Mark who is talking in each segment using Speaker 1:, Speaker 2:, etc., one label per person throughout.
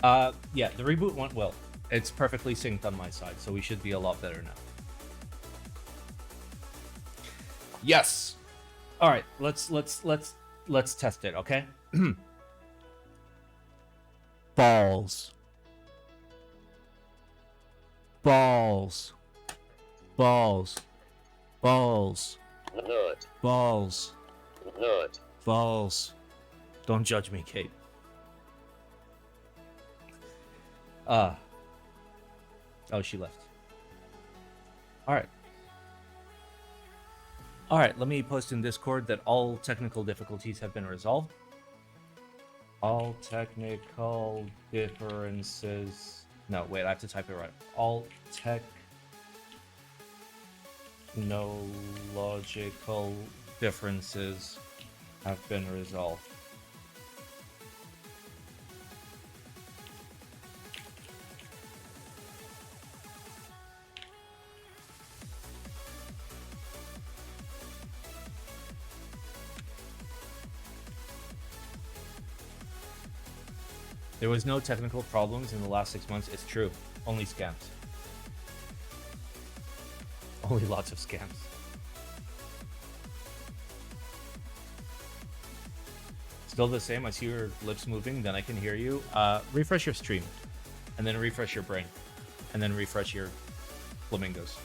Speaker 1: Yeah, the reboot went well. It's perfectly synced on my side, so we should be a lot better now. Yes. All right, let's test it, okay? Balls. Balls. Balls. Balls.
Speaker 2: Nut.
Speaker 1: Balls.
Speaker 2: Nut.
Speaker 1: Balls. Don't judge me, Kate. Oh, she left. Alright. Alright, let me post in Discord that all technical difficulties have been resolved. All technical differences... No, wait, I have to type it right. All technological differences have been resolved. There was no technical problems in the last 6 months. It's true. Only scams. Only lots of scams. Still the same. I see your lips moving. Then I can hear you. Refresh your stream. And then refresh your brain. And then refresh your flamingos.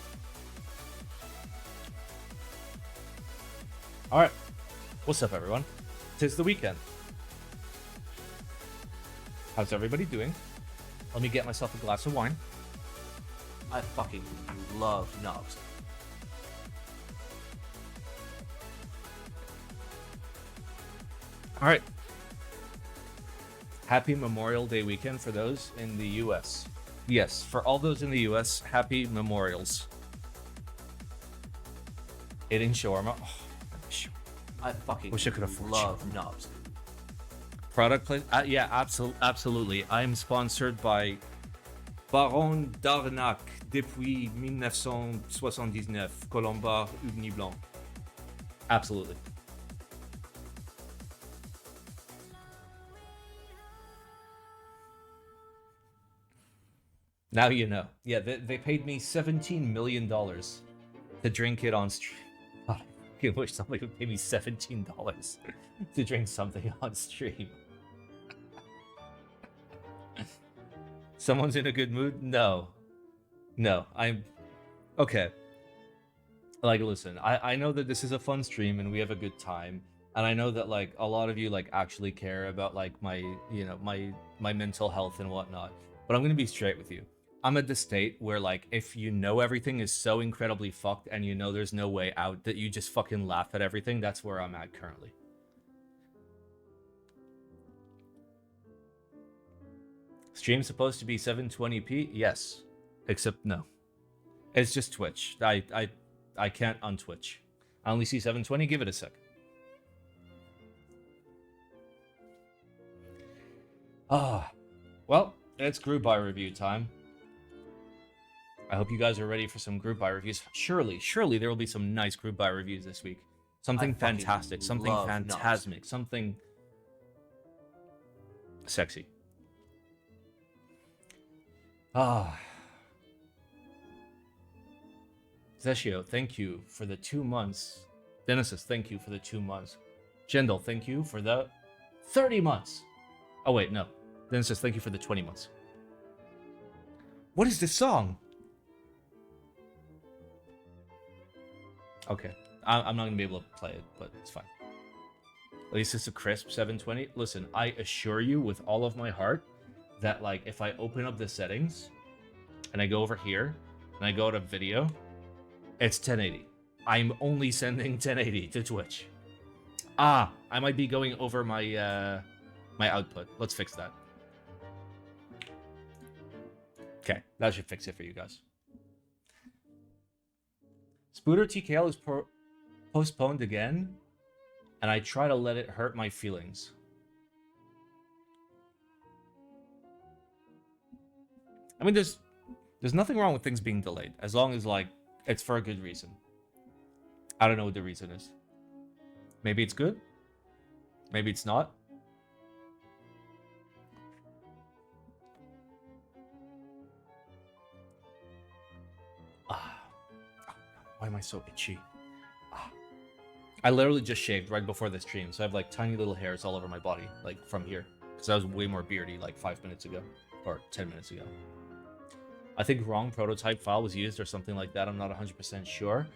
Speaker 1: Alright. What's up, everyone? 'Tis the weekend. How's everybody doing? Let me get myself a glass of wine. I fucking love knobs. All right. Happy Memorial Day weekend for those in the US. Yes, for all those in the US, happy Memorials. Eating shawarma. Oh, I fucking wish I could afford love knobs. Product place? Yeah, absolutely. I'm sponsored by Baron d'Arnac depuis 1979, Colomba Ugni Blanc. Absolutely. Now you know. Yeah, they paid me $17 million to drink it on stream. God, I wish somebody would pay me $17 to drink something on stream. Someone's in a good mood? No. No, I'm... Okay. Like, listen, I know that this is a fun stream and we have a good time. And I know that, like, a lot of you, like, actually care about, like, my, you know, my mental health and whatnot. But I'm gonna be straight with you. I'm at the state where, like, if you know everything is so incredibly fucked and you know there's no way out, that you just fucking laugh at everything. That's where I'm at currently. Stream's supposed to be 720p? Yes. Except no. It's just Twitch. I can't untwitch. I only see 720. Give it a sec. Ah. Well, it's group buy review time. I hope you guys are ready for some group buy reviews. Surely there will be some nice group buy reviews this week. Something fantastic, something phantasmic, knobs. Something sexy. Ah. Zeshio, thank you for the 2 months. Genesis, thank you for the 2 months. Jendel, thank you for the 30 months. Oh wait, no. Genesis, thank you for the 20 months. What is this song? Okay, I'm not gonna be able to play it, but it's fine. At least it's a crisp 720. Listen, I assure you with all of my heart that, like, if I open up the settings and I go over here and I go to video, it's 1080. I'm only sending 1080 to Twitch. Ah, I might be going over my my output. Let's fix that. Okay, that should fix it for you guys. Spooter TKL is postponed again, and I try to let it hurt my feelings. I mean, there's nothing wrong with things being delayed, as long as, like, it's for a good reason. I don't know what the reason is. Maybe it's good. Maybe it's not. Why am I so itchy? I literally just shaved right before this stream, so I have like tiny little hairs all over my body, like from here. Because I was way more beardy like 5 minutes ago, or 10 minutes ago. I think wrong prototype file was used or something like that. I'm not 100% sure.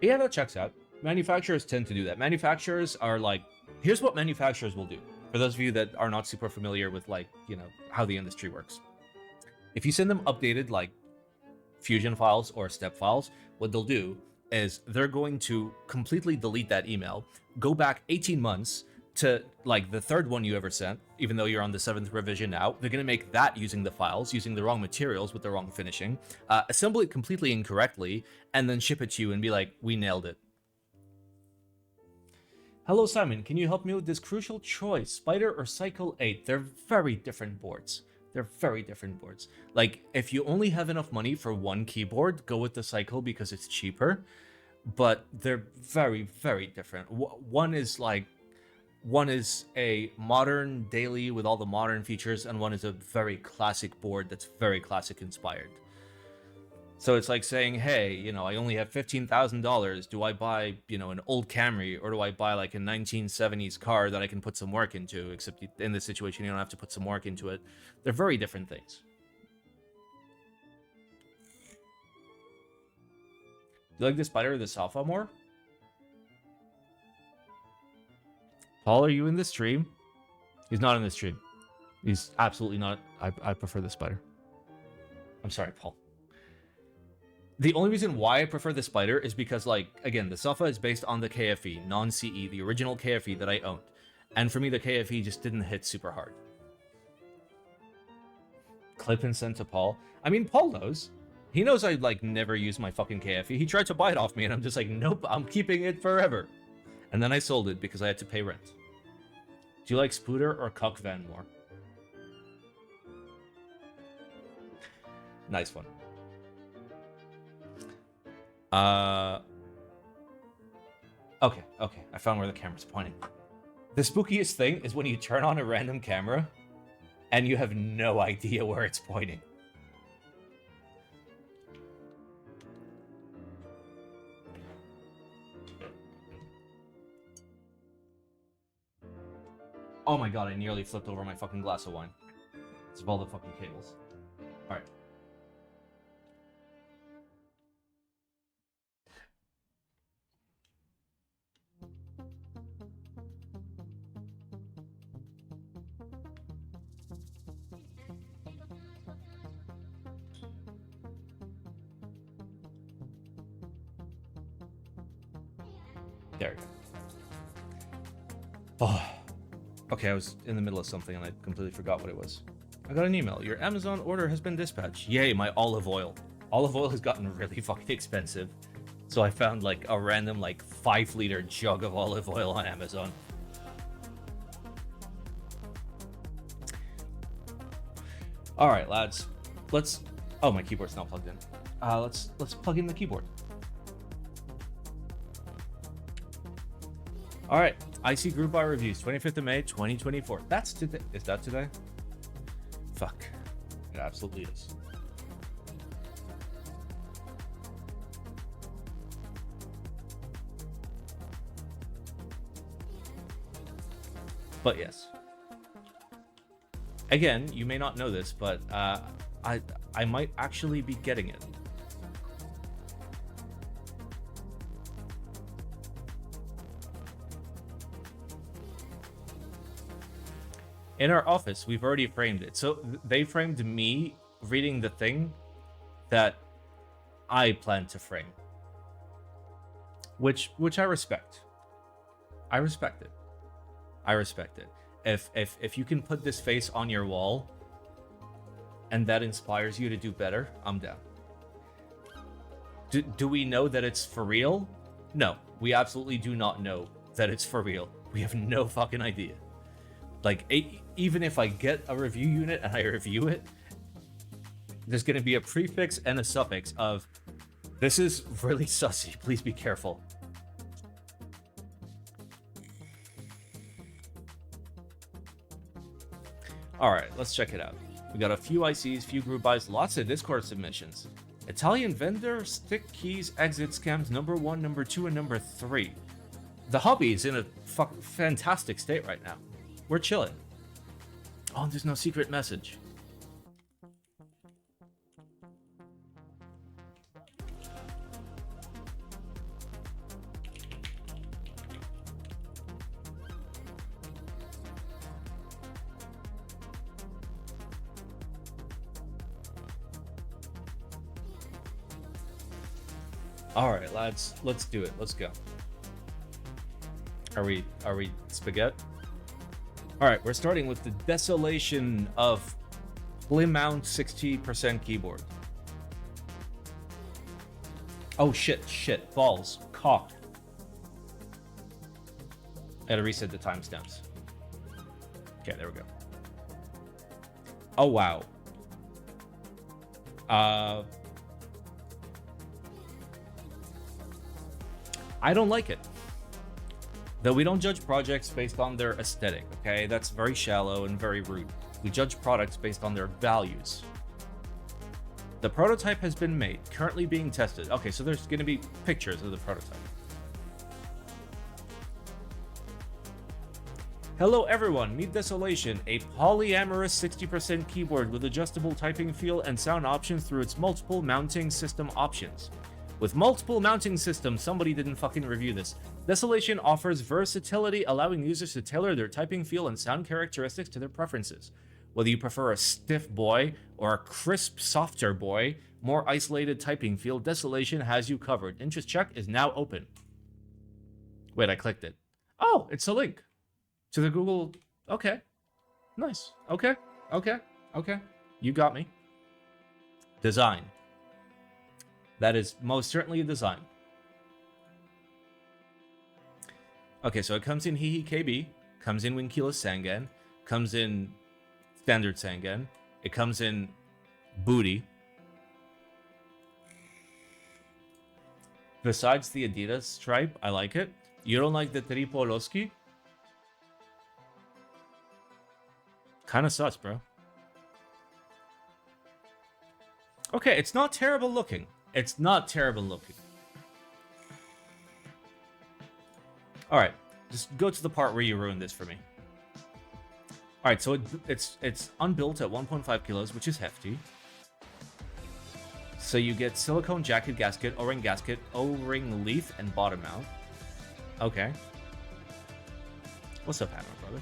Speaker 1: Yeah, that checks out. Manufacturers tend to do that. Manufacturers are like, here's what manufacturers will do. For those of you that are not super familiar with like, you know, how the industry works. If you send them updated like Fusion files or step files, what they'll do is they're going to completely delete that email, go back 18 months to like the third one you ever sent, even though you're on the 7th revision now. They're going to make that using the files, using the wrong materials with the wrong finishing, assemble it completely incorrectly, and then ship it to you and be like, we nailed it. Hello, Simon. Can you help me with this crucial choice, Spider or Cycle8? They're very different boards. They're very different boards. Like, if you only have enough money for one keyboard, go with the Cycle because it's cheaper. But they're very, very different. One is a modern daily with all the modern features, and one is a very classic board that's very classic inspired. So it's like saying, hey, you know, I only have $15,000. Do I buy, you know, an old Camry, or do I buy like a 1970s car that I can put some work into? Except in this situation, you don't have to put some work into it. They're very different things. Do you like the Spider or the Safa more? Paul, are you in the stream? He's not in the stream. He's absolutely not. I prefer the Spider. I'm sorry, Paul. The only reason why I prefer the Spider is because, like, again, the Safa is based on the KFE, non-CE, the original KFE that I owned. And for me, the KFE just didn't hit super hard. Clip and send to Paul. I mean, Paul knows. He knows I, like, never use my fucking KFE. He tried to buy it off me, and I'm just like, nope, I'm keeping it forever. And then I sold it because I had to pay rent. Do you like Spooder or Cuck Van more? Nice one. Okay, I found where the camera's pointing. The spookiest thing is when you turn on a random camera and you have no idea where it's pointing. Oh my god, I nearly flipped over my fucking glass of wine. It's of all the fucking cables. Alright. There we go. Oh. Okay, I was in the middle of something and I completely forgot what it was. I got an email. Your Amazon order has been dispatched. Yay, my olive oil. Olive oil has gotten really fucking expensive. So I found like a random like 5-liter jug of olive oil on Amazon. Alright, lads. Let's... Oh, my keyboard's not plugged in. Let's plug in the keyboard. Alright, IC Group Bar Reviews, 25th of May, 2024. That's today. Is that today? Fuck. It absolutely is. But yes. Again, you may not know this, but I might actually be getting it. In our office, we've already framed it. So they framed me reading the thing that I plan to frame. Which I respect. I respect it. I respect it. If you can put this face on your wall and that inspires you to do better, I'm down. Do we know that it's for real? No, we absolutely do not know that it's for real. We have no fucking idea. Like, even if I get a review unit and I review it, there's going to be a prefix and a suffix of, this is really sussy, please be careful. Alright, let's check it out. We got a few ICs, few group buys, lots of Discord submissions. Italian vendor, Stickeys, exit scams number 1, number 2, and number 3. The hobby is in a fantastic state right now. We're chilling. Oh, there's no secret message. All right, lads, let's do it. Let's go. Are we spaghetti? All right, we're starting with the DESØLATION of Polymount 60% keyboard. Oh shit, balls, cock. I gotta reset the timestamps. Okay, there we go. Oh wow. I don't like it. Though we don't judge projects based on their aesthetic, okay? That's very shallow and very rude. We judge products based on their values. The prototype has been made, currently being tested. Okay, so there's gonna be pictures of the prototype. Hello everyone, meet DESØLATION, a polyamorous 60% keyboard with adjustable typing feel and sound options through its multiple mounting system options. With multiple mounting systems, somebody didn't fucking review this. DESØLATION offers versatility, allowing users to tailor their typing feel and sound characteristics to their preferences. Whether you prefer a stiff boy or a crisp, softer boy, more isolated typing feel, DESØLATION has you covered. Interest check is now open. Wait, I clicked it. Oh, it's a link to the Google. Okay, nice. Okay. You got me. Design. That is most certainly a design. Okay, so it comes in KB, comes in Winkeyless Sangan, comes in Standard Sangan, it comes in Booty. Besides the Adidas stripe, I like it. You don't like the Tripolowski? Kinda sus, bro. Okay, it's not terrible looking. It's not terrible looking. Alright, just go to the part where you ruined this for me. Alright, so it's unbuilt at 1.5 kilos, which is hefty. So you get silicone jacket gasket, O-ring leaf, and bottom mount. Okay. What's up, Hannah, brother?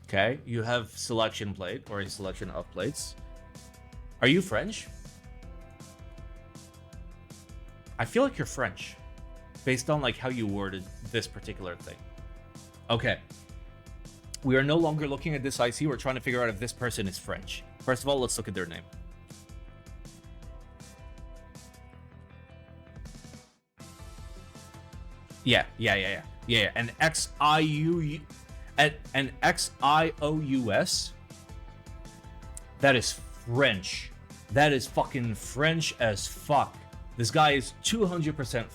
Speaker 1: Okay, you have selection plate, or a selection of plates. Are you French? I feel like you're French, based on like how you worded this particular thing. Okay. We are no longer looking at this IC, we're trying to figure out if this person is French. First of all, let's look at their name. Yeah. An X-I-O-U-S. That is French. That is fucking French as fuck. This guy is 200%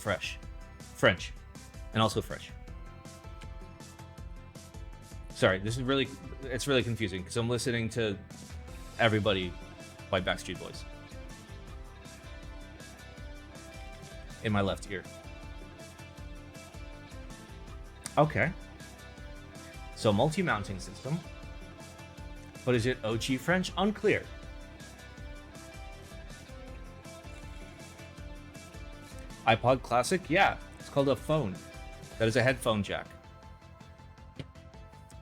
Speaker 1: French. And also fresh. Sorry, this is really, it's really confusing because I'm listening to Everybody by Backstreet Boys in my left ear. Okay. So multi-mounting system. But is it OG French? Unclear. iPod Classic? Yeah, it's called a phone. That is a headphone jack.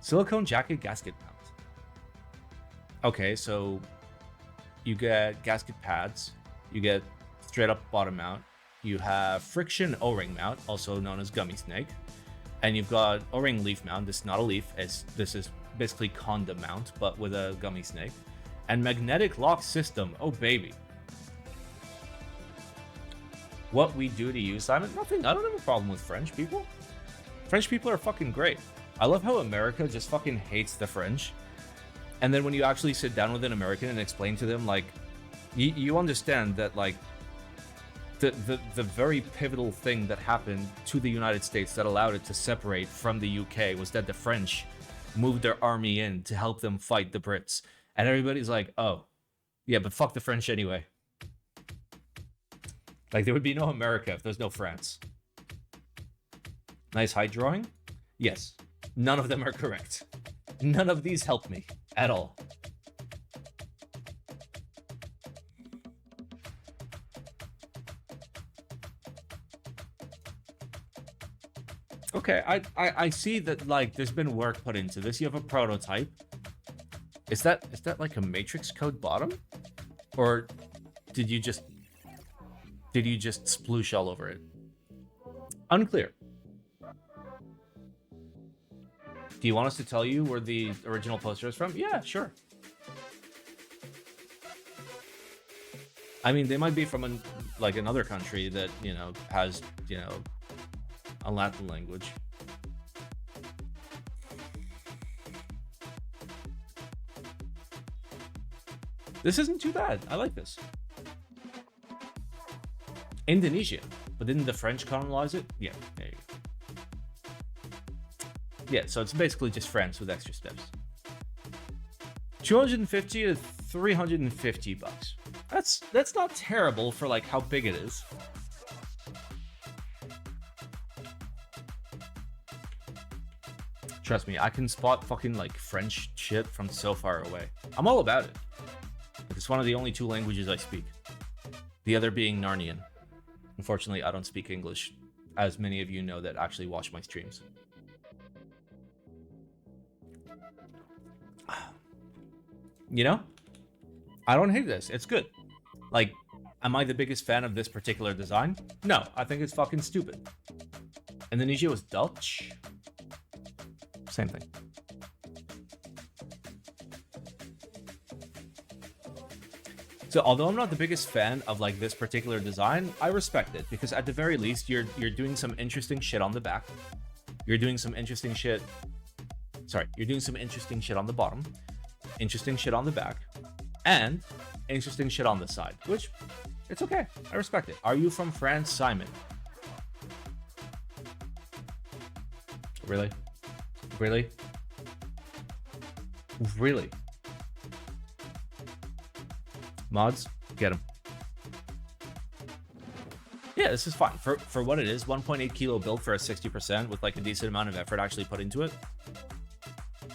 Speaker 1: Silicone jacket gasket mount. Okay, so you get gasket pads, you get straight up bottom mount, you have friction O-ring mount, also known as gummy snake, and you've got O-ring leaf mount. This is not a leaf, this is basically condom mount, but with a gummy snake, and magnetic lock system. Oh baby. What we do to you, Simon? Nothing. I don't have a problem with French people. French people are fucking great. I love how America just fucking hates the French. And then when you actually sit down with an American and explain to them, like, you understand that, like, the very pivotal thing that happened to the United States that allowed it to separate from the UK was that the French moved their army in to help them fight the Brits. And everybody's like, oh, Yeah, but fuck the French anyway. Like, there would be no America if there's no France. Nice height drawing? Yes. None of them are correct. None of these help me at all. Okay, I see that, like, there's been work put into this. You have a prototype. Is that like a matrix code bottom? Or did you just sploosh all over it? Unclear. Do you want us to tell you where the original poster is from? Yeah, sure. I mean, they might be from like another country that, you know, has, you know, a Latin language. This isn't too bad. I like this. Indonesia. But didn't the French colonize it? Yeah, there you go. Yeah, so it's basically just France with extra steps. 250 to 350 bucks. That's not terrible for like how big it is. Trust me, I can spot fucking like French shit from so far away. I'm all about it. It's one of the only two languages I speak. The other being Narnian. Unfortunately, I don't speak English, as many of you know that actually watch my streams. You know? I don't hate this. It's good. Like, am I the biggest fan of this particular design? No, I think it's fucking stupid. Indonesia was Dolch. Same thing. So although I'm not the biggest fan of like this particular design, I respect it because at the very least you're doing some interesting shit on the back. You're doing some interesting shit. Sorry, you're doing some interesting shit on the bottom, interesting shit on the back, and interesting shit on the side, which it's okay. I respect it. Are you from France, Simon? Really? Really? Really? Mods, get them. Yeah, this is fine. For what it is, 1.8 kilo build for a 60% with like a decent amount of effort actually put into it.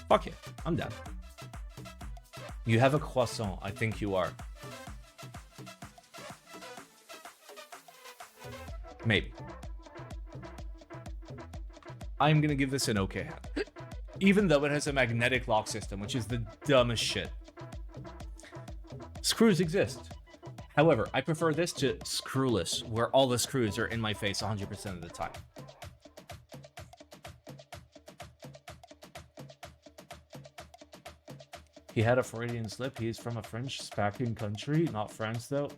Speaker 1: Fuck yeah, I'm down. You have a croissant, I think you are. Maybe. I'm gonna give this an okay hand. Even though it has a magnetic lock system, which is the dumbest shit. Screws exist. However, I prefer this to screwless, where all the screws are in my face 100% of the time. He had a Freudian slip. He is from a French-speaking country, not France though.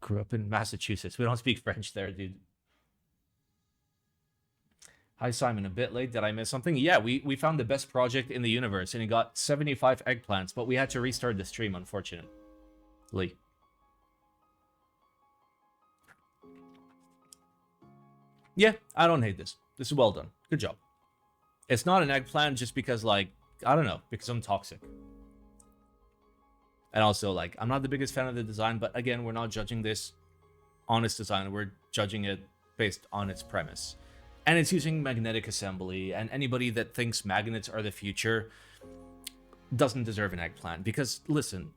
Speaker 1: Grew up in Massachusetts. We don't speak French there, dude. Hi, Simon. A bit late. Did I miss something? Yeah, we found the best project in the universe, and it got 75 eggplants, but we had to restart the stream, unfortunately. Yeah, I don't hate this. This is well done. Good job. It's not an eggplant just because, like, I don't know, because I'm toxic. And also, like, I'm not the biggest fan of the design, but again, we're not judging this on its design. We're judging it based on its premise. And it's using magnetic assembly, and anybody that thinks magnets are the future doesn't deserve an eggplant. Because, listen,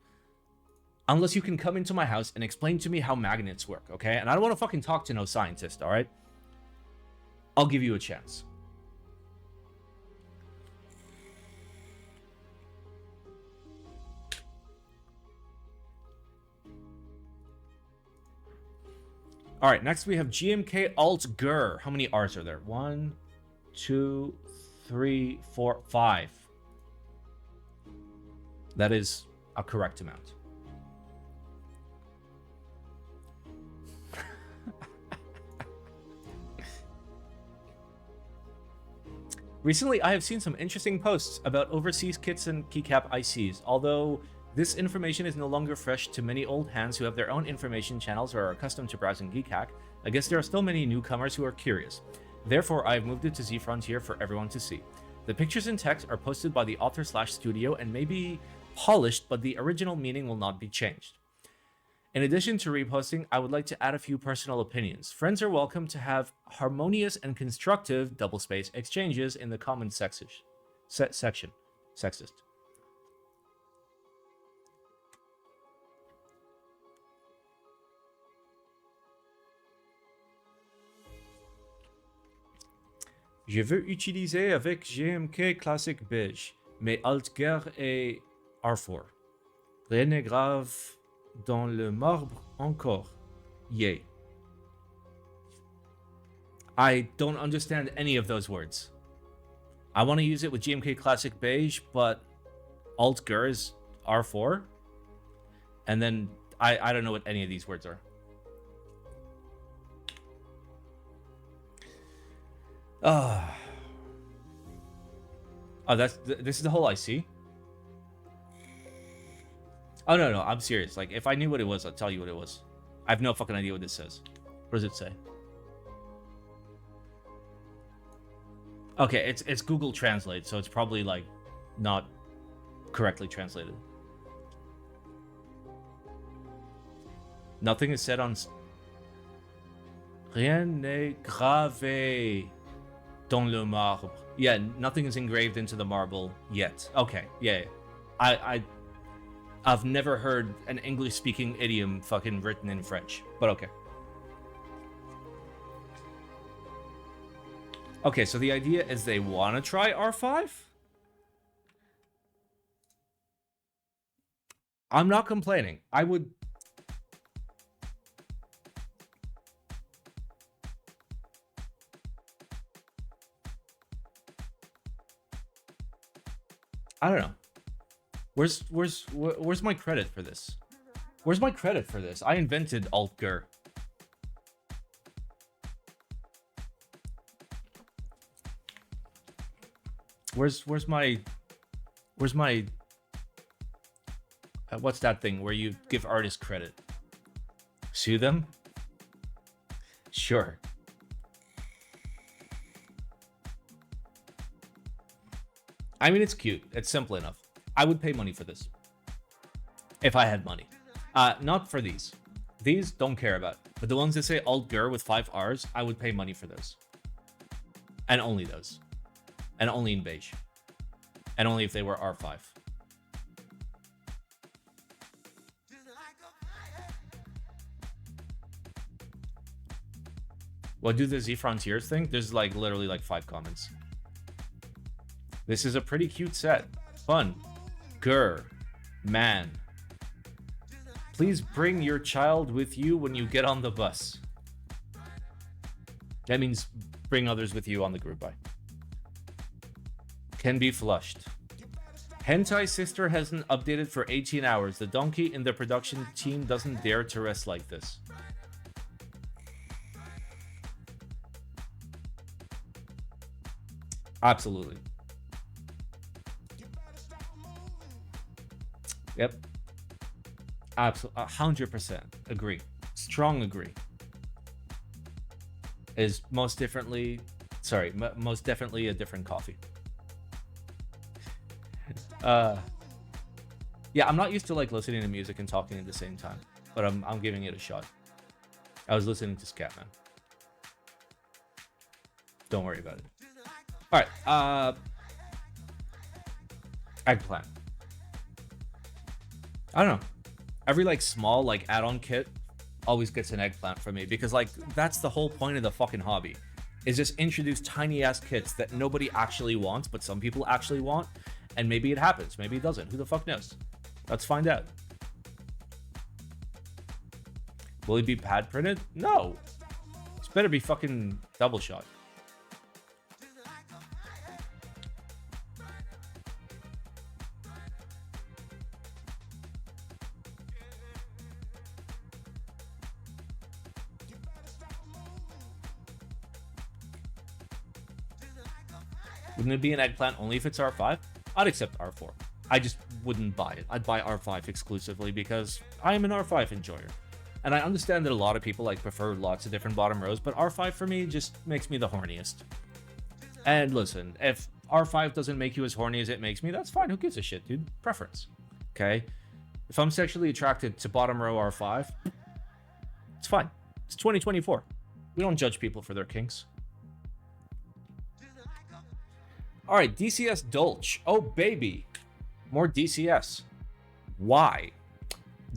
Speaker 1: unless you can come into my house and explain to me how magnets work, okay? And I don't want to fucking talk to no scientist, alright? I'll give you a chance. All right, next we have GMK Alt Grrrrr. How many R's are there? 1, 2, 3, 4, 5. That is a correct amount. Recently, I have seen some interesting posts about overseas kits and keycap ICs, although this information is no longer fresh to many old hands who have their own information channels or are accustomed to browsing Geekhack. I guess there are still many newcomers who are curious. Therefore, I have moved it to Z Frontier for everyone to see. The pictures and text are posted by the author/studio and may be polished, but the original meaning will not be changed. In addition to reposting, I would like to add a few personal opinions. Friends are welcome to have harmonious and constructive double-space exchanges in the comments section. Sexist. Je veux utiliser avec GMK Classic Beige, mais Alt Grrrrr et R4. Rien n'est grave dans le marbre encore. Yay. I don't understand any of those words. I want to use it with GMK Classic Beige, but Alt Grrrrr is R4. And then I don't know what any of these words are. Oh, this is the whole IC? Oh, no, I'm serious. Like, if I knew what it was, I'd tell you what it was. I have no fucking idea what this says. What does it say? Okay, it's Google Translate, so it's probably, like, not correctly translated. Nothing is said on... Rien n'est gravé dans le marbre. Yeah, nothing is engraved into the marble yet. Okay, yeah. I've never heard an English-speaking idiom fucking written in French, but okay. Okay, so the idea is they want to try R5? I'm not complaining. I would... I don't know. Where's my credit for this? Where's my credit for this? I invented Alt Grrrrr. Where's my what's that thing where you give artists credit? Sue them? Sure. I mean, it's cute. It's simple enough. I would pay money for this. If I had money. Not for these. These, don't care about. But the ones that say Alt Grrrrr with 5 R's, I would pay money for those. And only those. And only in beige. And only if they were R5. What do the Z Frontiers think? There's like literally like 5 comments. This is a pretty cute set. Fun. Grrr. Man. Please bring your child with you when you get on the bus. That means bring others with you on the group buy. Can be flushed. Hentai Sister hasn't updated for 18 hours. The donkey in the production team doesn't dare to rest like this. Absolutely. Yep. Absolutely. 100% agree. Strong agree. Is most definitely a different coffee. Yeah, I'm not used to like listening to music and talking at the same time, but I'm giving it a shot. I was listening to Scatman. Don't worry about it. All right. Eggplant. I don't know. Every like small like add-on kit always gets an eggplant from me because like that's the whole point of the fucking hobby, is just introduce tiny ass kits that nobody actually wants, but some people actually want, and maybe it happens, maybe it doesn't. Who the fuck knows? Let's find out. Will it be pad printed? No. It's better be fucking double shot. Wouldn't it be an eggplant only if it's R5? I'd accept R4. I just wouldn't buy it. I'd buy R5 exclusively because I am an R5 enjoyer. And I understand that a lot of people like prefer lots of different bottom rows, but R5 for me just makes me the horniest. And listen, if R5 doesn't make you as horny as it makes me, that's fine. Who gives a shit, dude? Preference. Okay? If I'm sexually attracted to bottom row R5, it's fine. It's 2024. We don't judge people for their kinks. All right, DCS Dolch. Oh, baby. More DCS. Why?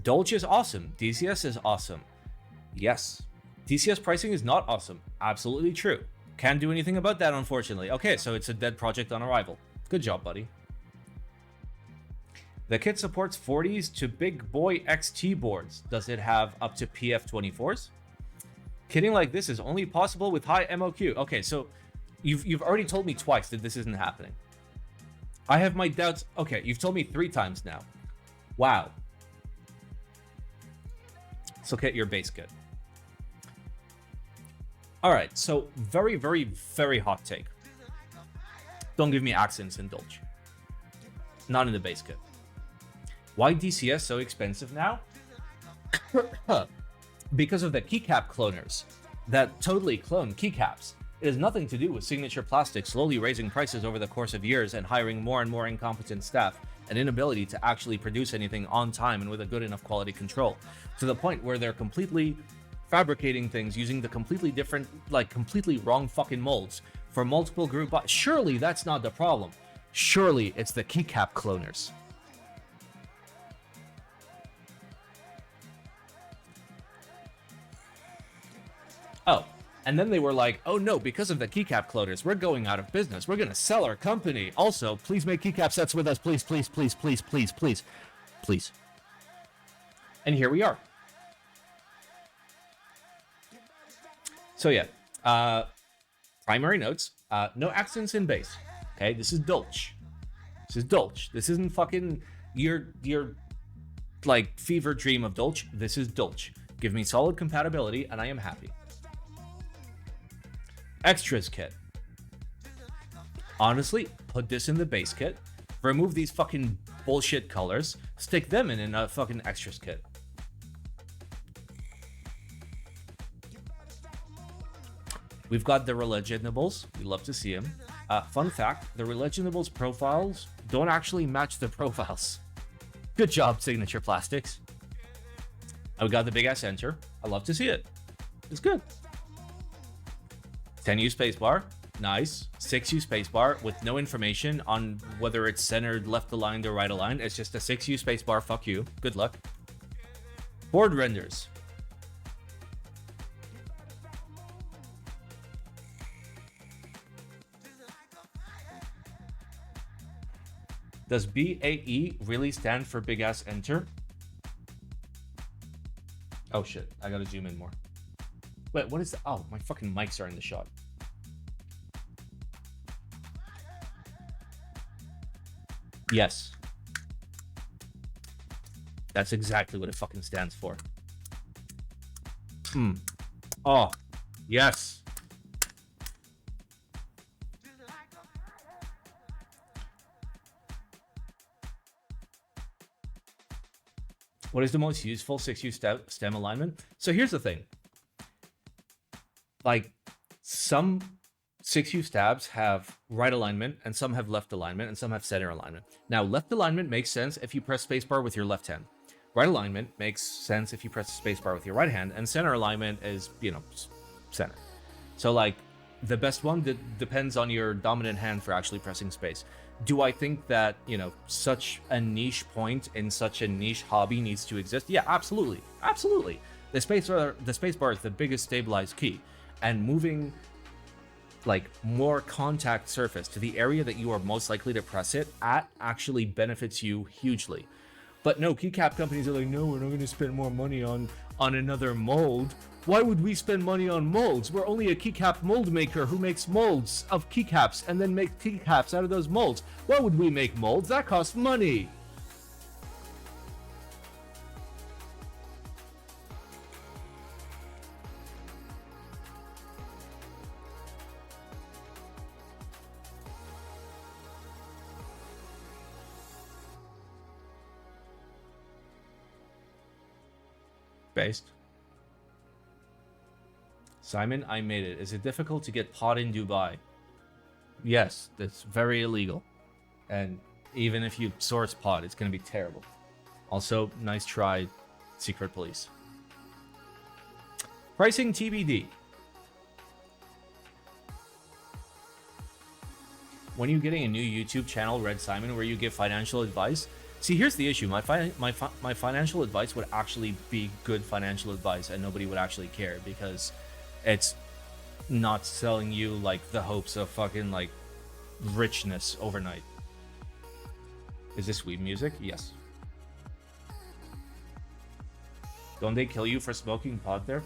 Speaker 1: Dolch is awesome. DCS is awesome. Yes. DCS pricing is not awesome. Absolutely true. Can't do anything about that, unfortunately. Okay, so it's a dead project on arrival. Good job, buddy. The kit supports 40s to big boy XT boards. Does it have up to PF24s? Kitting like this is only possible with high MOQ. Okay, so you've already told me twice that this isn't happening. I have my doubts. Okay, you've told me 3 times now. Wow. So get your base kit. All right, so very, very, very hot take. Don't give me accents in Dolch. Not in the base kit. Why DCS so expensive now? Because of the keycap cloners that totally clone keycaps. It has nothing to do with Signature Plastics slowly raising prices over the course of years and hiring more and more incompetent staff and inability to actually produce anything on time and with a good enough quality control, to the point where they're completely fabricating things using the completely different, like completely wrong fucking molds for multiple group. Surely that's not the problem. Surely it's the keycap cloners. Oh, and then they were like, oh no, because of the keycap cloners, we're going out of business. We're going to sell our company. Also, please make keycap sets with us. Please, please, please, please, please, please, please. And here we are. So yeah, primary notes, no accents in bass. Okay, this is Dolch. This is Dolch. This isn't fucking your like fever dream of Dolch. This is Dolch. Give me solid compatibility and I am happy. Extras kit. Honestly, put this in the base kit. Remove these fucking bullshit colors. Stick them in a fucking extras kit. We've got the Religionables. We love to see them. Fun fact, the Religionables profiles don't actually match the profiles. Good job, Signature Plastics. And we got the big ass enter. I love to see it. It's good. 10U spacebar. Nice. 6U spacebar with no information on whether it's centered, left aligned, or right aligned. It's just a 6U spacebar. Fuck you. Good luck. Board renders. Does BAE really stand for big ass enter? Oh shit, I gotta zoom in more. Wait, what is that? Oh, my fucking mics are in the shot. Yes. That's exactly what it fucking stands for. Oh, yes. What is the most useful 6U stem alignment? So here's the thing. Like, some 6U stabs have right alignment, and some have left alignment, and some have center alignment. Now, left alignment makes sense if you press spacebar with your left hand. Right alignment makes sense if you press spacebar with your right hand, and center alignment is, you know, center. So, like, the best one depends on your dominant hand for actually pressing space. Do I think that, you know, such a niche point in such a niche hobby needs to exist? Yeah, absolutely. Absolutely. The spacebar is the biggest stabilized key, and moving like more contact surface to the area that you are most likely to press it at actually benefits you hugely. But no, keycap companies are like, no, we're not going to spend more money on another mold. Why would we spend money on molds? We're only a keycap mold maker who makes molds of keycaps and then make keycaps out of those molds. Why would we make molds? That costs money. Based. Simon, I made it. Is it difficult to get pot in Dubai? Yes, it's very illegal. And even if you source pod, it's going to be terrible. Also, nice try, secret police. Pricing TBD. When you're getting a new YouTube channel, Red Simon, where you give financial advice, see, here's the issue. My financial advice would actually be good financial advice, and nobody would actually care because it's not selling you like the hopes of fucking like richness overnight. Is this weed music? Yes. Don't they kill you for smoking pot there?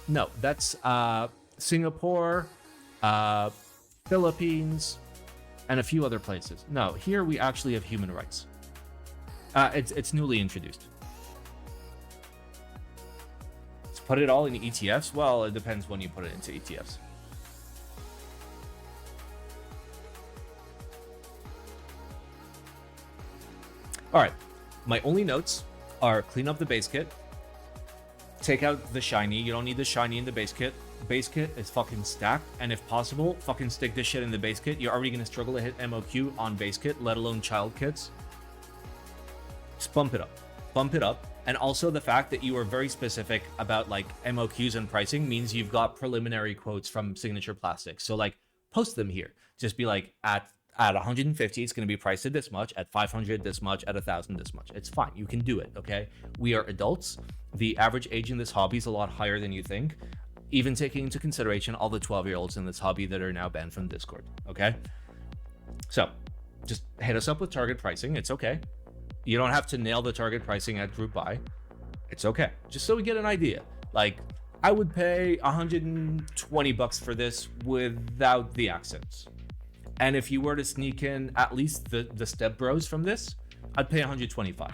Speaker 1: No, that's Singapore, Philippines, and a few other places. No, here we actually have human rights. It's newly introduced. Let's put it all in ETFs. Well, it depends when you put it into ETFs. All right, my only notes are clean up the base kit, take out the shiny. You don't need the shiny in the base kit. Base kit is fucking stacked, and if possible, fucking stick this shit in the base kit. You're already gonna struggle to hit MOQ on base kit, let alone child kits. Just bump it up. Bump it up. And also the fact that you are very specific about like MOQs and pricing means you've got preliminary quotes from Signature Plastics. So like post them here. Just be like at 150, it's going to be priced at this much, at 500 this much, at 1,000 this much. It's fine. You can do it, okay? We are adults. The average age in this hobby is a lot higher than you think, even taking into consideration all the 12-year-olds in this hobby that are now banned from Discord, okay? So just hit us up with target pricing. It's okay. You don't have to nail the target pricing at group buy. It's okay. Just so we get an idea. Like, I would pay 120 bucks for this without the accents. And if you were to sneak in at least the step bros from this, I'd pay 125.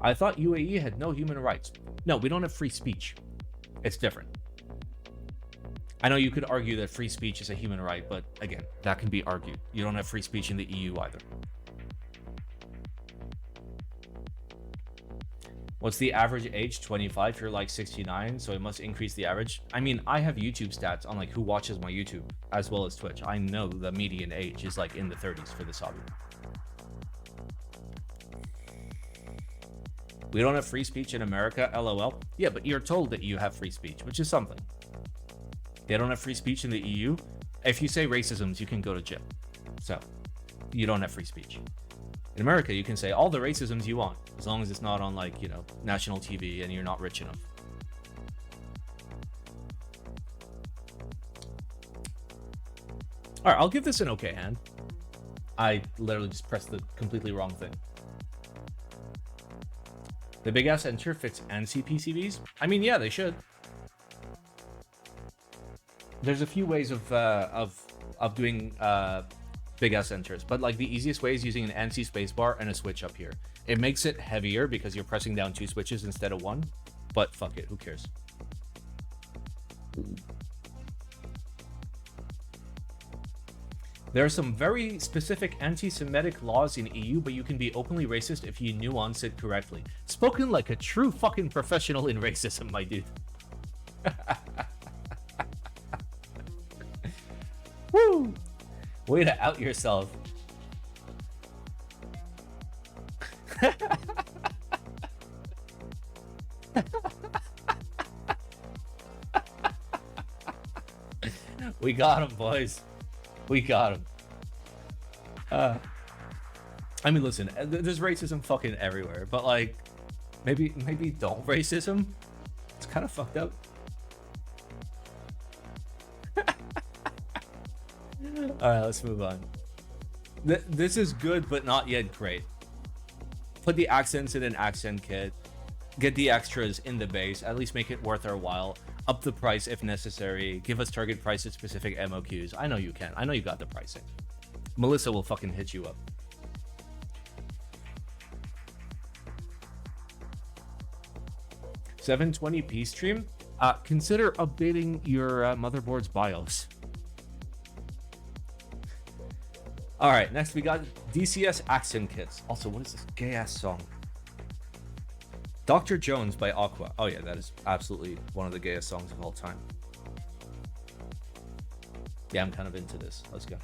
Speaker 1: I thought UAE had no human rights. No, we don't have free speech. It's different. I know you could argue that free speech is a human right, but again, that can be argued. You don't have free speech in the EU either. What's the average age? 25. You're like 69, so it must increase the average. I mean, I have YouTube stats on like who watches my YouTube as well as Twitch. I know the median age is like in the 30s for this hobby. We don't have free speech in America, LOL. Yeah, but you're told that you have free speech, which is something. They don't have free speech in the EU. If you say racisms, you can go to jail. So, you don't have free speech. In America, you can say all the racisms you want, as long as it's not on, like, you know, national TV and you're not rich enough. All right, I'll give this an okay hand. I literally just pressed the completely wrong thing. The big ass enter fits ANSI PCBs? I mean, yeah, they should. There's a few ways of doing big ass enters, but like the easiest way is using an ANSI spacebar and a switch up here. It makes it heavier because you're pressing down 2 switches instead of 1, but fuck it, who cares? There are some very specific anti-Semitic laws in EU, but you can be openly racist if you nuance it correctly. Spoken like a true fucking professional in racism, my dude. Woo! Way to out yourself. We got him, boys. We got him. I mean, listen, there's racism fucking everywhere, but like, maybe don't racism. It's kind of fucked up. All right, let's move on. This is good, but not yet great. Put the accents in an accent kit. Get the extras in the base. At least make it worth our while. Up the price if necessary. Give us target price at specific MOQs. I know you can. I know you got the pricing. Melissa will fucking hit you up. $720p stream. Consider updating your motherboard's BIOS. All right, next we got DCS Accent Kits. Also, what is this gay ass song? Dr. Jones by Aqua. Oh yeah, that is absolutely one of the gayest songs of all time. Yeah, I'm kind of into this. Let's go.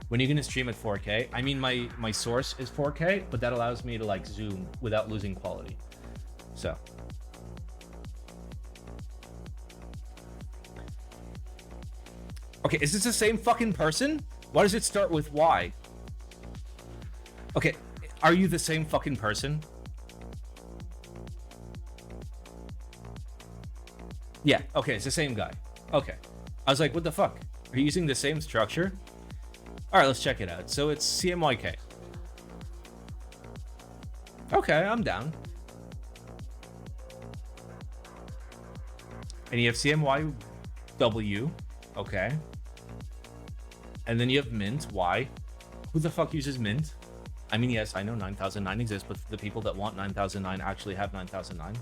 Speaker 1: When are you gonna stream at 4K? I mean, my source is 4K, but that allows me to like zoom without losing quality. So. Okay, is this the same fucking person? Why does it start with Y? Okay, are you the same fucking person? Yeah, okay, it's the same guy. Okay. I was like, what the fuck? Are you using the same structure? All right, let's check it out. So it's CMYK. Okay, I'm down. And you have CMYW. Okay. And then you have Mint. Y. Who the fuck uses Mint? I mean, yes, I know 9009 exists, but the people that want 9009 actually have 9009.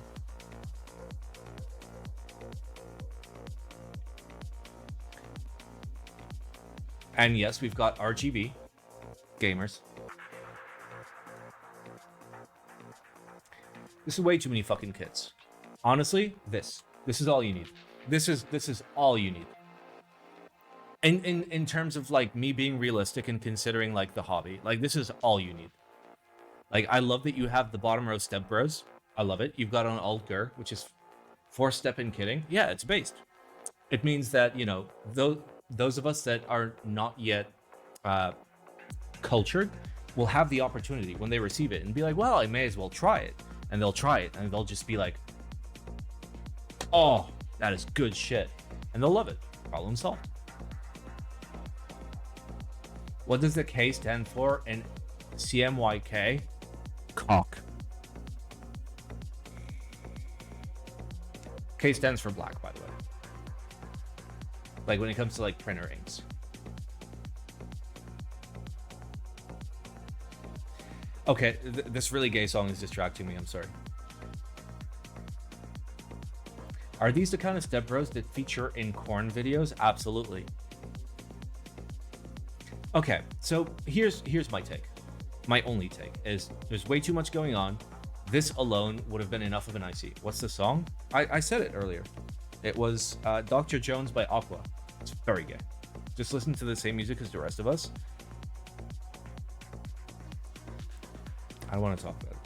Speaker 1: And yes, we've got RGB gamers. This is way too many fucking kits. Honestly, this is all you need. This is all you need. In terms of like me being realistic and considering like the hobby, like this is all you need. Like I love that you have the bottom row step bros. I love it. You've got an Alt Grrrrr, which is 4-step in kitting. Yeah, it's based. It means that, you know, those of us that are not yet cultured will have the opportunity when they receive it and be like, well, I may as well try it. And they'll try it and they'll just be like, oh, that is good shit. And they'll love it. Problem solved. What does the K stand for in CMYK? Cock. K stands for black, by the way. Like when it comes to like printer inks. Okay, this really gay song is distracting me. I'm sorry. Are these the kind of step bros that feature in corn videos? Absolutely. Okay, so here's my take. My only take is there's way too much going on. This alone would have been enough of an IC. What's the song? I said it earlier. It was Dr. Jones by Aqua. It's very gay. Just listen to the same music as the rest of us. I don't want to talk about it.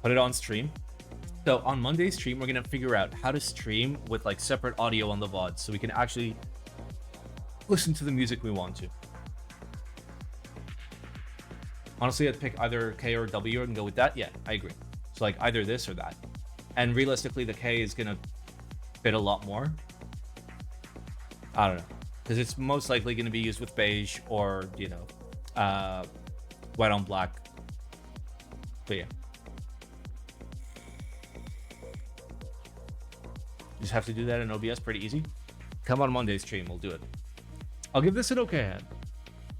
Speaker 1: Put it on stream. So on Monday's stream, we're going to figure out how to stream with like separate audio on the VOD so we can actually listen to the music we want to. Honestly, I'd pick either K or W and go with that. Yeah, I agree. So like either this or that. And realistically, the K is going to fit a lot more. I don't know. Because it's most likely going to be used with beige or, you know, white on black. But yeah. Just have to do that in OBS pretty easy. Come on Monday's stream, we'll do it. I'll give this an okay hand.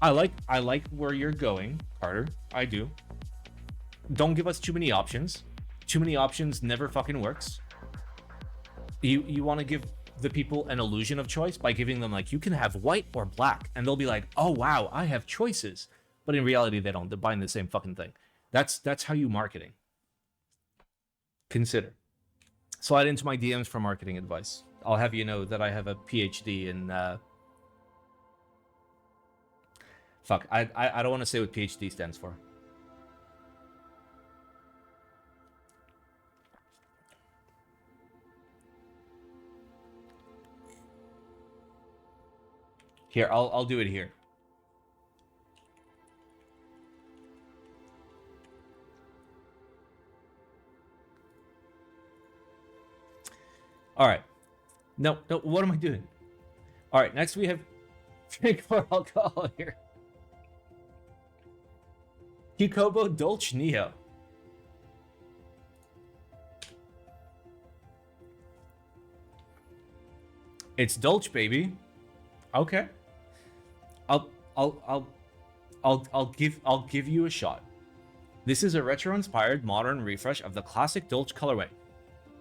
Speaker 1: I like where you're going, Carter. I do. Don't give us too many options. Too many options never fucking works. You want to give the people an illusion of choice by giving them like, you can have white or black, and they'll be like, oh wow, I have choices. But in reality, they don't. They're buying the same fucking thing. That's how you marketing. Consider. Slide into my DMs for marketing advice. I'll have you know that I have a PhD in fuck, I don't want to say what PhD stands for. Here, I'll do it here. All right. No, what am I doing? All right, next we have drink more alcohol here. KKB Dolch Neo. It's Dolch, baby. Okay. I'll give you a shot. This is a retro-inspired modern refresh of the classic Dolch colorway.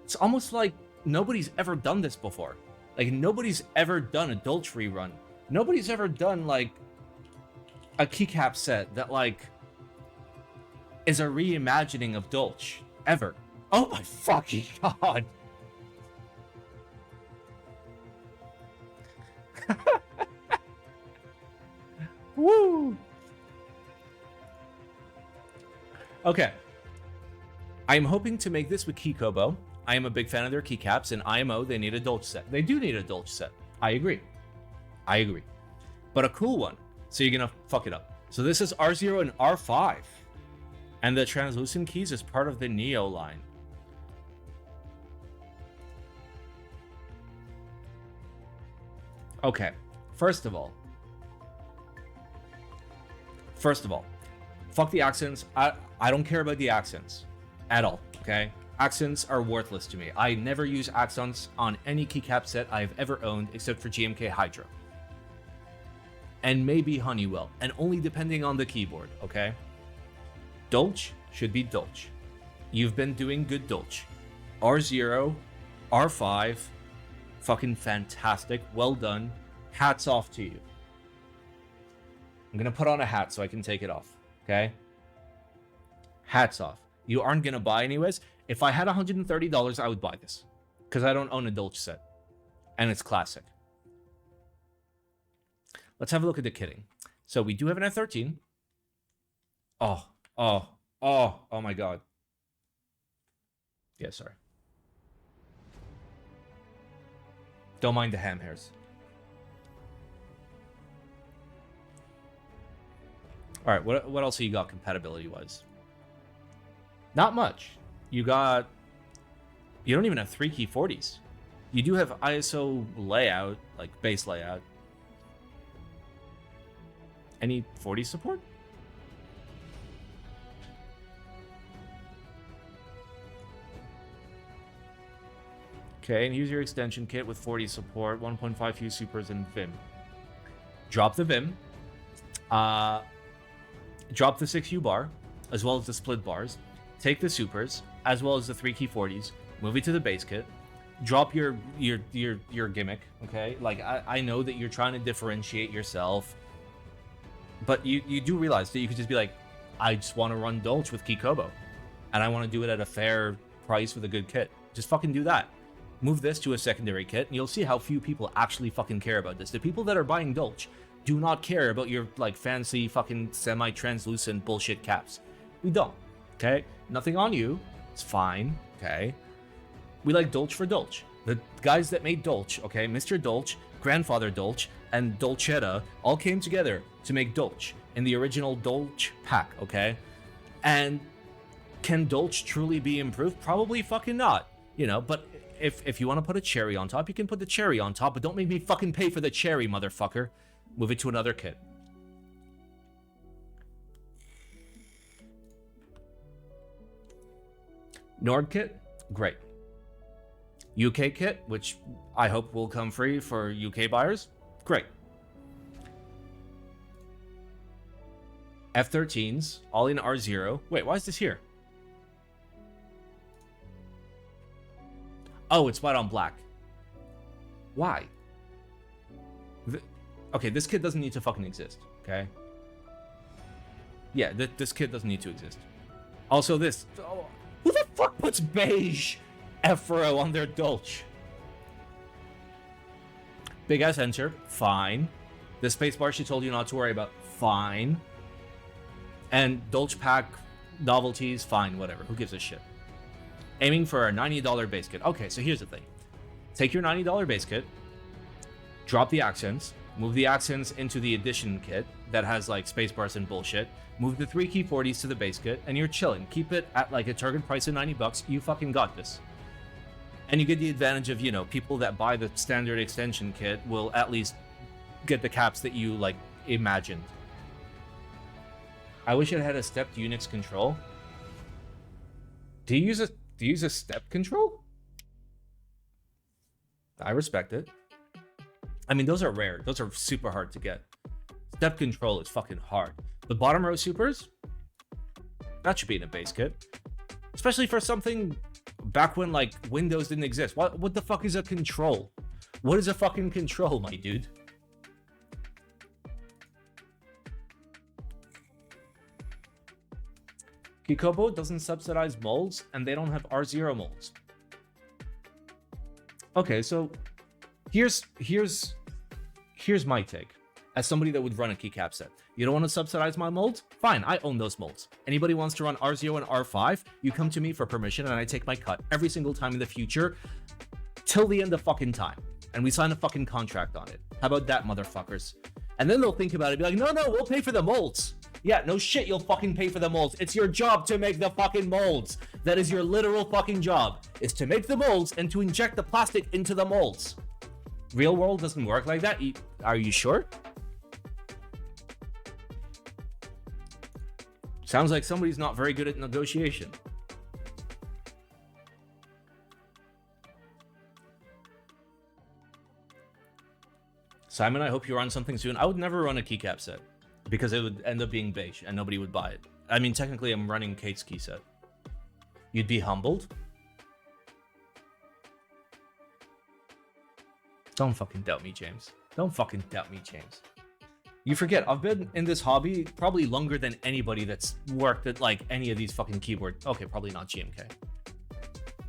Speaker 1: It's almost like nobody's ever done this before. Like nobody's ever done a Dolch rerun. Nobody's ever done like a keycap set that like is a reimagining of Dolch ever. Oh my fucking god. Woo. Okay. I'm hoping to make this with KeyKobo. I am a big fan of their keycaps, and IMO, they need a Dolch set. They do need a Dolch set. I agree. I agree. But a cool one, so you're gonna fuck it up. So this is R0 and R5. And the translucent keys is part of the Neo line. Okay, first of all, fuck the accents. I don't care about the accents at all, okay? Accents are worthless to me. I never use accents on any keycap set I've ever owned except for GMK Hydro. And maybe Honeywell, and only depending on the keyboard, okay? Dolch should be Dolch. You've been doing good Dolch. R0, R5, fucking fantastic, well done. Hats off to you. I'm gonna put on a hat so I can take it off, okay? Hats off. You aren't gonna buy anyways. If I had $130, I would buy this. Because I don't own a Dolch set. And it's classic. Let's have a look at the kitting. So we do have an F13. Oh my god. Yeah, sorry. Don't mind the ham hairs. All right, what else have you got compatibility-wise? Not much. You don't even have 3 key 40s. You do have ISO layout, like base layout. Any 40 support? Okay, and use your extension kit with 40 support, 1.5 fuse supers, and Vim. Drop the Vim. Drop the 6U bar, as well as the split bars. Take the supers, as well as the 3 key 40s. Move it to the base kit. Drop your gimmick, okay? Like, I know that you're trying to differentiate yourself, but you do realize that you could just be like, I just want to run Dolch with KeyKobo, and I want to do it at a fair price with a good kit. Just fucking do that. Move this to a secondary kit, and you'll see how few people actually fucking care about this. The people that are buying Dolch do not care about your, like, fancy fucking semi-translucent bullshit caps. We don't, okay? Nothing on you. It's fine, okay? We like Dolch for Dolch. The guys that made Dolch, okay, Mr. Dolch, Grandfather Dolch, and Dolchetta all came together to make Dolch in the original Dolch pack, okay? And can Dolch truly be improved? Probably fucking not, you know, but if you want to put a cherry on top, you can put the cherry on top, but don't make me fucking pay for the cherry, motherfucker. Move it to another kit. Nord kit, great. UK kit, which I hope will come free for UK buyers, great. F13s, all in R0. Wait, why is this here? Oh, it's white on black. Why? Okay, this kit doesn't need to fucking exist, okay? Yeah, this kit doesn't need to exist. Also this, oh, who the fuck puts beige F-Row on their Dolch? Big ass enter, fine. The spacebar she told you not to worry about, fine. And Dolch pack novelties, fine, whatever, who gives a shit? Aiming for a $90 base kit. Okay, so here's the thing. Take your $90 base kit, drop the accents, move the accents into the edition kit that has like spacebars and bullshit, move the 3 key 40s to the base kit, and you're chilling. Keep it at like a target price of $90. You fucking got this. And you get the advantage of, you know, people that buy the standard extension kit will at least get the caps that you like imagined. I wish it had a stepped Unix control. Do you use a step control? I respect it. I mean, those are rare. Those are super hard to get. Step control is fucking hard. The bottom row supers, that should be in a base kit. Especially for something back when like Windows didn't exist. What the fuck is a control? What is a fucking control, my dude? KKB doesn't subsidize molds, and they don't have R0 molds. Okay, so here's my take. As somebody that would run a keycap set, you don't want to subsidize my molds? Fine, I own those molds. Anybody wants to run R0 and R5, you come to me for permission and I take my cut every single time in the future till the end of fucking time. And we sign a fucking contract on it. How about that, motherfuckers? And then they'll think about it and be like, no, we'll pay for the molds. Yeah, no shit, you'll fucking pay for the molds. It's your job to make the fucking molds. That is your literal fucking job, is to make the molds and to inject the plastic into the molds. Real world doesn't work like that. Are you sure? Sounds like somebody's not very good at negotiation. Simon, I hope you run something soon. I would never run a keycap set because it would end up being beige and nobody would buy it. I mean, technically, I'm running Kate's key set. You'd be humbled. Don't fucking doubt me, James. Don't fucking doubt me, James. You forget, I've been in this hobby probably longer than anybody that's worked at like any of these fucking keyboards. Okay, probably not GMK.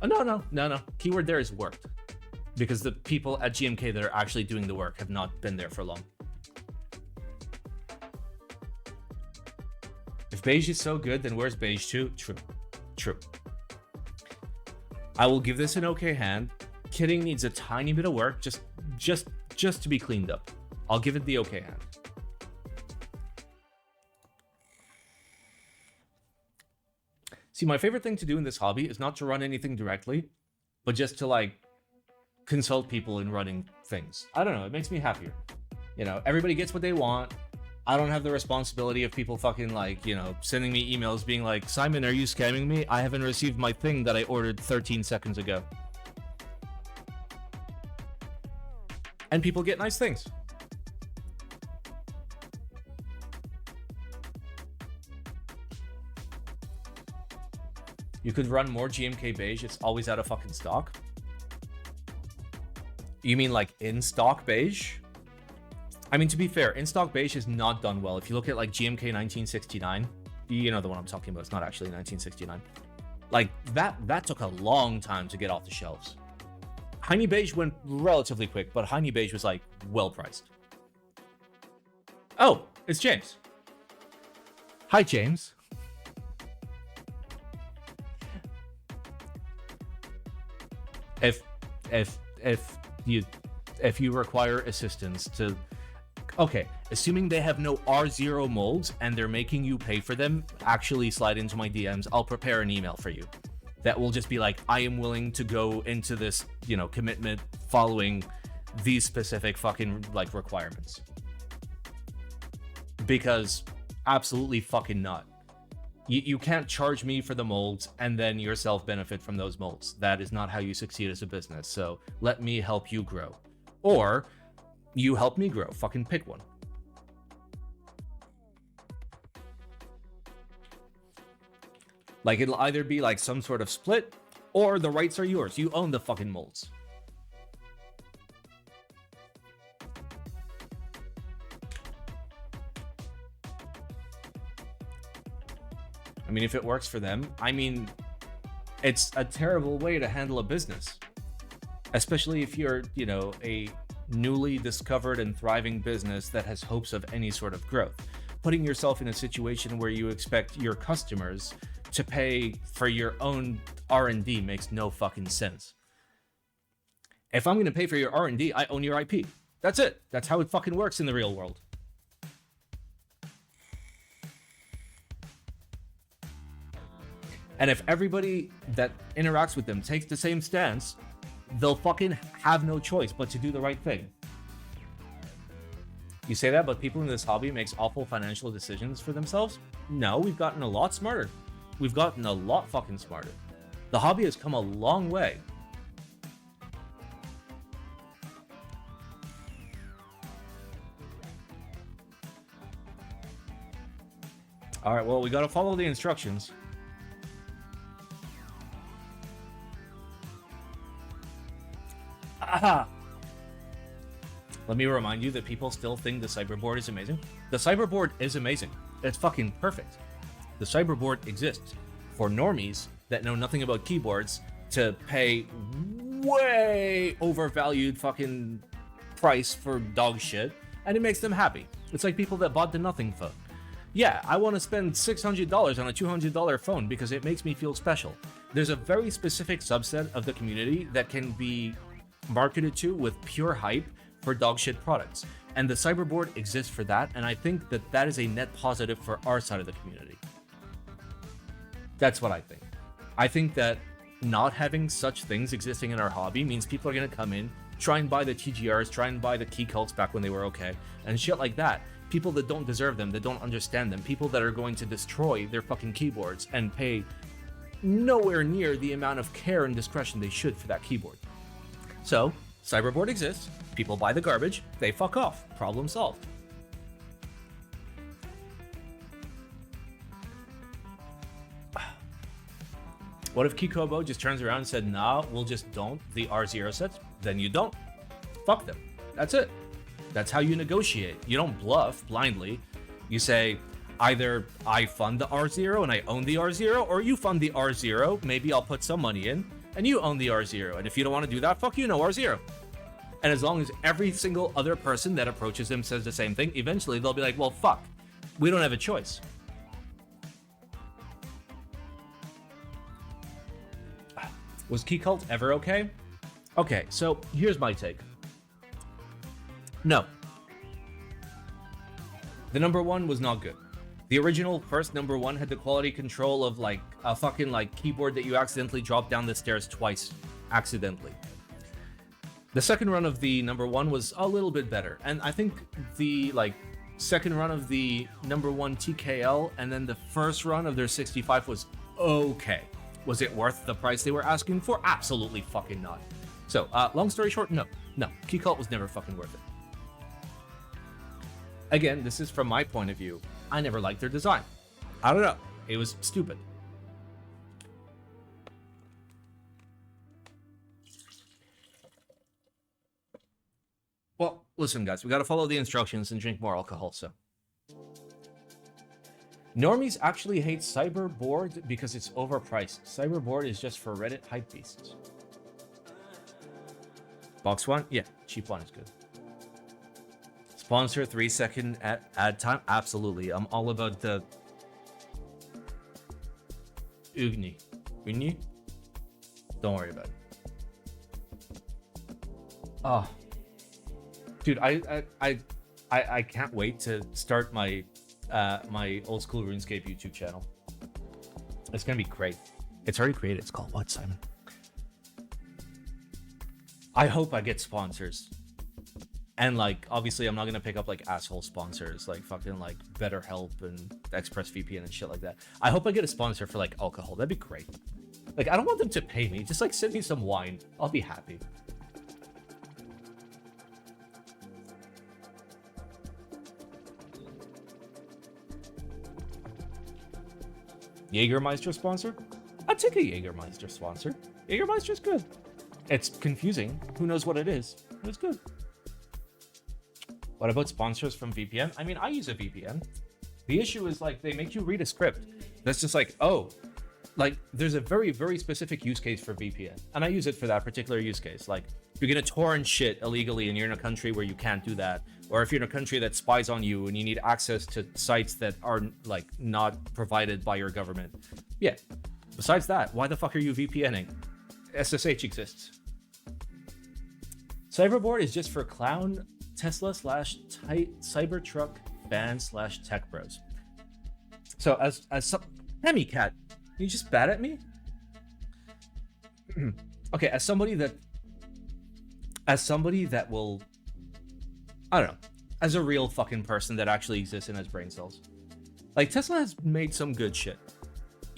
Speaker 1: Oh, no. Keyword there is worked. Because the people at GMK that are actually doing the work have not been there for long. If beige is so good, then where's beige 2? True. I will give this an okay hand. Kitting needs a tiny bit of work, just to be cleaned up. I'll give it the okay hand. See, my favorite thing to do in this hobby is not to run anything directly, but just to like consult people in running things. I don't know, it makes me happier. You know, everybody gets what they want. I don't have the responsibility of people fucking like, you know, sending me emails being like, Simon, are you scamming me? I haven't received my thing that I ordered 13 seconds ago. And people get nice things. You could run more GMK beige, it's always out of fucking stock. You mean like in-stock beige? I mean, to be fair, in-stock beige is not done well. If you look at like GMK 1969, you know the one I'm talking about, it's not actually 1969. Like, that took a long time to get off the shelves. Heiny beige went relatively quick, but Heiny beige was like well priced. Oh, it's James. Hi, James. If you require assistance to, okay, assuming they have no R0 molds and they're making you pay for them, actually slide into my DMs. I'll prepare an email for you that will just be like, I am willing to go into this, you know, commitment following these specific fucking like requirements. Because absolutely fucking not. You can't charge me for the molds and then yourself benefit from those molds. That is not how you succeed as a business. So let me help you grow. Or you help me grow. Fucking pick one. Like, it'll either be like some sort of split or the rights are yours. You own the fucking molds. I mean, if it works for them, I mean, it's a terrible way to handle a business. Especially if you're, you know, a newly discovered and thriving business that has hopes of any sort of growth. Putting yourself in a situation where you expect your customers to pay for your own R&D makes no fucking sense. If I'm going to pay for your R&D, I own your IP. That's it. That's how it fucking works in the real world. And if everybody that interacts with them takes the same stance, they'll fucking have no choice but to do the right thing. You say that, but people in this hobby makes awful financial decisions for themselves? No, we've gotten a lot smarter. We've gotten a lot fucking smarter. The hobby has come a long way. All right, well, we gotta follow the instructions. Aha! Let me remind you that people still think the cyberboard is amazing. The cyberboard is amazing. It's fucking perfect. The cyberboard exists. for normies that know nothing about keyboards to pay way overvalued fucking price for dog shit, and it makes them happy. It's like people that bought the nothing phone. Yeah, I want to spend $600 on a $200 phone because it makes me feel special. There's a very specific subset of the community that can be marketed to with pure hype for dog shit products. And the cyberboard exists for that, and I think that that is a net positive for our side of the community. That's what I think. I think that not having such things existing in our hobby means people are going to come in, try and buy the TGRs, try and buy the key cults back when they were okay, and shit like that. People that don't deserve them, that don't understand them, people that are going to destroy their fucking keyboards and pay nowhere near the amount of care and discretion they should for that keyboard. So, cyberboard exists, people buy the garbage, they fuck off, problem solved. What if KKB just turns around and said, nah, we'll just don't the R0 sets? Then you don't. Fuck them. That's it. That's how you negotiate. You don't bluff blindly. You say, either I fund the R0 and I own the R0, or you fund the R0, maybe I'll put some money in, and you own the R0. And if you don't want to do that, fuck you, no R0. And as long as every single other person that approaches them says the same thing, eventually they'll be like, well, fuck, we don't have a choice. Was Key Cult ever okay? Okay, so here's my take. No. The number one was not good. The original first number one had the quality control of like a fucking like keyboard that you accidentally dropped down the stairs twice, accidentally. The second run of the number one was a little bit better, and I think the like second run of the number one TKL and then the first run of their 65 was okay. Was it worth the price they were asking for? Absolutely fucking not. So, long story short, no. Key Cult was never fucking worth it. Again, this is from my point of view. I never liked their design. I don't know. It was stupid. Well, listen, guys, we gotta follow the instructions and drink more alcohol, so. Normies actually hate Cyberboard because it's overpriced. Cyberboard is just for Reddit hype beasts. Box one? Yeah, cheap one is good. Sponsor 3-second ad time? Absolutely. I'm all about the Ugni. Ugni? Don't worry about it. Oh. Dude, I can't wait to start my my old school RuneScape YouTube channel. It's gonna be great. It's already created. It's called what, Simon? I hope I get sponsors. And like, obviously I'm not gonna pick up like asshole sponsors like fucking like BetterHelp and ExpressVPN and shit like that. I hope I get a sponsor for like alcohol. That'd be great. Like, I don't want them to pay me. Just like send me some wine. I'll be happy. Jägermeister sponsor? I'd take a Jägermeister sponsor. Jägermeister's good. It's confusing. Who knows what it is? But it's good. What about sponsors from VPN? I mean, I use a VPN. The issue is like they make you read a script. That's just like, oh, like there's a very, very specific use case for VPN. And I use it for that particular use case. Like you're going to torrent shit illegally and you're in a country where you can't do that. Or if you're in a country that spies on you and you need access to sites that are like not provided by your government. Yeah. Besides that, why the fuck are you VPNing? SSH exists. Cyberboard is just for clown Tesla / Cybertruck fans / tech bros. So as some Hemi Cat, you just bad at me? Okay, as somebody that will, I don't know, as a real fucking person that actually exists and has brain cells. Like, Tesla has made some good shit.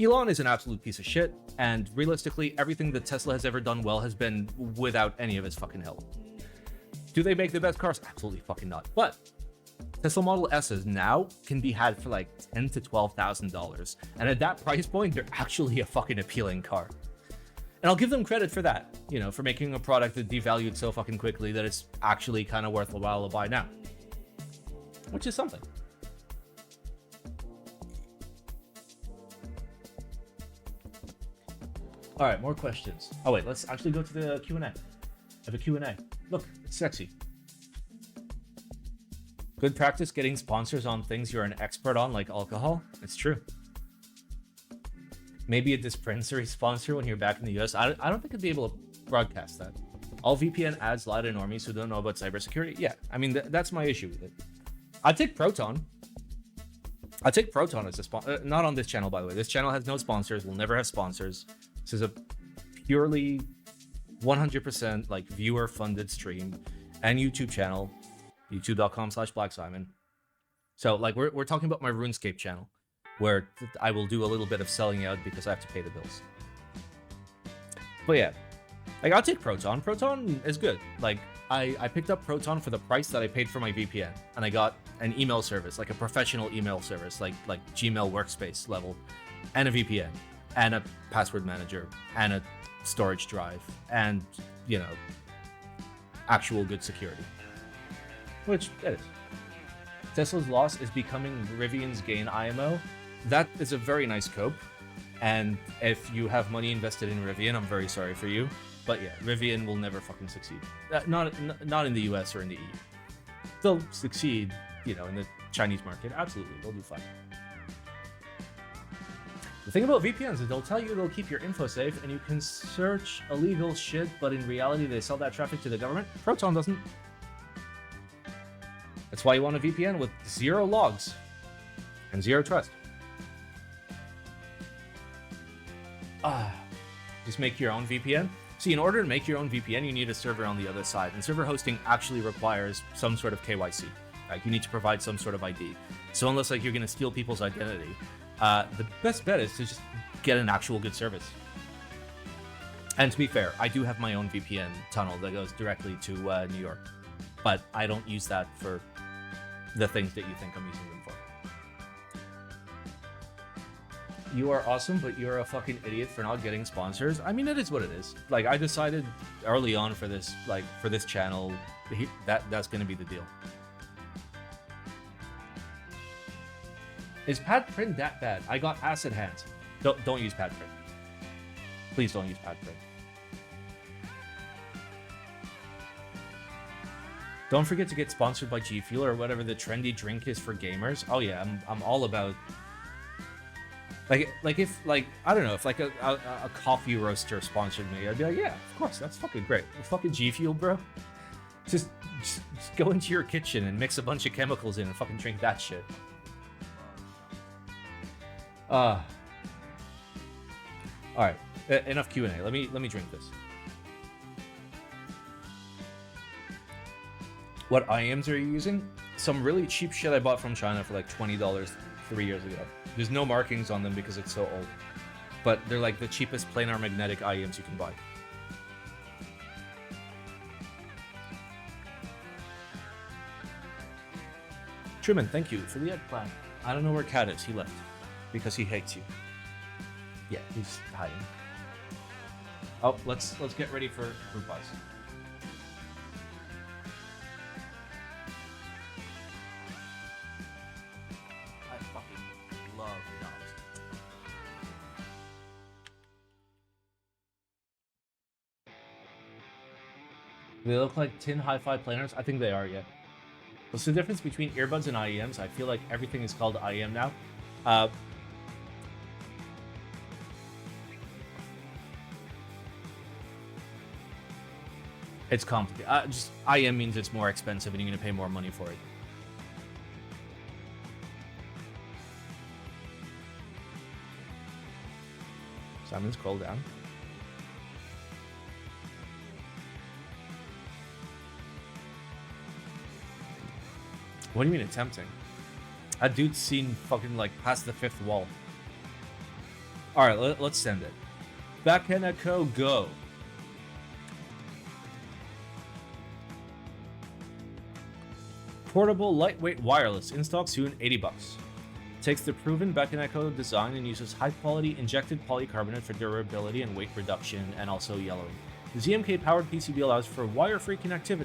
Speaker 1: Elon is an absolute piece of shit, and realistically, everything that Tesla has ever done well has been without any of his fucking help. Do they make the best cars? Absolutely fucking not. But Tesla Model S's now can be had for like $10,000 to $12,000. And at that price point, they're actually a fucking appealing car. And I'll give them credit for that, you know, for making a product that devalued so fucking quickly that it's actually kind of worth a while to buy now. Which is something. All right, more questions. Oh wait, let's actually go to the Q&A. I have a Q&A. Look, it's sexy. Good practice getting sponsors on things you're an expert on, like alcohol. It's true. Maybe a dispensary sponsor when you're back in the US. I don't think I'd be able to broadcast that. All VPN ads lie to normies who don't know about cybersecurity. Yeah, I mean, that's my issue with it. I'd take Proton. I'd take Proton as a sponsor. Not on this channel, by the way. This channel has no sponsors. We'll never have sponsors. This is a purely 100% like viewer-funded stream and YouTube channel. youtube.com/BlackSimon. So like we're talking about my RuneScape channel, where I will do a little bit of selling out because I have to pay the bills. But yeah, like I'll take Proton. Proton is good. Like I picked up Proton for the price that I paid for my VPN, and I got an email service, like a professional email service, like Gmail workspace level, and a VPN, and a password manager, and a storage drive, and you know, actual good security. Which it is. Tesla's loss is becoming Rivian's gain IMO. That is a very nice cope. And if you have money invested in Rivian, I'm very sorry for you. But yeah, Rivian will never fucking succeed. Not in the US or in the EU. They'll succeed, you know, in the Chinese market. Absolutely, they'll do fine. The thing about VPNs is they'll tell you they'll keep your info safe and you can search illegal shit, but in reality they sell that traffic to the government. Proton doesn't. That's why you want a VPN with 0 logs and 0 trust. Just make your own VPN. See, in order to make your own VPN, you need a server on the other side, and server hosting actually requires some sort of KYC. Like you need to provide some sort of ID. So unless like you're going to steal people's identity, the best bet is to just get an actual good service. And to be fair, I do have my own VPN tunnel that goes directly to New York, but I don't use that for the things that you think I'm using them for. You are awesome, but you're a fucking idiot for not getting sponsors. I mean, it is what it is. Like, I decided early on for this, like, for this channel, that's gonna be the deal. Is pad print that bad? I got acid hands. Don't use pad print. Please don't use pad print. Don't forget to get sponsored by G Fuel or whatever the trendy drink is for gamers. Oh yeah, I'm all about. Like if like I don't know if like a coffee roaster sponsored me, I'd be like, yeah, of course, that's fucking great. Fucking G Fuel, bro. Just go into your kitchen and mix a bunch of chemicals in and fucking drink that shit. All right, enough Q&A. Let me drink this. What IEMs are you using? Some really cheap shit I bought from China for like $20 3 years ago. There's no markings on them because it's so old. But they're like the cheapest planar magnetic IEMs you can buy. Truman, thank you for the eggplant. I don't know where Cat is. He left. Because he hates you. Yeah, he's hiding. Oh, let's get ready for fruit pies. They look like tin hi-fi planers. I think they are, yeah. What's the difference between earbuds and IEMs? I feel like everything is called IEM now. It's complicated. Just IEM means it's more expensive and you're going to pay more money for it. Simon, scroll down. What do you mean attempting? That dude's seen fucking like past the 5th wall. Alright, let's send it. BakenekoGO. Portable, lightweight, wireless. In stock soon, $80. Takes the proven Bakeneko design and uses high-quality injected polycarbonate for durability and weight reduction, and also yellowing. The GMK-powered PCB allows for wire-free connectivity.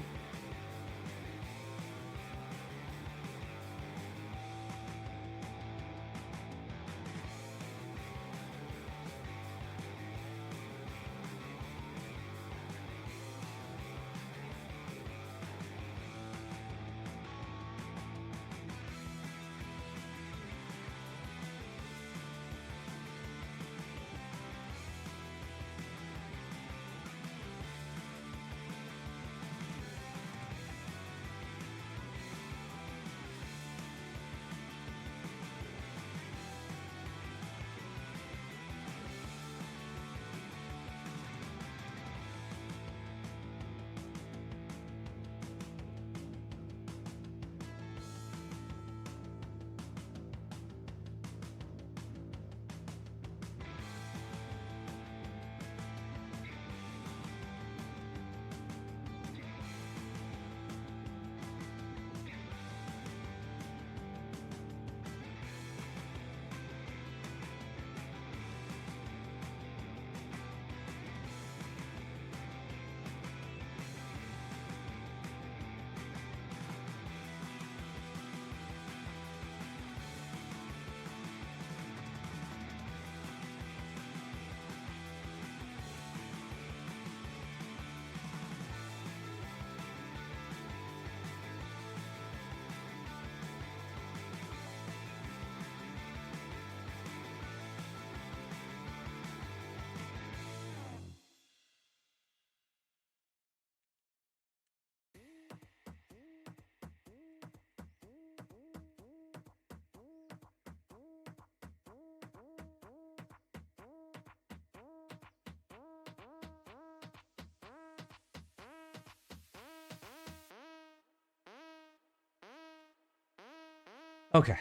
Speaker 1: Okay.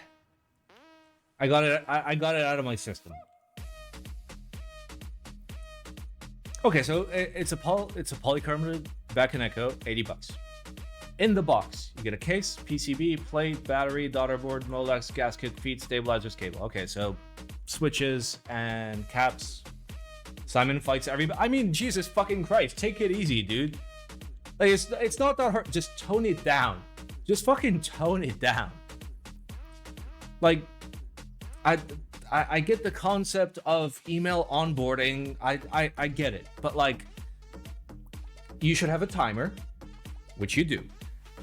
Speaker 1: I got it. I got it out of my system. Okay, so it's a polycarbonate BakenekoGO, $80. In the box, you get a case, PCB, plate, battery, daughter board, Molex, gasket, feet, stabilizers, cable. Okay, so switches and caps. Simon fights everybody. I mean, Jesus fucking Christ, take it easy, dude. Like, it's not that hard. Just tone it down. Just fucking tone it down. Like, I get the concept of email onboarding. I get it. But, like, you should have a timer, which you do,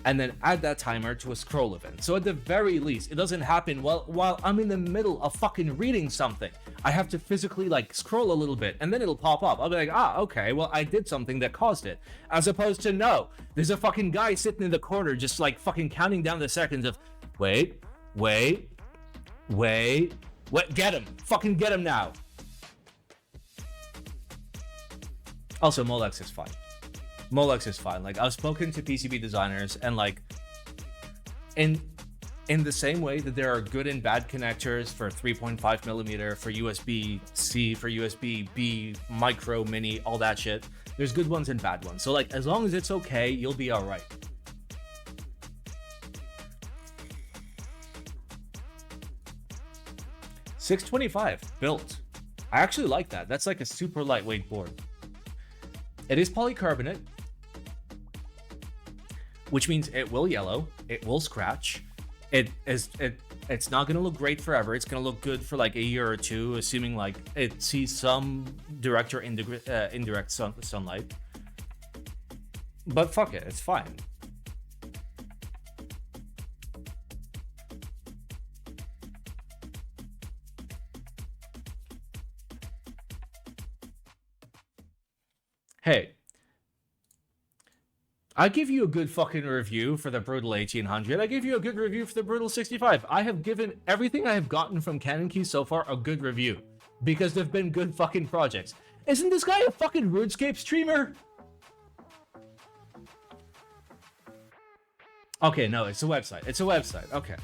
Speaker 1: and then add that timer to a scroll event. So at the very least, it doesn't happen while I'm in the middle of fucking reading something. I have to physically, like, scroll a little bit, and then it'll pop up. I'll be like, okay, well, I did something that caused it. As opposed to, no, there's a fucking guy sitting in the corner just, like, fucking counting down the seconds of, wait, get him. Fucking get him now. Also, Molex is fine. Molex is fine. Like, I've spoken to PCB designers, and, like, in the same way that there are good and bad connectors for 3.5 millimeter, for USB-C, for USB-B, micro, mini, all that shit, there's good ones and bad ones. So, like, as long as it's okay, you'll be all right. $625 built. I actually like that. That's like a super lightweight board. It is polycarbonate, which means it will yellow, it will scratch. It's not gonna look great forever. It's gonna look good for like a year or two, assuming like it sees some direct or indirect sunlight. But fuck it, it's fine. Hey, I give you a good fucking review for the Brutal 1800. I give you a good review for the Brutal 65. I have given everything I have gotten from Canon Keys so far a good review because they've been good fucking projects. Isn't this guy a fucking RuneScape streamer? Okay, no, it's a website. It's a website. Okay.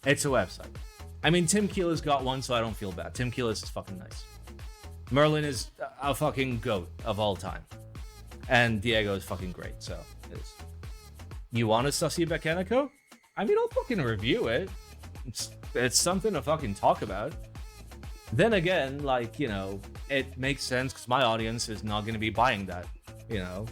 Speaker 1: It's a website. I mean, Tim Keeler's got one, so I don't feel bad. Tim Keeler is fucking nice. Merlin is a fucking goat of all time. And Diego is fucking great, so it is. You want a sussy BakenekoGO? I mean, I'll fucking review it. It's something to fucking talk about. Then again, like, you know, it makes sense because my audience is not going to be buying that, you know?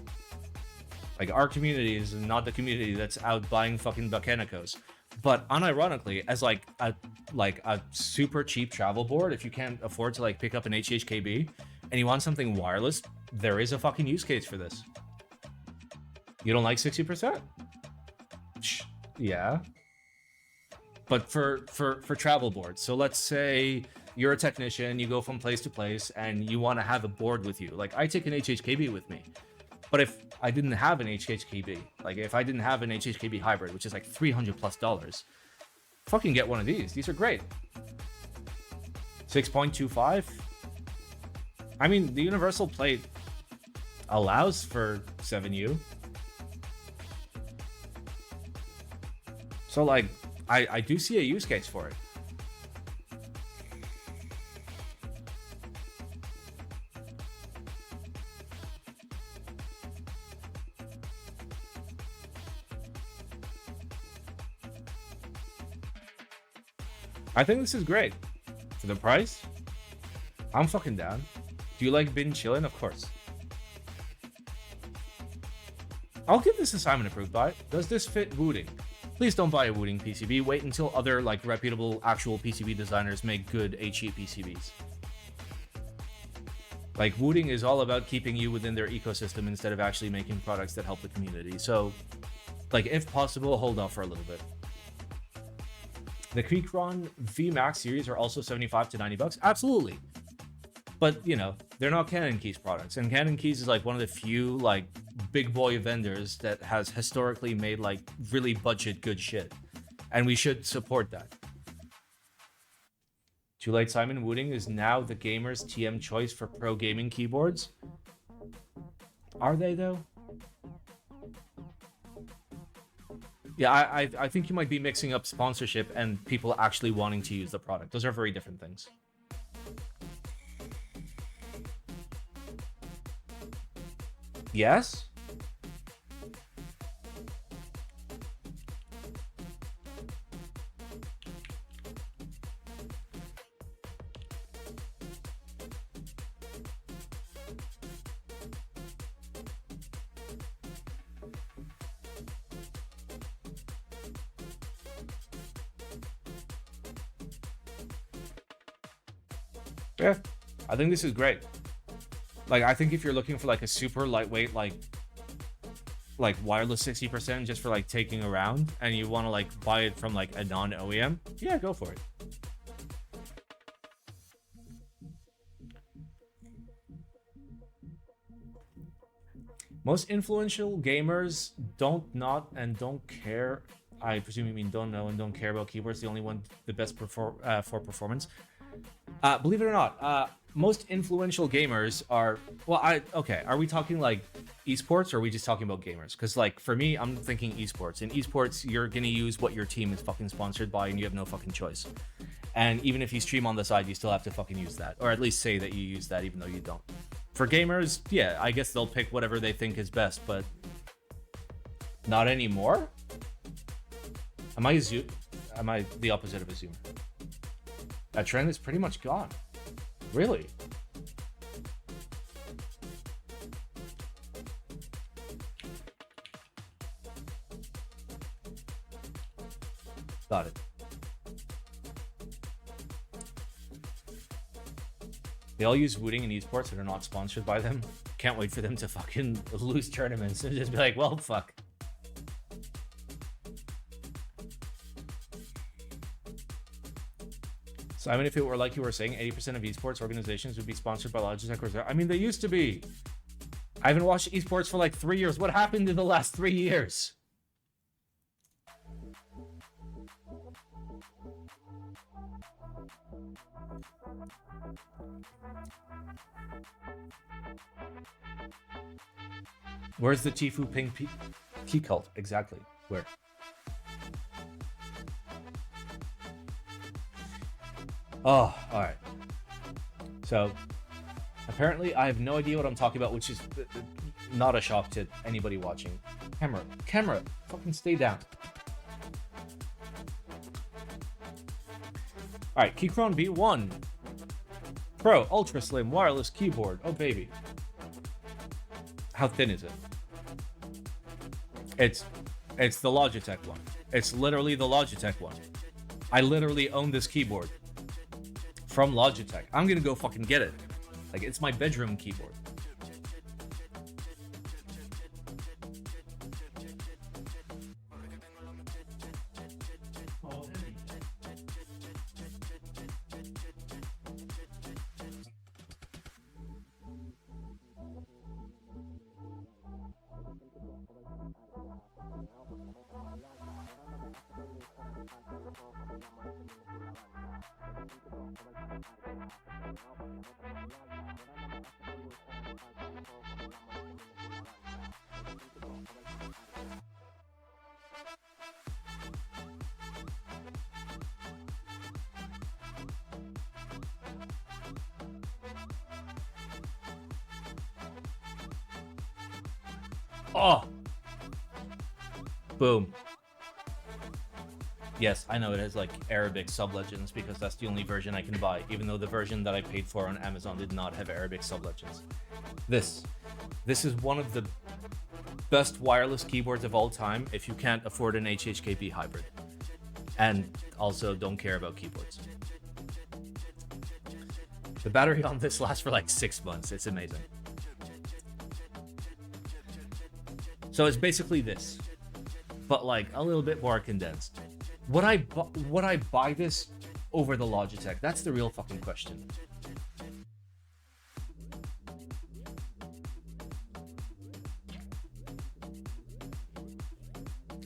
Speaker 1: Like, our community is not the community that's out buying fucking BakenekoGOs. But unironically, as like a super cheap travel board, if you can't afford to like pick up an HHKB and you want something wireless, there is a fucking use case for this. You don't like 60%? Yeah. But for travel boards. So let's say you're a technician, you go from place to place, and you want to have a board with you. Like, I take an HHKB with me. But if I didn't have an HHKB, like if I didn't have an HHKB hybrid, which is like $300+, fucking get one of these. These are great. 6.25. I mean, the universal plate allows for 7U. So like, I do see a use case for it. I think this is great. For the price, I'm fucking down. Do you like bin chillin'? Of course. I'll give this assignment approved by. Does this fit Wooting? Please don't buy a Wooting PCB. Wait until other like reputable actual PCB designers make good HE PCBs. Like, Wooting is all about keeping you within their ecosystem instead of actually making products that help the community. So, like, if possible, hold off for a little bit. The Keychron VMAX series are also $75 to $90. Absolutely. But, you know, they're not Canon Keys products. And Canon Keys is like one of the few like big boy vendors that has historically made like really budget good shit. And we should support that. Too late, Simon. Wooting is now the gamer's TM choice for pro gaming keyboards. Are they though? Yeah, I think you might be mixing up sponsorship and people actually wanting to use the product. Those are very different things. Yes? Yeah, I think this is great. Like, I think if you're looking for like a super lightweight, like wireless 60% just for like taking around, and you want to like buy it from like a non-OEM, yeah, go for it. Most influential gamers don't care. I presume you mean don't know and don't care about keyboards. The only one the best for performance. Believe it or not, most influential gamers are, well, okay, are we talking like esports, or are we just talking about gamers? Because like for me, I'm thinking esports. In esports, you're gonna use what your team is fucking sponsored by, and you have no fucking choice. And even if you stream on the side, you still have to fucking use that, or at least say that you use that, even though you don't. For gamers, yeah, I guess they'll pick whatever they think is best, but not anymore. Am I the opposite of a zoomer? That trend is pretty much gone. Really? Got it. They all use Wooting in esports that are not sponsored by them. Can't wait for them to fucking lose tournaments and just be like, well, fuck. Simon, if it were like you were saying, 80% of esports organizations would be sponsored by Logitech. I mean, they used to be. I haven't watched esports for like 3 years. What happened in the last 3 years? Where's the Tifu Ping Key Cult? Exactly. Where? Oh, all right. So, apparently I have no idea what I'm talking about, which is not a shock to anybody watching. Camera, fucking stay down. All right, Keychron B1 Pro Ultra Slim Wireless Keyboard. Oh, baby. How thin is it? It's the Logitech one. It's literally the Logitech one. I literally own this keyboard from Logitech. I'm gonna go fucking get it. Like, it's my bedroom keyboard. Oh! Boom. Yes, I know it has like Arabic sub-legends because that's the only version I can buy, even though the version that I paid for on Amazon did not have Arabic sub-legends. This is one of the best wireless keyboards of all time if you can't afford an HHKB hybrid. And also don't care about keyboards. The battery on this lasts for like 6 months. It's amazing. So it's basically this, but like a little bit more condensed. Would I buy this over the Logitech? That's the real fucking question.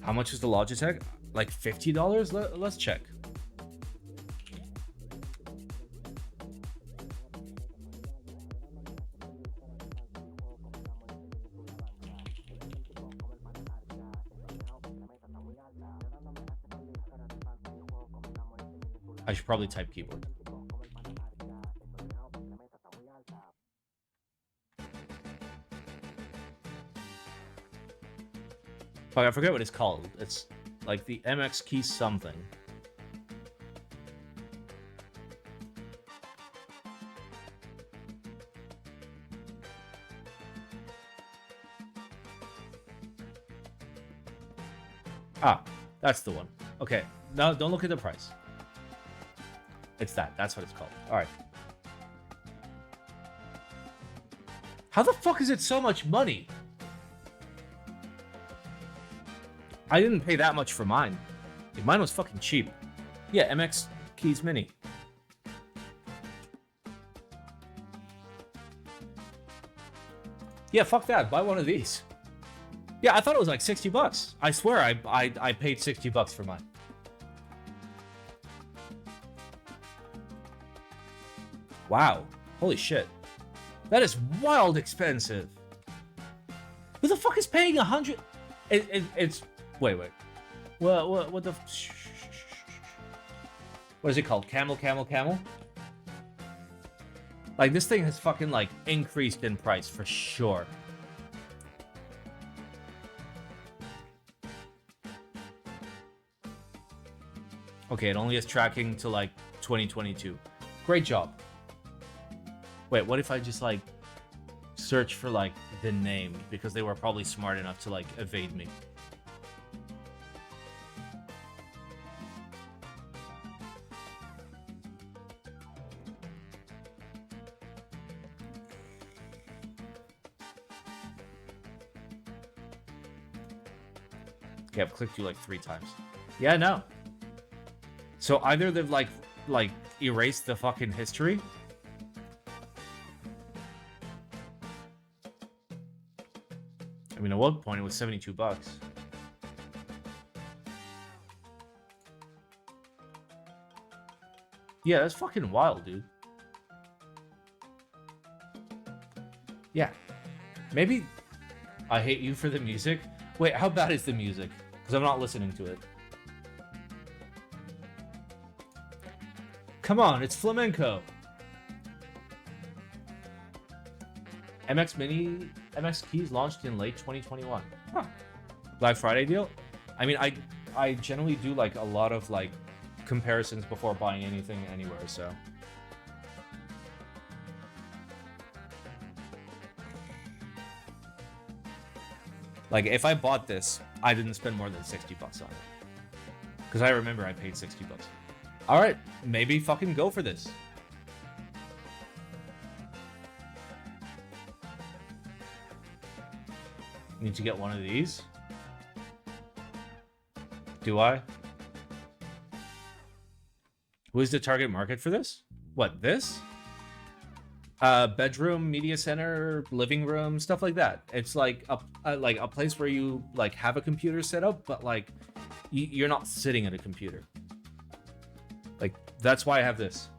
Speaker 1: How much is the Logitech? Like $50? Let's check. I should probably type keyboard. Fuck, I forget what it's called. It's like the MX key something. Ah, that's the one. Okay, now don't look at the price. It's that. That's what it's called. All right. How the fuck is it so much money? I didn't pay that much for mine. Mine was fucking cheap. Yeah, MX Keys Mini. Yeah, fuck that. Buy one of these. Yeah, I thought it was like 60 bucks. I swear I paid 60 bucks for mine. Wow. Holy shit. That is wild expensive. Who the fuck is paying 100? It's... Wait. What the... What is it called? Camel? Like, this thing has fucking, like, increased in price for sure. Okay, it only is tracking to, like, 2022. Great job. Wait, what if I just, like, search for, like, the name? Because they were probably smart enough to, like, evade me. Okay, I've clicked you like 3 times. Yeah, no. So either they've like erased the fucking history. I mean, at one point it was 72 bucks. Yeah, that's fucking wild, dude. Yeah. Maybe I hate you for the music. Wait, how bad is the music? Because I'm not listening to it. Come on, it's flamenco. MX Keys launched in late 2021. Huh. Black Friday deal? I mean, I generally do like a lot of like comparisons before buying anything anywhere, so. Like, if I bought this, I didn't spend more than 60 bucks on it. Because I remember I paid 60 bucks. Alright, maybe fucking go for this. Need to get one of these. Do I? Who is the target market for this? What, this? Bedroom, media center, living room, stuff like that. It's like a place where you like have a computer set up, but like you're not sitting at a computer. Like, that's why I have this.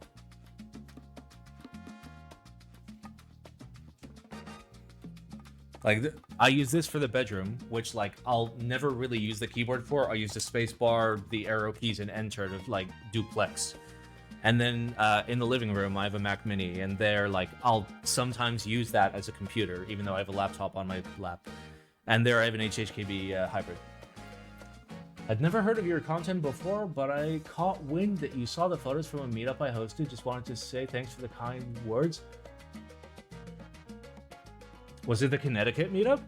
Speaker 1: Like, I use this for the bedroom, which like I'll never really use the keyboard for. I'll use the space bar, the arrow keys, and enter to like duplex. And then in the living room, I have a Mac Mini, and there, like, I'll sometimes use that as a computer, even though I have a laptop on my lap. And there I have an HHKB hybrid. I'd never heard of your content before, but I caught wind that you saw the photos from a meetup I hosted. Just wanted to say thanks for the kind words. Was it the Connecticut meetup?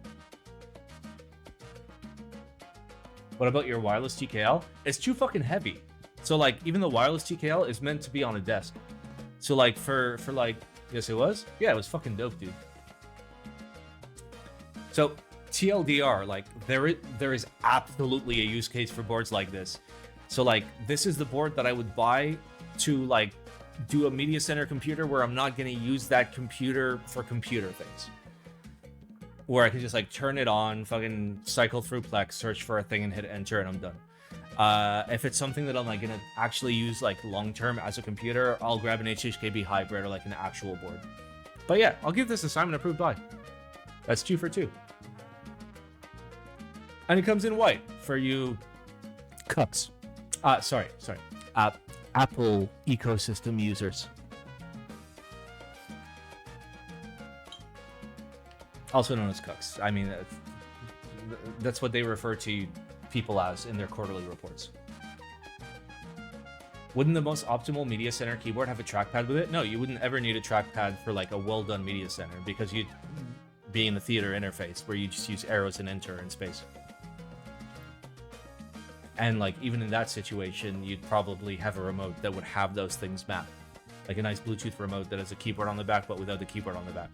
Speaker 1: What about your wireless TKL? It's too fucking heavy. So like, even the wireless TKL is meant to be on a desk. So like, for like, yes it was? Yeah, it was fucking dope, dude. So TLDR, like, there is absolutely a use case for boards like this. So like, this is the board that I would buy to like, do a media center computer where I'm not gonna use that computer for computer things. Where I can just like turn it on, fucking cycle through Plex, search for a thing and hit enter and I'm done. If it's something that I'm like gonna actually use like long-term as a computer, I'll grab an HHKB hybrid or like an actual board. But yeah, I'll give this assignment approved by. That's 2 for 2. And it comes in white for you cucks. Sorry. Apple ecosystem users. Also known as cucks. I mean, that's what they refer to people as in their quarterly reports. Wouldn't the most optimal media center keyboard have a trackpad with it? No, you wouldn't ever need a trackpad for like a well-done media center because you'd be in the theater interface where you just use arrows and enter in space. And like even in that situation, you'd probably have a remote that would have those things mapped. Like a nice Bluetooth remote that has a keyboard on the back but without the keyboard on the back.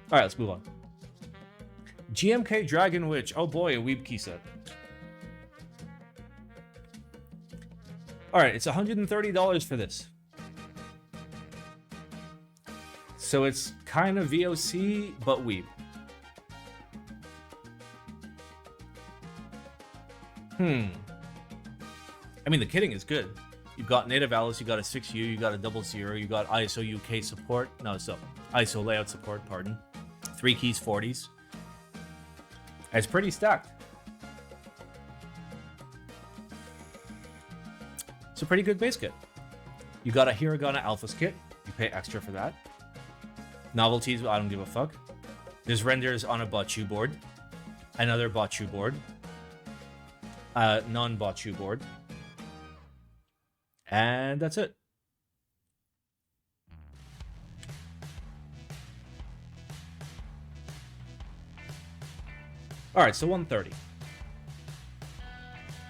Speaker 1: Alright, let's move on. GMK Dragon Witch. Oh boy, a weeb keyset. Alright, it's $130 for this. So it's kind of VOC, but weeb. I mean, the kitting is good. You've got native Alice, you got a 6U, you got a 00, you got ISO UK support. No, so ISO layout support, pardon. 3 keys, 40s. It's pretty stacked. It's a pretty good base kit. You got a Hiragana Alphas kit. You pay extra for that. Novelties, I don't give a fuck. There's renders on a Botchu board. Another Botchu board. Non-Botchu board. And that's it. Alright, so 130.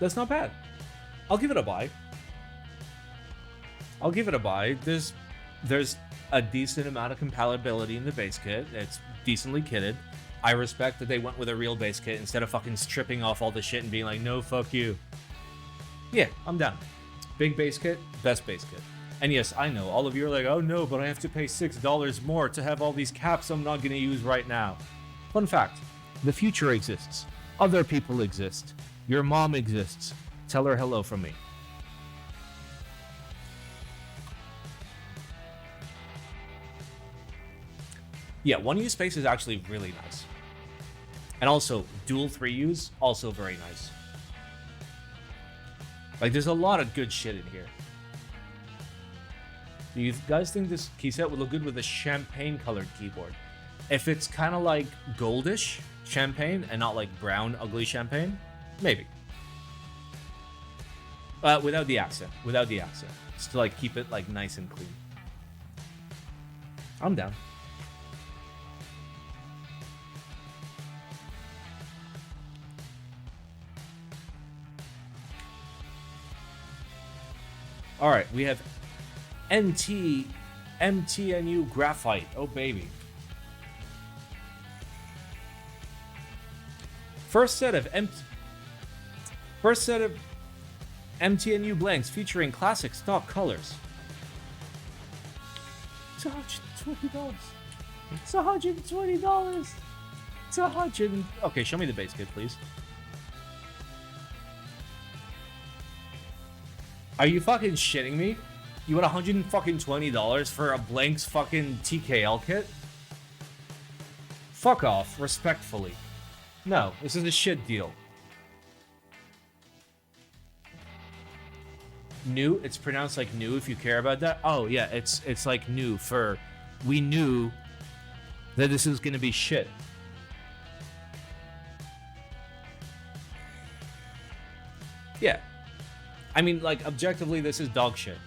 Speaker 1: That's not bad. I'll give it a buy. I'll give it a buy. There's a decent amount of compatibility in the base kit. It's decently kitted. I respect that they went with a real base kit instead of fucking stripping off all the shit and being like, no, fuck you. Yeah, I'm down. Big base kit, best base kit. And yes, I know, all of you are like, oh no, but I have to pay $6 more to have all these caps I'm not going to use right now. Fun fact, the future exists. Other people exist. Your mom exists. Tell her hello from me. Yeah, 1U space is actually really nice. And also, dual 3Us, also very nice. Like, there's a lot of good shit in here. Do you guys think this keyset would look good with a champagne-colored keyboard? If it's kind of like goldish champagne and not like brown, ugly champagne, maybe. Without the accent. Without the accent. Just to like keep it like nice and clean. I'm down. All right, we have MTNU Graphite. Oh, baby. First set of MTNU blanks featuring classic stock colors. It's $120. It's $120. It's $100. Okay, show me the base kit, please. Are you fucking shitting me? You want $120 for a blanks fucking TKL kit? Fuck off, respectfully. No, this is a shit deal. New, it's pronounced like new if you care about that. Oh yeah, it's like new for we knew that this is gonna be shit. Yeah. I mean, like, objectively, this is dog shit.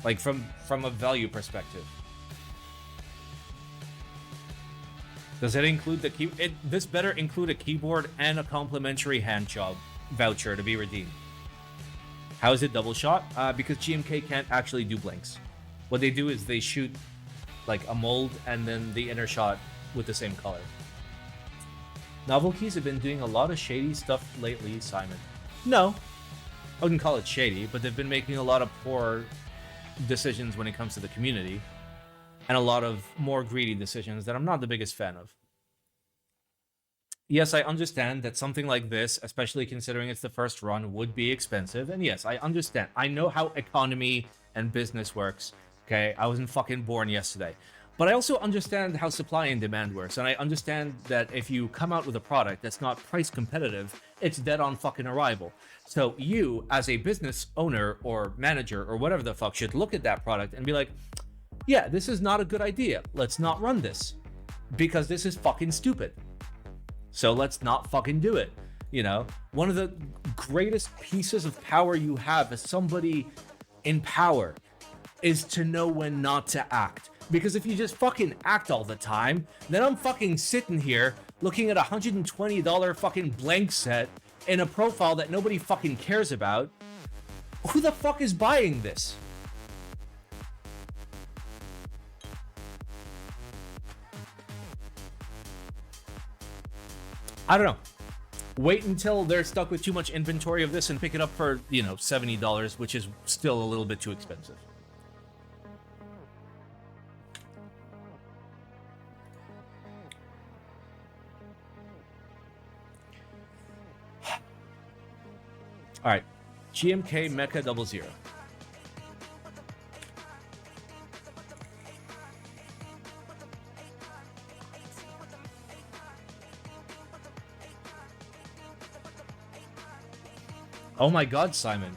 Speaker 1: Like, from a value perspective. Does it include the key? This better include a keyboard and a complimentary hand job voucher to be redeemed. How is it double shot? Because GMK can't actually do blanks. What they do is they shoot, like, a mold and then the inner shot with the same color. Novel keys have been doing a lot of shady stuff lately, Simon. No. I wouldn't call it shady, but they've been making a lot of poor decisions when it comes to the community, and a lot of more greedy decisions that I'm not the biggest fan of. Yes, I understand that something like this, especially considering it's the first run, would be expensive, and yes, I understand. I know how economy and business works, okay? I wasn't fucking born yesterday. But I also understand how supply and demand works, and I understand that if you come out with a product that's not price competitive, it's dead on fucking arrival. So you, as a business owner or manager or whatever the fuck, should look at that product and be like, yeah, this is not a good idea. Let's not run this. Because this is fucking stupid. So let's not fucking do it. You know, one of the greatest pieces of power you have as somebody in power is to know when not to act. Because if you just fucking act all the time, then I'm fucking sitting here looking at a $120 fucking blank set in a profile that nobody fucking cares about. Who the fuck is buying this? I don't know. Wait until they're stuck with too much inventory of this and pick it up for, you know, $70, which is still a little bit too expensive. All right, GMK Mecha-00. Oh my god, Simon.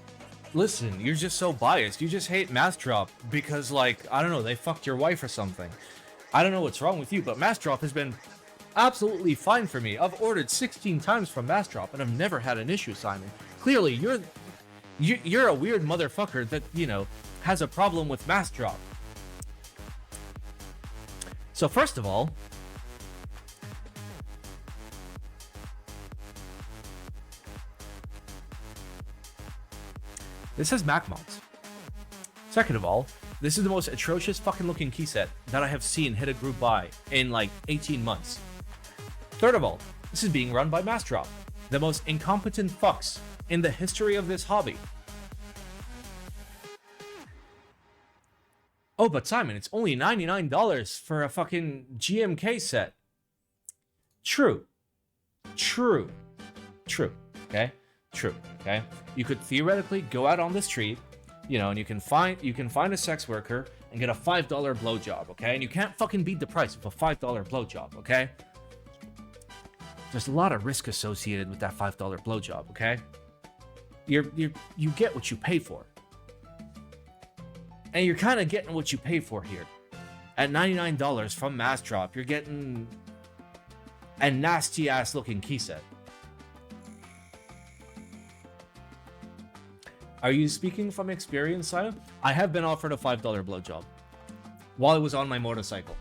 Speaker 1: Listen, you're just so biased. You just hate Mass Drop because, like, I don't know, they fucked your wife or something. I don't know what's wrong with you, but Mass Drop has been absolutely fine for me. I've ordered 16 times from Mass Drop and I've never had an issue, Simon. Clearly, you're a weird motherfucker that, you know, has a problem with Mass Drop. So first of all, this has Mac mounts. Second of all, this is the most atrocious fucking looking key set that I have seen hit a group buy in like 18 months. Third of all, this is being run by Mass Drop, the most incompetent fucks in the history of this hobby. Oh, but Simon, it's only $99 for a fucking GMK set. True. True. True. Okay? True. Okay? You could theoretically go out on the street, you know, and you can find a sex worker and get a $5 blowjob, okay? And you can't fucking beat the price of a $5 blowjob, okay? There's a lot of risk associated with that $5 blowjob, okay? You get what you pay for. And you're kind of getting what you pay for here. At $99 from Mass Drop, you're getting a nasty ass looking key set. Are you speaking from experience, Simon? I have been offered a $5 blowjob while I was on my motorcycle.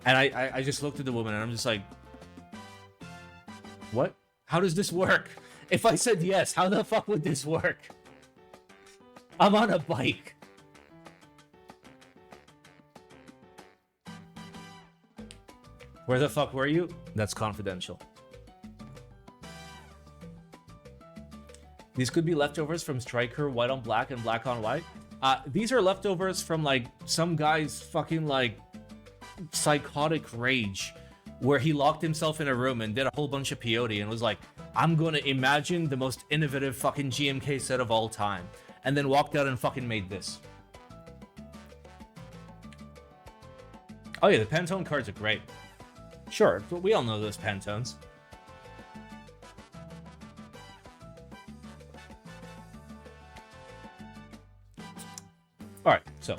Speaker 1: And I just looked at the woman and I'm just like, what? How does this work? If I said yes, how the fuck would this work? I'm on a bike. Where the fuck were you? That's confidential. These could be leftovers from Striker, white on black and black on white. These are leftovers from like some guy's fucking like psychotic rage where he locked himself in a room and did a whole bunch of peyote and was like, I'm gonna imagine the most innovative fucking GMK set of all time. And then walked out and fucking made this. Oh yeah, the Pantone cards are great. Sure, but we all know those Pantones. Alright, so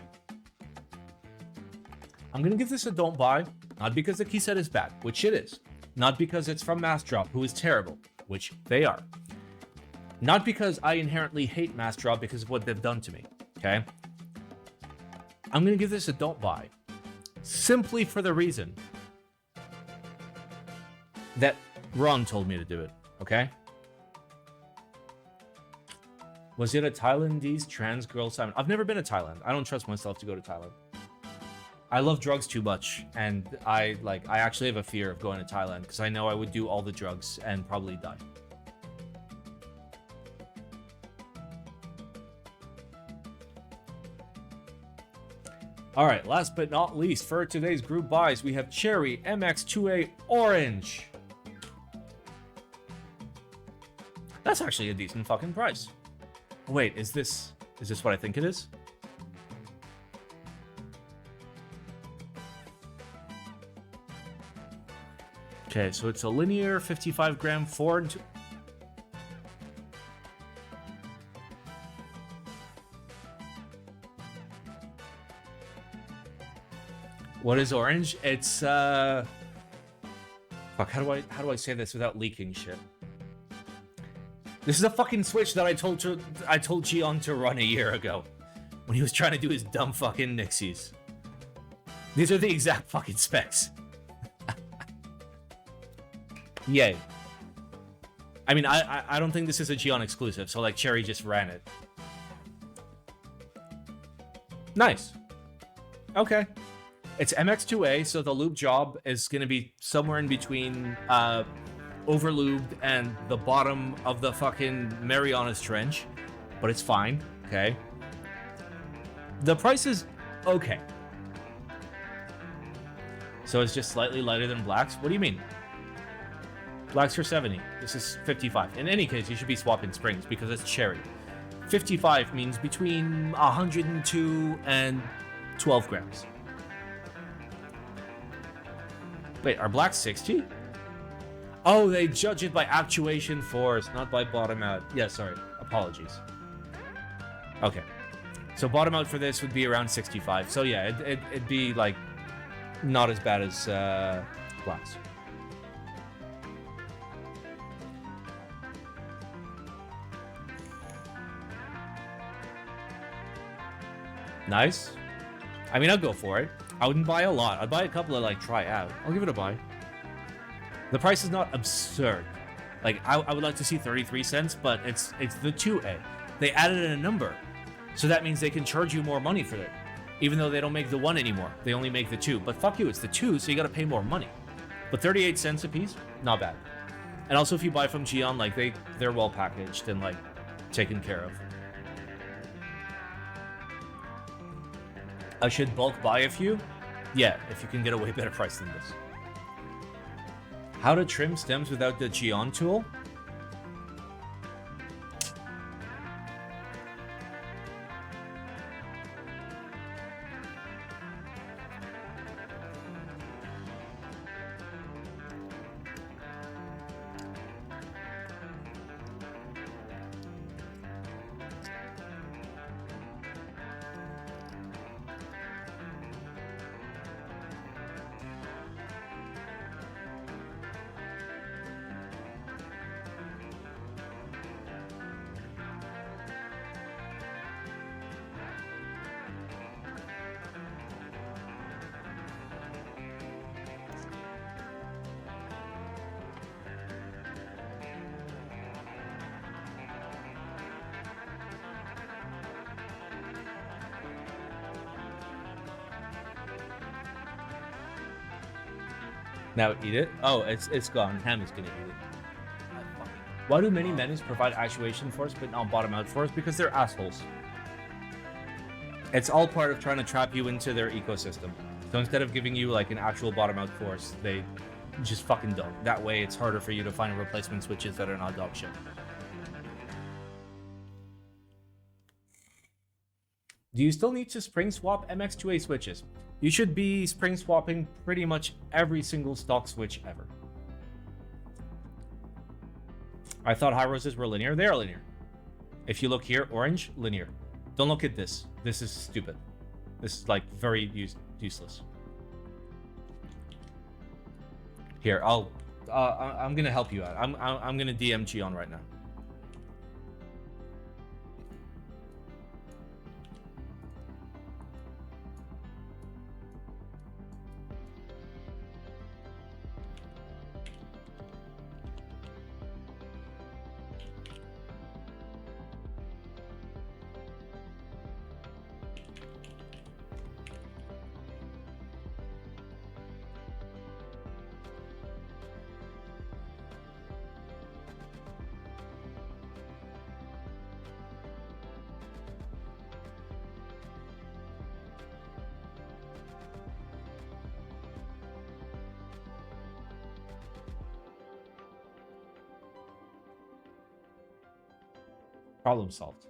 Speaker 1: I'm gonna give this a don't buy, not because the key set is bad, which it is. Not because it's from Mass Drop, who is terrible, which they are. Not because I inherently hate Mass Drop because of what they've done to me, okay? I'm gonna give this a don't buy, simply for the reason that Ron told me to do it, okay? Was it a Thailandese trans girl, Simon? I've never been to Thailand. I don't trust myself to go to Thailand. I love drugs too much, and I actually have a fear of going to Thailand because I know I would do all the drugs and probably die. All right, last but not least, for today's group buys, we have Cherry MX2A Orange. That's actually a decent fucking price. Wait, is this what I think it is? Okay, so it's a linear 55 gram 4 and 2. What is orange? It's fuck, how do I say this without leaking shit? This is a fucking Switch that I told Gion to run a year ago when he was trying to do his dumb fucking Nixies. These are the exact fucking specs. Yay. I mean, I don't think this is a Gion exclusive, so like Cherry just ran it. Nice. Okay. It's MX2A, so the lube job is going to be somewhere in between overlubed and the bottom of the fucking Marianas Trench, but it's fine, okay? The price is okay. So it's just slightly lighter than blacks? What do you mean? Blacks are 70. This is 55. In any case, you should be swapping springs because it's cherry. 55 means between 102 and 12 grams. Wait, are blacks 60? Oh, they judge it by actuation force, not by bottom out. Yeah, sorry. Apologies. Okay. So bottom out for this would be around 65. So yeah, it'd be like not as bad as blacks. Nice. I mean, I'll go for it. I wouldn't buy a lot. I'd buy a couple of, like, try out. I'll give it a buy. The price is not absurd. Like, I would like to see 33 cents, but it's the 2A. They added in a number. So that means they can charge you more money for it. Even though they don't make the 1 anymore. They only make the 2. But fuck you, it's the 2, so you gotta pay more money. But 38 cents a piece? Not bad. And also if you buy from Gion, like, they're well packaged and, like, taken care of. I should bulk buy a few? Yeah, if you can get a way better price than this. How to trim stems without the Gion tool? Now eat it? Oh, it's gone. Ham is gonna eat it. Why do many menus provide actuation force but not bottom out force? Because they're assholes. It's all part of trying to trap you into their ecosystem. So instead of giving you like an actual bottom out force, they just fucking don't. That way it's harder for you to find replacement switches that are not dog shit. Do you still need to spring swap MX2A switches? You should be spring swapping pretty much every single stock switch ever. I thought high roses were linear. They are linear. If you look here, orange, linear. Don't look at this. This is stupid. This is like very useless. Here, I'm gonna help you out. I'm gonna DM Gion right now. Problem solved.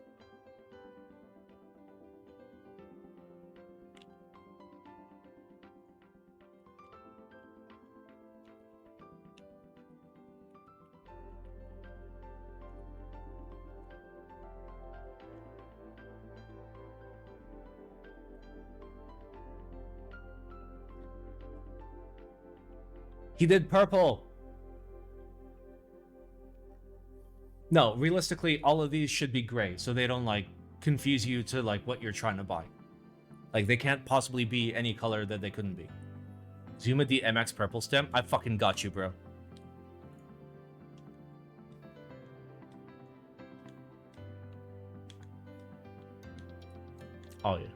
Speaker 1: He did purple. No, realistically, all of these should be gray, so they don't like confuse you to like what you're trying to buy. Like they can't possibly be any color that they couldn't be. Zuma D MX purple stem. I fucking got you, bro. Oh yeah.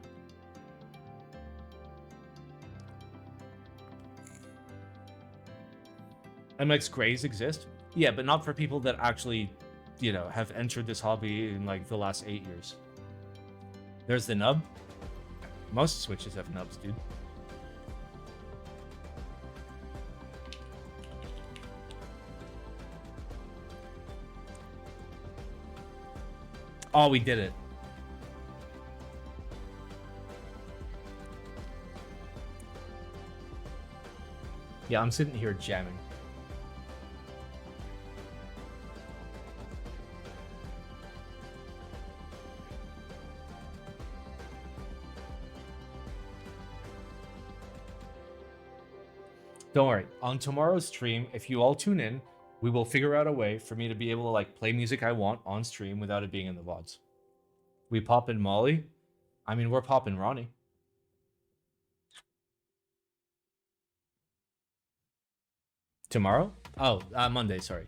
Speaker 1: MX grays exist? Yeah, but not for people that actually, you know, have entered this hobby in like the last 8 years. There's the nub. Most switches have nubs, dude. Oh, we did it. Yeah, I'm sitting here jamming. Don't worry. On tomorrow's stream, if you all tune in, we will figure out a way for me to be able to like play music I want on stream without it being in the VODs. We pop in Molly. I mean, we're popping Ronnie. Tomorrow? Oh, Monday, sorry.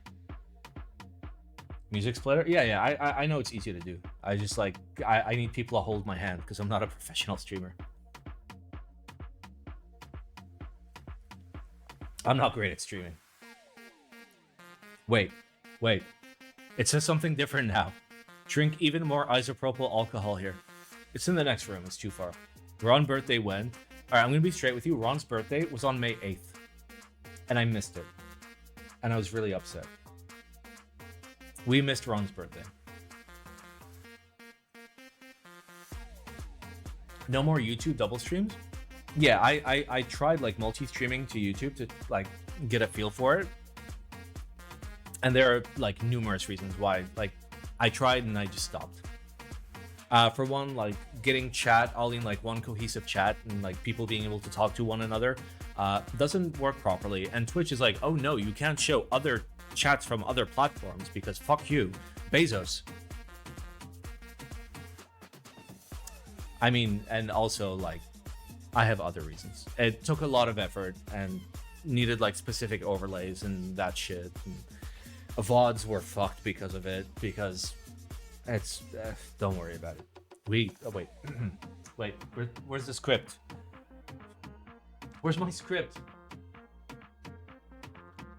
Speaker 1: Music splitter? Yeah, I know it's easy to do. I just like, I need people to hold my hand because I'm not a professional streamer. I'm not great at streaming. Wait. It says something different now. Drink even more isopropyl alcohol here. It's in the next room. It's too far. Ron's birthday when? Alright, I'm going to be straight with you. Ron's birthday was on May 8th. And I missed it. And I was really upset. We missed Ron's birthday. No more YouTube double streams? Yeah, I tried like multi-streaming to YouTube to like get a feel for it. And there are like numerous reasons why. Like I tried and I just stopped. For one, like getting chat all in like one cohesive chat and like people being able to talk to one another doesn't work properly. And Twitch is like, oh no, you can't show other chats from other platforms because fuck you, Bezos. I mean, and also like I have other reasons. It took a lot of effort and needed like specific overlays and that shit. And VODs were fucked because of it, because it's don't worry about it. Oh wait. Wait, where's the script? Where's my script?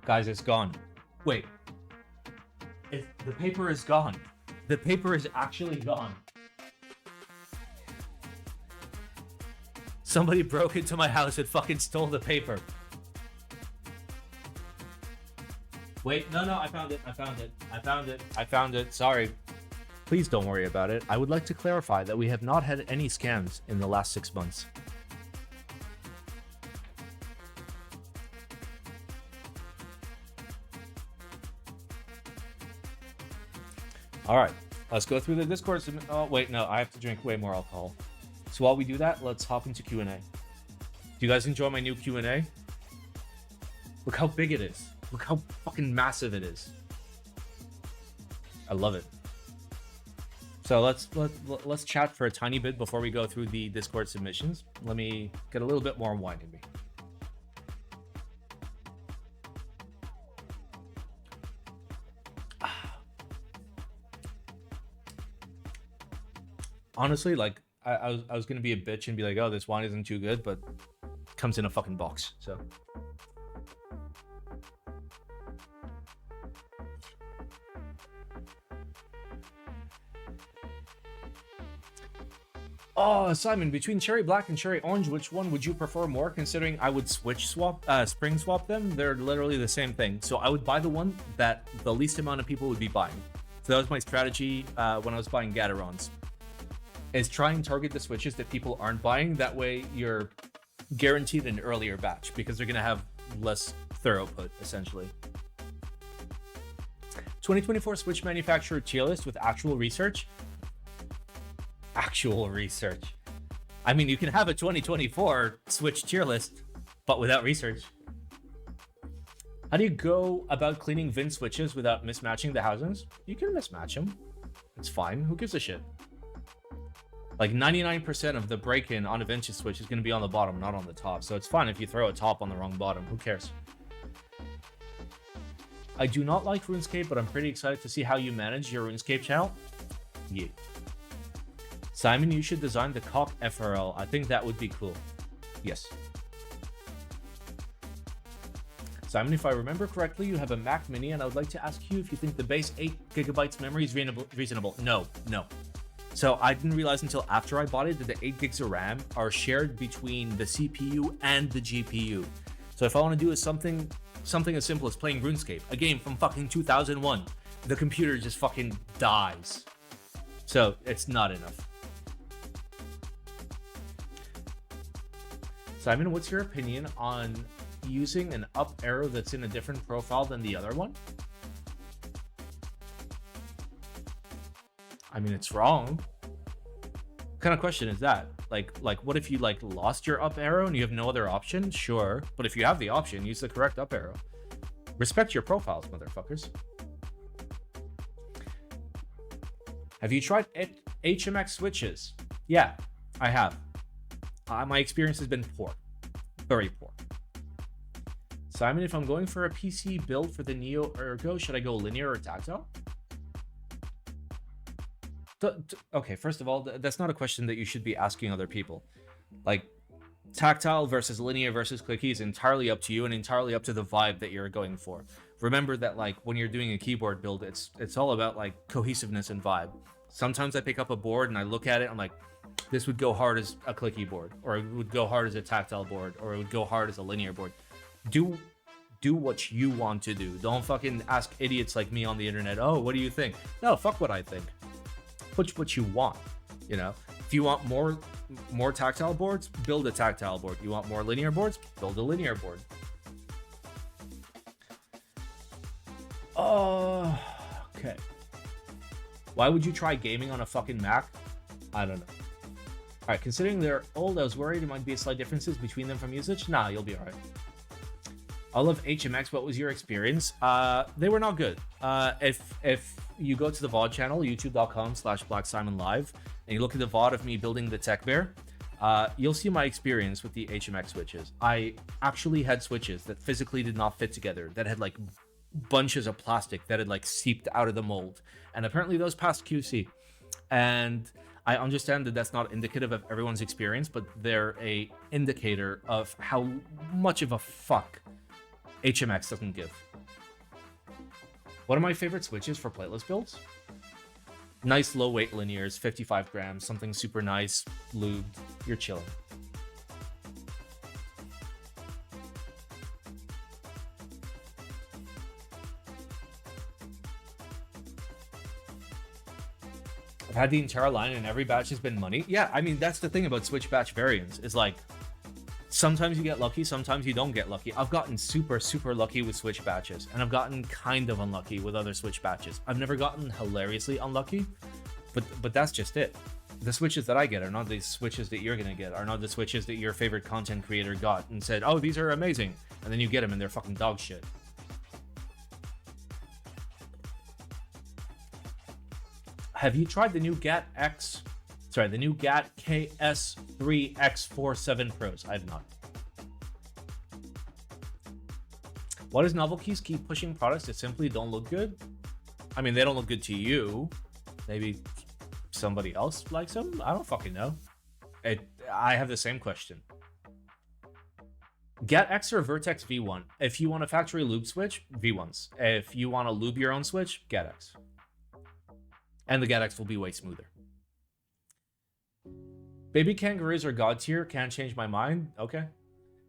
Speaker 1: Guys, it's gone. Wait. The paper is gone. The paper is actually gone. Somebody broke into my house and fucking stole the paper. Wait, no, I found it. Sorry. Please don't worry about it. I would like to clarify that we have not had any scams in the last 6 months. All right, let's go through the Discord. Oh, wait, no, I have to drink way more alcohol. So while we do that, let's hop into Q&A. Do you guys enjoy my new Q&A? Look how big it is. Look how fucking massive it is. I love it. So let's chat for a tiny bit before we go through the Discord submissions. Let me get a little bit more wine in me. Honestly, like I was gonna be a bitch and be like, oh, this wine isn't too good, but it comes in a fucking box, so. Oh, Simon, between cherry black and cherry orange, which one would you prefer more, considering I would spring swap them? They're literally the same thing. So I would buy the one that the least amount of people would be buying. So that was my strategy when I was buying Gatorons. Is try and target the switches that people aren't buying. That way you're guaranteed an earlier batch because they're going to have less throughput, essentially. 2024 Switch manufacturer tier list with actual research. Actual research. I mean, you can have a 2024 Switch tier list, but without research. How do you go about cleaning VIN switches without mismatching the housings? You can mismatch them. It's fine. Who gives a shit? Like 99% of the break-in on a vintage switch is going to be on the bottom, not on the top. So it's fine if you throw a top on the wrong bottom. Who cares? I do not like RuneScape, but I'm pretty excited to see how you manage your RuneScape channel. Yeah. Simon, you should design the cock FRL. I think that would be cool. Yes. Simon, if I remember correctly, you have a Mac Mini, and I would like to ask you if you think the base 8 GB memory is reasonable. No. So I didn't realize until after I bought it that the 8 gigs of RAM are shared between the CPU and the GPU. So if I want to do something as simple as playing RuneScape, a game from fucking 2001, the computer just fucking dies. So it's not enough. Simon, what's your opinion on using an up arrow that's in a different profile than the other one? I mean, it's wrong. What kind of question is that? Like what if you lost your up arrow and you have no other option? Sure, but if you have the option, use the correct up arrow. Respect your profiles, motherfuckers. Have you tried HMX switches? Yeah, I have. My experience has been poor. Very poor. Simon, if I'm going for a PC build for the Neo Ergo, should I go linear or tactile? Okay, first of all, that's not a question that you should be asking other people. Like, tactile versus linear versus clicky is entirely up to you and entirely up to the vibe that you're going for. Remember that, like, when you're doing a keyboard build, it's all about, like, cohesiveness and vibe. Sometimes I pick up a board and I look at it, I'm like, this would go hard as a clicky board, or it would go hard as a tactile board, or it would go hard as a linear board. Do what you want to do. Don't fucking ask idiots like me on the internet, oh, what do you think? No, fuck what I think. Put what you want, you know? If you want more tactile boards, build a tactile board. You want more linear boards, build a linear board. Oh, okay. Why would you try gaming on a fucking Mac? I don't know. All right, considering they're old, I was worried there might be slight differences between them from usage. Nah, you'll be all right. I love HMX. What was your experience? They were not good. If you go to the VOD channel, youtube.com/BlackSimonLive, and you look at the VOD of me building the Tech Bear, you'll see my experience with the HMX switches. I actually had switches that physically did not fit together, that had like bunches of plastic that had like seeped out of the mold. And apparently those passed QC. And I understand that that's not indicative of everyone's experience, but they're a indicator of how much of a fuck HMX doesn't give. One of my favorite switches for plateless builds? Nice low weight linears, 55 grams, something super nice, lubed, you're chilling. I've had the entire line and every batch has been money. Yeah, I mean, that's the thing about switch batch variants, is like, sometimes you get lucky, sometimes you don't get lucky. I've gotten super, super lucky with switch batches, and I've gotten kind of unlucky with other switch batches. I've never gotten hilariously unlucky, but that's just it. The switches that I get are not the switches that you're gonna get, are not the switches that your favorite content creator got and said, oh, these are amazing, and then you get them and they're fucking dog shit. Have you tried the new GAT KS3X47 Pros? I have not. Why does Novel Keys keep pushing products that simply don't look good? I mean, they don't look good to you. Maybe somebody else likes them? I don't fucking know. I have the same question. GAT X or Vertex V1? If you want a factory lube switch, V1s. If you want to lube your own switch, GAT X. And the GAT X will be way smoother. Baby kangaroos are god tier, can't change my mind. Okay.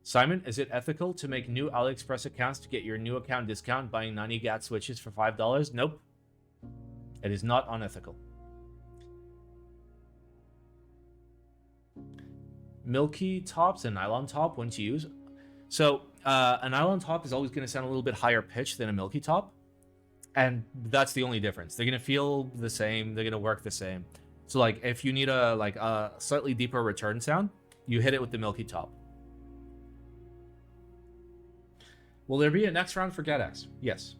Speaker 1: Simon, is it ethical to make new AliExpress accounts to get your new account discount buying 90 GAT switches for $5? Nope. It is not unethical. Milky tops and nylon top, when to use? So a nylon top is always going to sound a little bit higher pitched than a milky top. And that's the only difference. They're going to feel the same. They're going to work the same. So like if you need a slightly deeper return sound, you hit it with the milky top. Will there be a next round for GetX? Yes.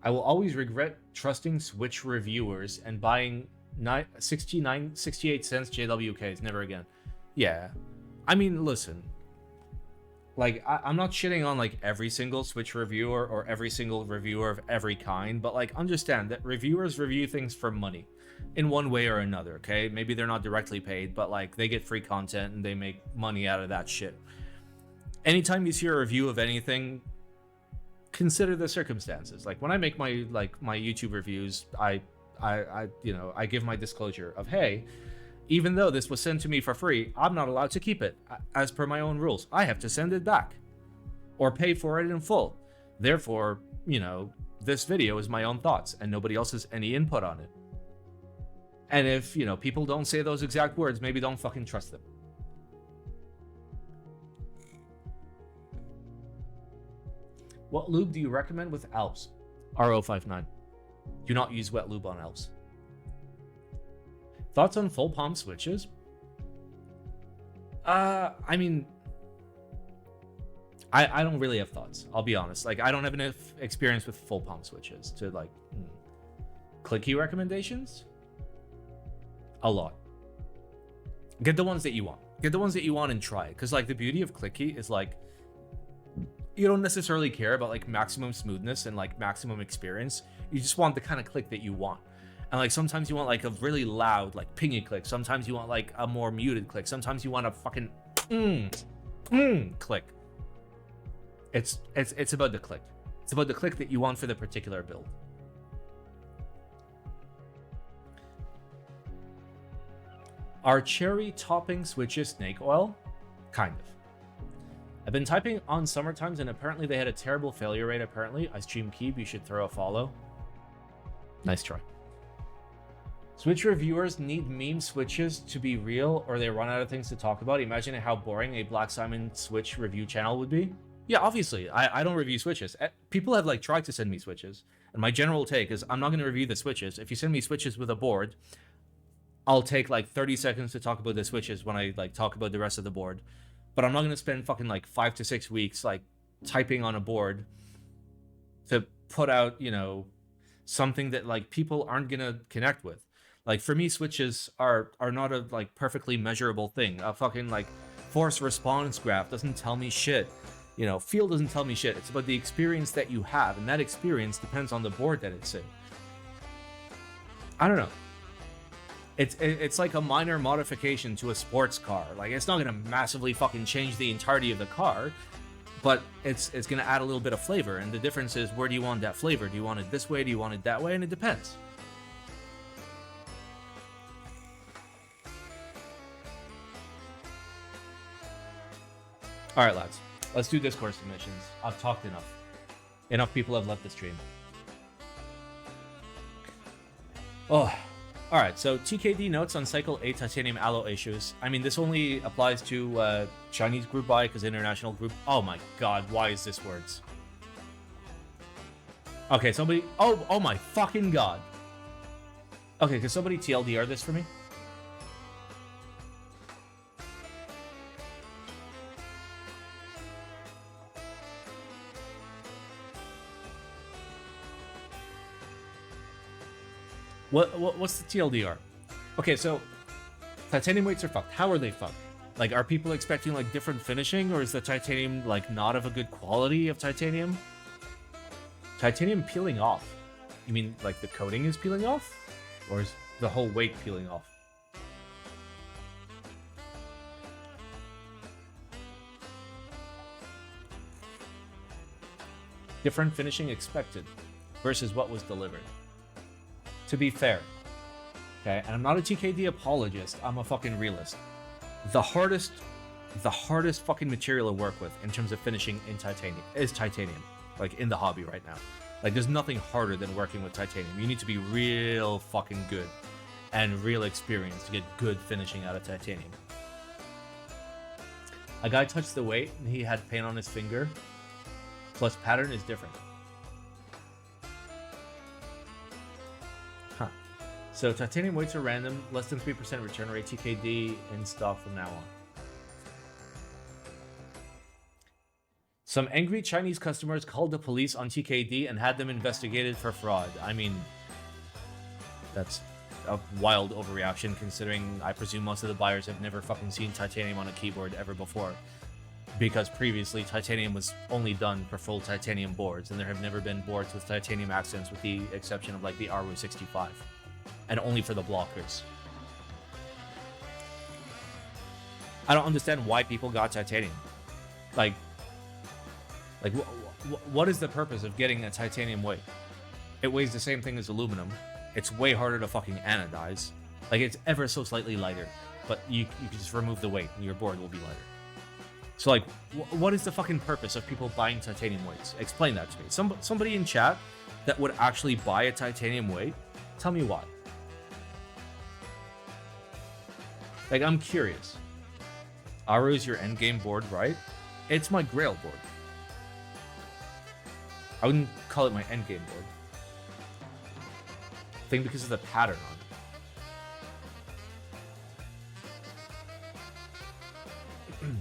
Speaker 1: I will always regret trusting Switch reviewers and buying 68 cents JWKs. Never again. Yeah. I mean, listen. Like, I'm not shitting on, like, every single Switch reviewer or every single reviewer of every kind, but, like, understand that reviewers review things for money in one way or another, okay? Maybe they're not directly paid, but, like, they get free content and they make money out of that shit. Anytime you see a review of anything, consider the circumstances. Like, when I make my YouTube reviews, I give my disclosure of, hey, even though this was sent to me for free, I'm not allowed to keep it as per my own rules. I have to send it back or pay for it in full. Therefore, this video is my own thoughts and nobody else has any input on it. And if, people don't say those exact words, maybe don't fucking trust them. What lube do you recommend with elves? RO59. Do not use wet lube on elves. Thoughts on full palm switches? I mean, I don't really have thoughts. I'll be honest. Like, I don't have enough experience with full palm switches to like clicky recommendations. A lot. Get the ones that you want. Get the ones that you want and try it. Because like the beauty of clicky is like you don't necessarily care about like maximum smoothness and like maximum experience. You just want the kind of click that you want. And like sometimes you want like a really loud like pingy click. Sometimes you want like a more muted click. Sometimes you want a fucking click. It's about the click. It's about the click that you want for the particular build. Are cherry topping switches snake oil? Kind of. I've been typing on Summertimes and apparently they had a terrible failure rate apparently. I stream Keep, you should throw a follow. Nice try. Switch reviewers need meme switches to be real or they run out of things to talk about. Imagine how boring a Black Simon Switch review channel would be. Yeah, obviously, I don't review switches. People have like tried to send me switches. And my general take is I'm not going to review the switches. If you send me switches with a board, I'll take like 30 seconds to talk about the switches when I like talk about the rest of the board. But I'm not going to spend fucking like 5 to 6 weeks like typing on a board to put out, something that like people aren't going to connect with. Like for me, switches are not a like perfectly measurable thing. A fucking like force response graph doesn't tell me shit. Feel doesn't tell me shit. It's about the experience that you have, and that experience depends on the board that it's in. I don't know. It's like a minor modification to a sports car. Like it's not gonna massively fucking change the entirety of the car, but it's gonna add a little bit of flavor. And the difference is, where do you want that flavor? Do you want it this way? Do you want it that way? And it depends. All right, lads. Let's do Discord submissions. I've talked enough. Enough people have left the stream. Oh. Alright, so TKD notes on Cycle8 Titanium Alloy issues. I mean, this only applies to Chinese group buy because international group... Oh my god, why is this words? Okay, somebody... Oh my fucking god. Okay, can somebody TLDR this for me? What's the TLDR? Okay, so titanium weights are fucked. How are they fucked? Like, are people expecting like different finishing, or is the titanium like not of a good quality of titanium? Titanium peeling off? You mean like the coating is peeling off, or is the whole weight peeling off? Different finishing expected versus what was delivered. To be fair, okay, and I'm not a TKD apologist, I'm a fucking realist. The hardest fucking material to work with in terms of finishing in titanium is titanium, like in the hobby right now. Like there's nothing harder than working with titanium. You need to be real fucking good and real experienced to get good finishing out of titanium. A guy touched the weight and he had paint on his finger, plus pattern is different. So titanium weights are random, less than 3% return rate, TKD in stock from now on. Some angry Chinese customers called the police on TKD and had them investigated for fraud. I mean, that's a wild overreaction considering I presume most of the buyers have never fucking seen titanium on a keyboard ever before. Because previously, titanium was only done for full titanium boards, and there have never been boards with titanium accents with the exception of like the Ergo 65. And only for the blockers. I don't understand why people got titanium. Like what is the purpose of getting a titanium weight? It weighs the same thing as aluminum. It's way harder to fucking anodize. Like, it's ever so slightly lighter, but you can just remove the weight and your board will be lighter. So, like, what is the fucking purpose of people buying titanium weights? Explain that to me. Somebody in chat that would actually buy a titanium weight, tell me why. Like, I'm curious. Aru is your endgame board, right? It's my grail board. I wouldn't call it my endgame board. I think because of the pattern on it.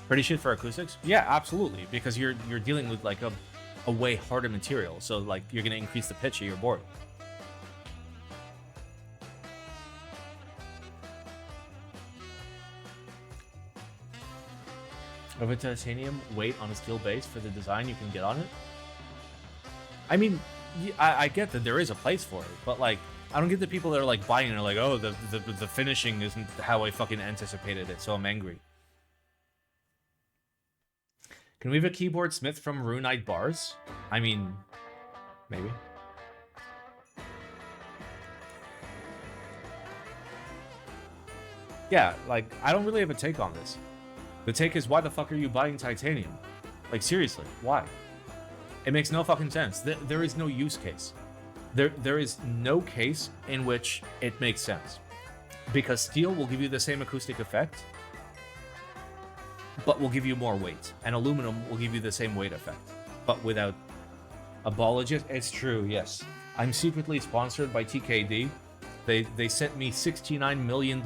Speaker 1: Pretty shit for acoustics? Yeah, absolutely. Because you're dealing with like a way harder material, so like you're gonna increase the pitch of your board. Of a titanium weight on a steel base for the design you can get on it? I mean, I get that there is a place for it, but like, I don't get the people that are like buying it and are like, oh, the finishing isn't how I fucking anticipated it, so I'm angry. Can we have a keyboard smith from Runite Bars? I mean, maybe. Yeah, like, I don't really have a take on this. The take is, why the fuck are you buying titanium? Like, seriously, why? It makes no fucking sense. There is no use case. There is no case in which it makes sense. Because steel will give you the same acoustic effect, but will give you more weight. And aluminum will give you the same weight effect, but without apologies. It's true, yes. I'm secretly sponsored by TKD. They sent me $69 million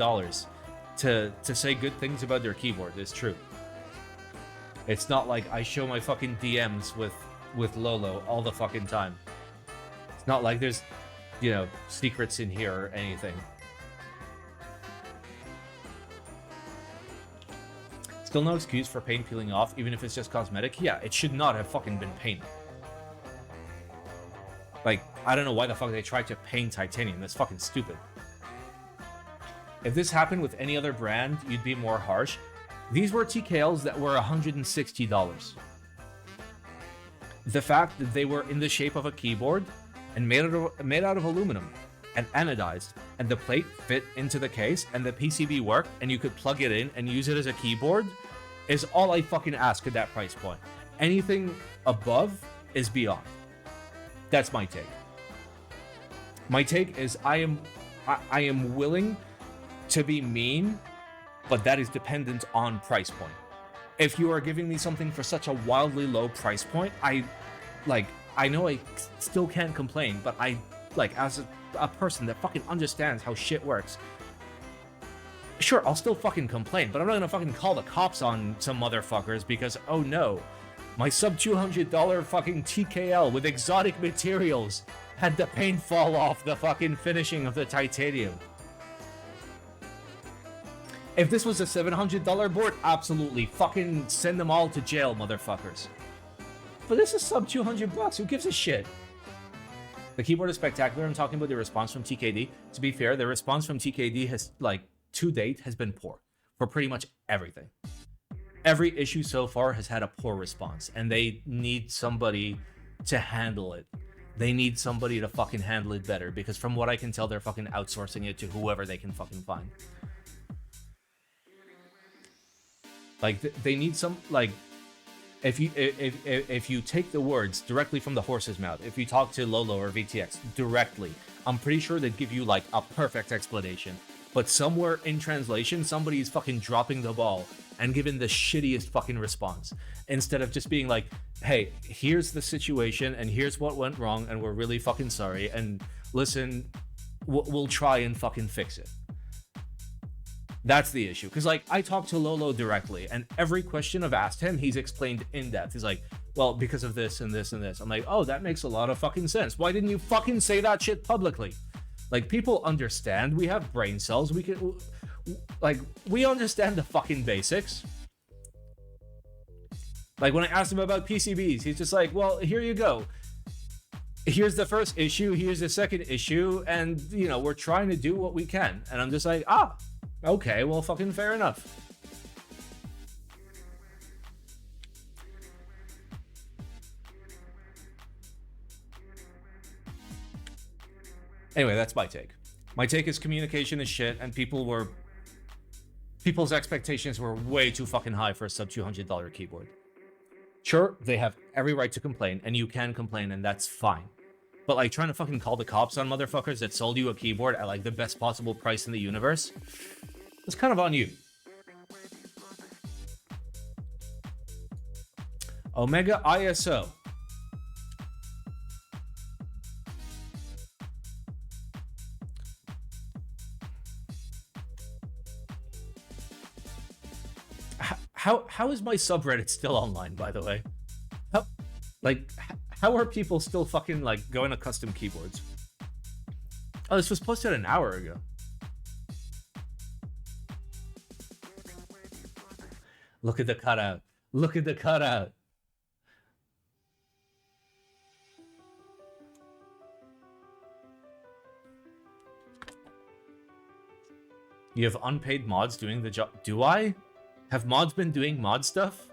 Speaker 1: to say good things about their keyboard. It's true. It's not like I show my fucking DMs with Lolo all the fucking time. It's not like there's, you know, secrets in here or anything. Still no excuse for paint peeling off, even if it's just cosmetic? Yeah, it should not have fucking been painted. Like, I don't know why the fuck they tried to paint titanium. That's fucking stupid. If this happened with any other brand, you'd be more harsh. These were TKLs that were $160. The fact that they were in the shape of a keyboard and made out of aluminum and anodized, and the plate fit into the case, and the PCB worked, and you could plug it in and use it as a keyboard, is all I fucking ask at that price point. Anything above is beyond. That's my take. My take is I am willing to be mean, but that is dependent on price point. If you are giving me something for such a wildly low price point, I know I still can't complain, but I, like, as a person that fucking understands how shit works, sure, I'll still fucking complain, but I'm not gonna fucking call the cops on some motherfuckers because, oh no, my sub $200 fucking TKL with exotic materials had the paint fall off the fucking finishing of the titanium. If this was a $700 board, absolutely, fucking send them all to jail, motherfuckers. But this is sub 200 bucks, who gives a shit? The keyboard is spectacular. I'm talking about the response from TKD. To be fair, the response from TKD has, like, to date, has been poor for pretty much everything. Every issue so far has had a poor response, and they need somebody to handle it. They need somebody to fucking handle it better, because from what I can tell, they're fucking outsourcing it to whoever they can fucking find. Like, they need some, like, if you take the words directly from the horse's mouth, if you talk to Lolo or VTX directly, I'm pretty sure they'd give you, like, a perfect explanation. But somewhere in translation, somebody's fucking dropping the ball and given the shittiest fucking response, instead of just being like, hey, here's the situation and here's what went wrong and we're really fucking sorry, and listen, we'll try and fucking fix it. That's the issue. Because, like, I talked to Lolo directly, and every question I've asked him, he's explained in depth. He's like, well, because of this and this and this. I'm like, oh, that makes a lot of fucking sense. Why didn't you fucking say that shit publicly? Like, people understand. We have brain cells. We can, like, we understand the fucking basics. Like, when I asked him about PCBs, he's just like, well, here you go. Here's the first issue. Here's the second issue. And, you know, we're trying to do what we can. And I'm just like, ah. Okay, well, fucking fair enough. Anyway, that's my take. My take is communication is shit, and people's expectations were way too fucking high for a sub $200 keyboard. Sure, they have every right to complain, and you can complain, and that's fine. But, like, trying to fucking call the cops on motherfuckers that sold you a keyboard at, like, the best possible price in the universe, it's kind of on you. OmegaISO. How is my subreddit still online, by the way? How are people still fucking, like, going to custom keyboards? Oh, this was posted an hour ago. Look at the cutout. Look at the cutout. You have unpaid mods doing the job. Do I? Have mods been doing mod stuff?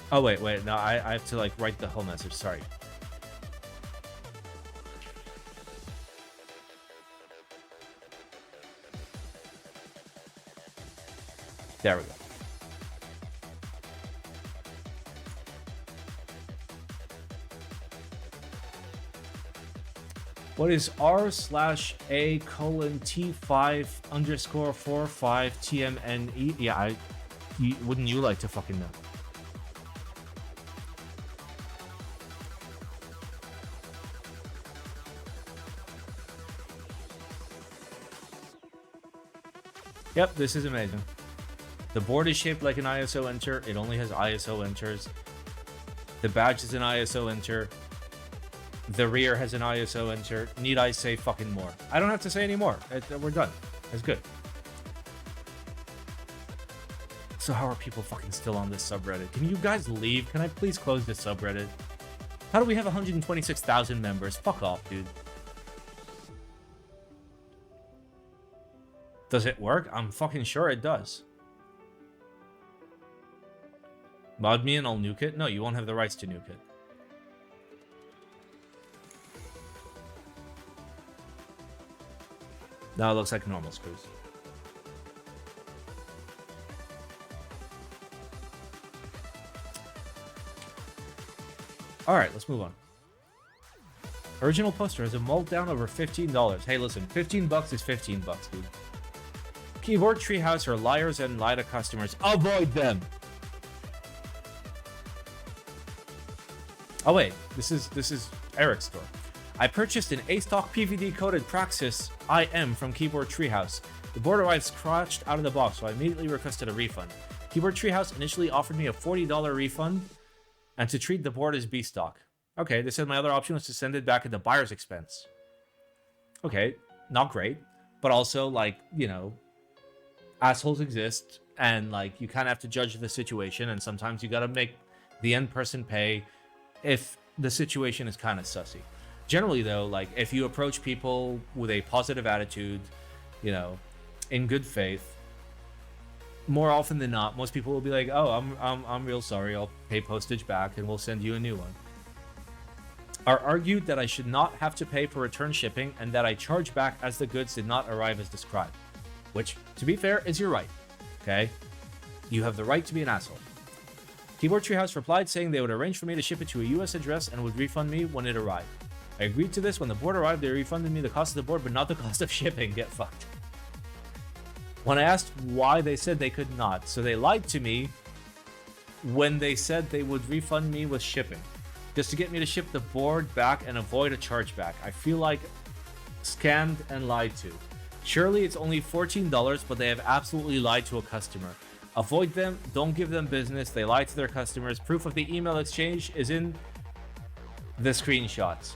Speaker 1: Oh, wait, no, I have to, like, write the whole message, sorry. There we go. What is r/a:/t5_45tmne? Yeah, wouldn't you like to fucking know? Yep, this is amazing. The board is shaped like an ISO enter. It only has ISO enters. The badge is an ISO enter. The rear has an ISO enter. Need I say fucking more? I don't have to say any more. We're done. That's good. So how are people fucking still on this subreddit? Can you guys leave? Can I please close this subreddit? How do we have 126,000 members? Fuck off, dude. Does it work? I'm fucking sure it does. Mod me and I'll nuke it? No, you won't have the rights to nuke it. Now it looks like normal screws. Alright, let's move on. Original poster has a meltdown over $15. Hey, listen, 15 bucks is 15 bucks, dude. Keyboard Treehouse are liars and lie to customers. Avoid them! Oh wait, this is Eric's store. I purchased an A-stock PVD-coated Praxis IM from Keyboard Treehouse. The board arrived scratched out of the box, so I immediately requested a refund. Keyboard Treehouse initially offered me a $40 refund and to treat the board as B-stock. Okay, they said my other option was to send it back at the buyer's expense. Okay, not great, but also, like, you know, assholes exist, and, like, you kind of have to judge the situation, and sometimes you gotta make the end person pay if the situation is kind of sussy. Generally, though, like, if you approach people with a positive attitude, you know, in good faith, more often than not, most people will be like, oh, I'm real sorry, I'll pay postage back and we'll send you a new one. Are argued that I should not have to pay for return shipping and that I charge back as the goods did not arrive as described. Which, to be fair, is your right. Okay? You have the right to be an asshole. Keyboard Treehouse replied saying they would arrange for me to ship it to a US address and would refund me when it arrived. I agreed to this. When the board arrived, they refunded me the cost of the board, but not the cost of shipping. Get fucked. When I asked why, they said they could not. So they lied to me when they said they would refund me with shipping, just to get me to ship the board back and avoid a chargeback. I feel like scammed and lied to. Surely it's only $14, but they have absolutely lied to a customer. Avoid them. Don't give them business. They lie to their customers. Proof of the email exchange is in the screenshots.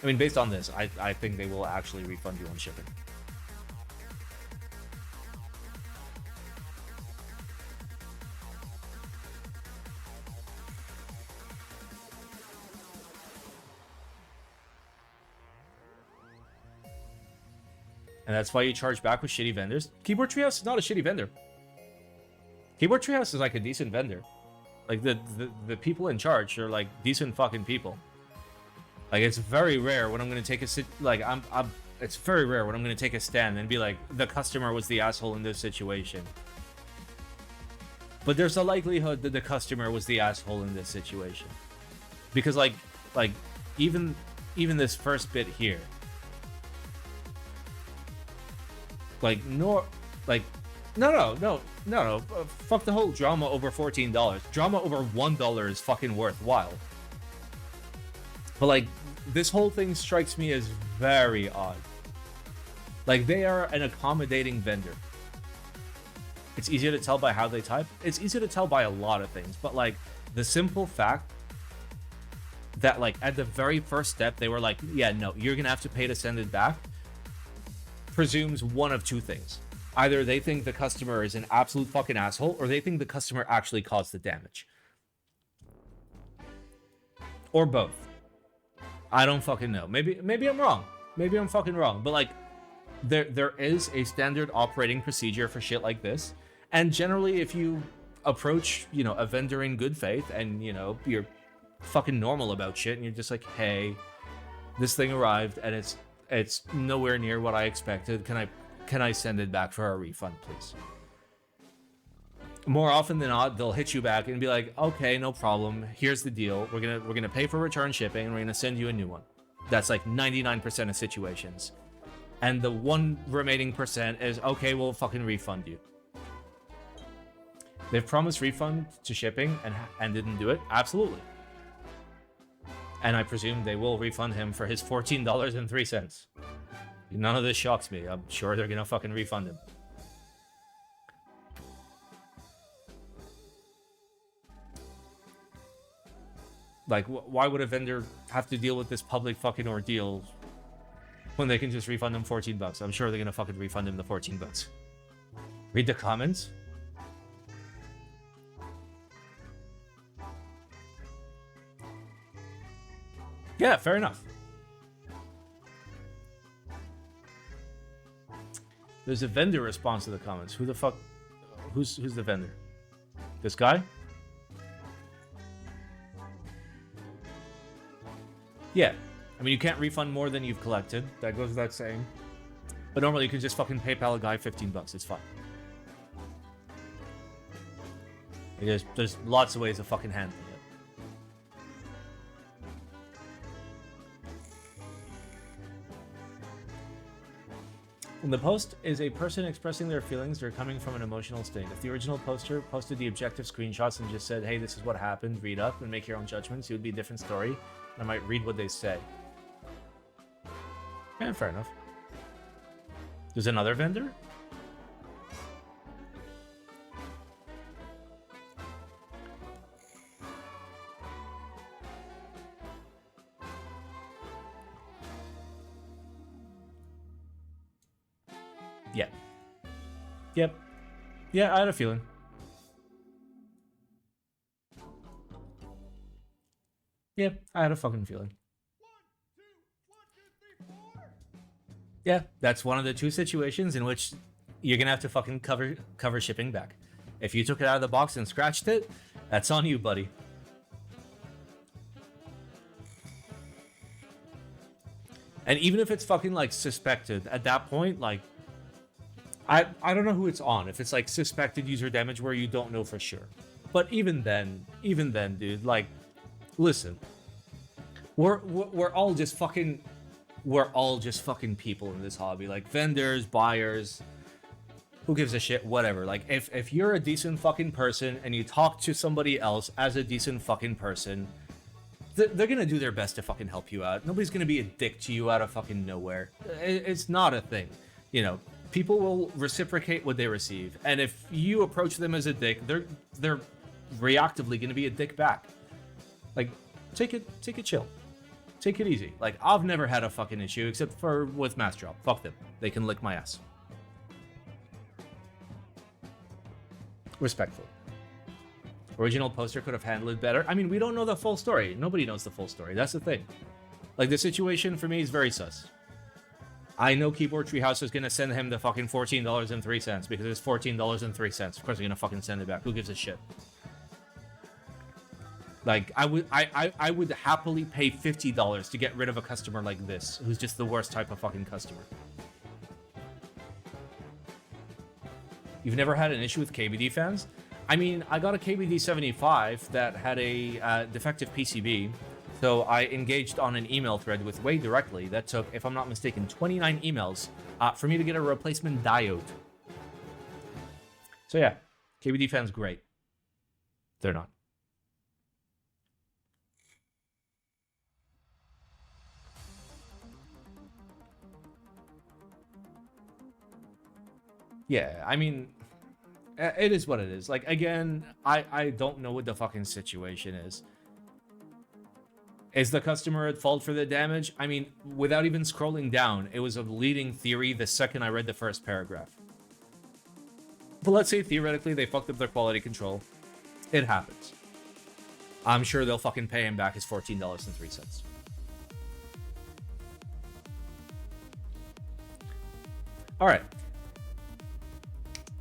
Speaker 1: I mean, based on this, I think they will actually refund you on shipping. And that's why you charge back with shitty vendors. Keyboard Treehouse is not a shitty vendor. Keyboard Treehouse is like a decent vendor. Like the people in charge are like decent fucking people. Like, it's very rare when I'm gonna take a it's very rare when I'm gonna take a stand and be like, the customer was the asshole in this situation. But there's a likelihood that the customer was the asshole in this situation, because like even this first bit here, like no, fuck the whole drama over $14. Drama over $1 is fucking worthwhile. But like, this whole thing strikes me as very odd. Like, they are an accommodating vendor. It's easier to tell by how they type. It's easier to tell by a lot of things. But like, the simple fact that like at the very first step, they were like, yeah, no, you're gonna have to pay to send it back, presumes one of two things. Either they think the customer is an absolute fucking asshole, or they think the customer actually caused the damage. Or both. I don't fucking know. Maybe I'm wrong. Maybe I'm fucking wrong. But like, there is a standard operating procedure for shit like this. And generally, if you approach, you know, a vendor in good faith and, you know, you're fucking normal about shit and you're just like, hey, this thing arrived and it's nowhere near what I expected. Can I send it back for a refund, please? More often than not, they'll hit you back and be like, okay, no problem. Here's the deal. We're gonna pay for return shipping and we're gonna send you a new one. That's like 99% of situations. And the one remaining percent is, okay, we'll fucking refund you. They've promised refund to shipping and didn't do it? Absolutely. And I presume they will refund him for his $14.03. None of this shocks me. I'm sure they're gonna fucking refund him. Like, why would a vendor have to deal with this public fucking ordeal when they can just refund them $14? I'm sure they're gonna fucking refund him the $14. Read the comments. Yeah, fair enough. There's a vendor response to the comments. Who the fuck? Who's the vendor? This guy? Yeah. I mean, you can't refund more than you've collected. That goes without saying. But normally you can just fucking PayPal a guy $15. It's fine. There's lots of ways of fucking handling it. When the post is a person expressing their feelings, they're coming from an emotional state. If the original poster posted the objective screenshots and just said, hey, this is what happened, read up and make your own judgments, it would be a different story. I might read what they say. Yeah, fair enough. There's another vendor? Yeah. Yep. Yeah, I had a feeling. Yeah, I had a fucking feeling. Yeah, that's one of the two situations in which you're gonna have to fucking cover shipping back. If you took it out of the box and scratched it, that's on you, buddy. And even if it's fucking like suspected, at that point, like I don't know who it's on. If it's like suspected user damage where you don't know for sure. But even then, dude, like, listen, we're all just fucking people in this hobby, like vendors, buyers, who gives a shit, whatever. Like if you're a decent fucking person and you talk to somebody else as a decent fucking person, they're gonna do their best to fucking help you out. Nobody's gonna be a dick to you out of fucking nowhere. It's not a thing, you know. People will reciprocate what they receive, and if you approach them as a dick, they're reactively gonna be a dick back. Like, take it chill. Take it easy. Like, I've never had a fucking issue except for with Mass Drop. Fuck them. They can lick my ass. Respectfully. Original poster could have handled it better. I mean, we don't know the full story. Nobody knows the full story. That's the thing. Like, the situation for me is very sus. I know Keyboard Treehouse is gonna send him the fucking $14.03 because it's $14.03. Of course they're gonna fucking send it back. Who gives a shit? Like, I would happily pay $50 to get rid of a customer like this, who's just the worst type of fucking customer. You've never had an issue with KBD fans? I mean, I got a KBD 75 that had a defective PCB, so I engaged on an email thread with Wade directly. That took, if I'm not mistaken, 29 emails for me to get a replacement diode. So yeah, KBD fans, great. They're not. Yeah, I mean, it is what it is. Like, again, I don't know what the fucking situation is. Is the customer at fault for the damage? I mean, without even scrolling down, it was a leading theory the second I read the first paragraph. But let's say theoretically they fucked up their quality control. It happens. I'm sure they'll fucking pay him back his $14.03. Alright.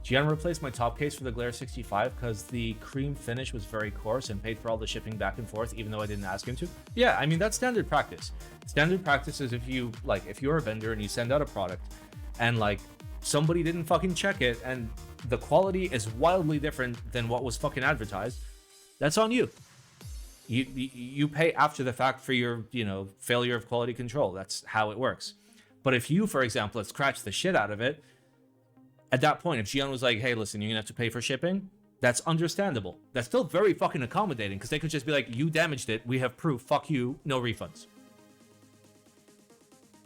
Speaker 1: Gian replaced my top case for the Glare 65 because the cream finish was very coarse and paid for all the shipping back and forth, even though I didn't ask him to. Yeah, I mean, that's standard practice. Standard practice is if you're a vendor and you send out a product and, like, somebody didn't fucking check it and the quality is wildly different than what was fucking advertised, that's on you. You pay after the fact for your, failure of quality control. That's how it works. But if you, for example, had scratched the shit out of it, at that point, if Gian was like, hey, listen, you're gonna have to pay for shipping, that's understandable. That's still very fucking accommodating, because they could just be like, you damaged it, we have proof, fuck you, no refunds.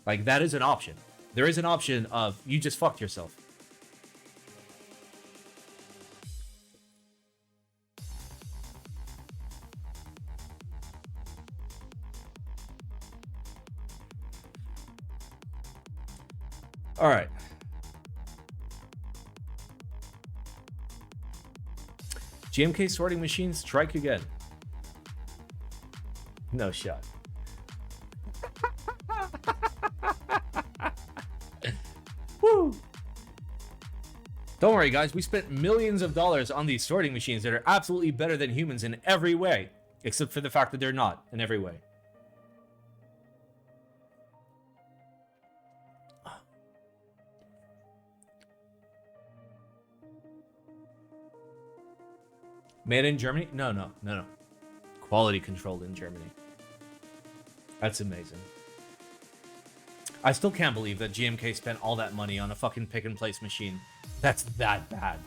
Speaker 1: Like, that is an option. There is an option of, you just fucked yourself. Alright. GMK sorting machine, strike again. No shot. Woo! Don't worry, guys. We spent millions of dollars on these sorting machines that are absolutely better than humans in every way, except for the fact that they're not in every way. Made in Germany? No. Quality controlled in Germany. That's amazing. I still can't believe that GMK spent all that money on a fucking pick-and-place machine. That's that bad.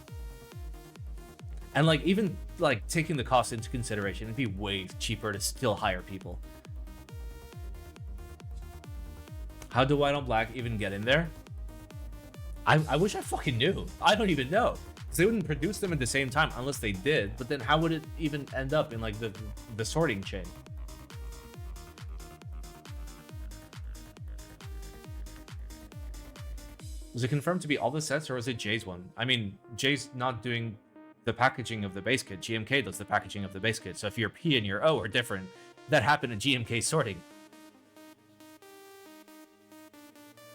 Speaker 1: And, like, even, like, taking the cost into consideration, it'd be way cheaper to still hire people. How do White on Black even get in there? I wish I fucking knew. I don't even know. They wouldn't produce them at the same time unless they did, but then how would it even end up in, like, the sorting chain? Was it confirmed to be all the sets, or was it Jay's one? I mean, Jay's not doing the packaging of the base kit. GMK does the packaging of the base kit. So if your P and your O are different, that happen at GMK sorting.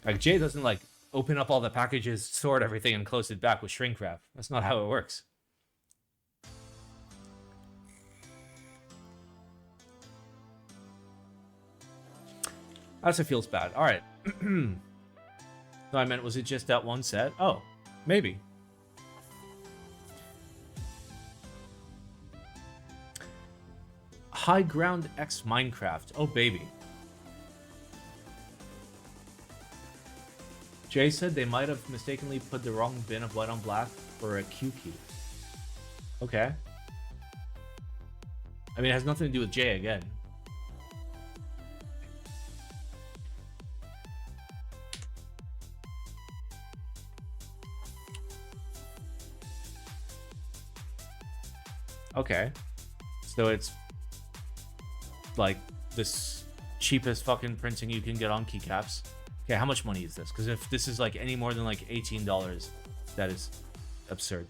Speaker 1: Like, Jay doesn't, like, open up all the packages, sort everything, and close it back with shrink wrap. That's not how it works. Also feels bad. All right. No, I meant, was it just that one set? Oh, maybe. Higround X Minecraft. Oh, baby. Jay said they might have mistakenly put the wrong bin of white on black for a Q key. Okay. I mean, it has nothing to do with Jay again. Okay. So it's like this cheapest fucking printing you can get on keycaps. Okay, how much money is this? Because if this is like any more than like $18, that is absurd.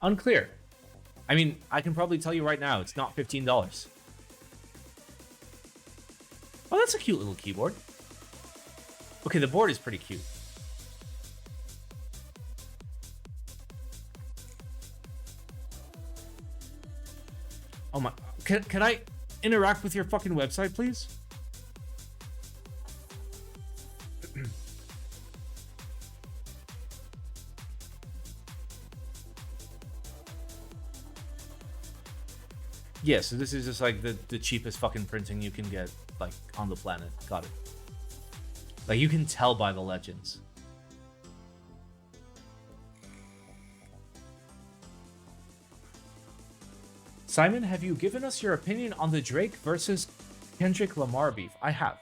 Speaker 1: Unclear. I mean, I can probably tell you right now, it's not $15. Oh, that's a cute little keyboard. Okay, the board is pretty cute. Oh my, can I interact with your fucking website, please? Yeah, so this is just like the cheapest fucking printing you can get, like, on the planet. Got it. Like, you can tell by the legends. Simon, have you given us your opinion on the Drake versus Kendrick Lamar beef? I have.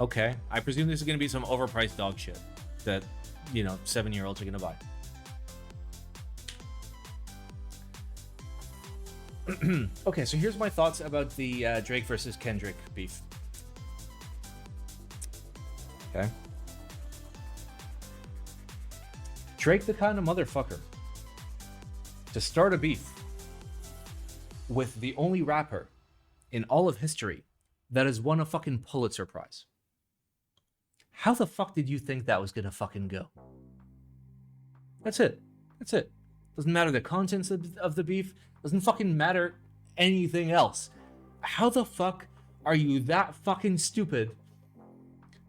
Speaker 1: Okay, I presume this is going to be some overpriced dog shit that, you know, 7-year-olds are going to buy. Okay, so here's my thoughts about the Drake versus Kendrick beef. Okay. Drake the kind of motherfucker to start a beef with the only rapper in all of history that has won a fucking Pulitzer Prize. How the fuck did you think that was gonna fucking go? That's it. That's it. Doesn't matter the contents of the beef. Doesn't fucking matter anything else. How the fuck are you that fucking stupid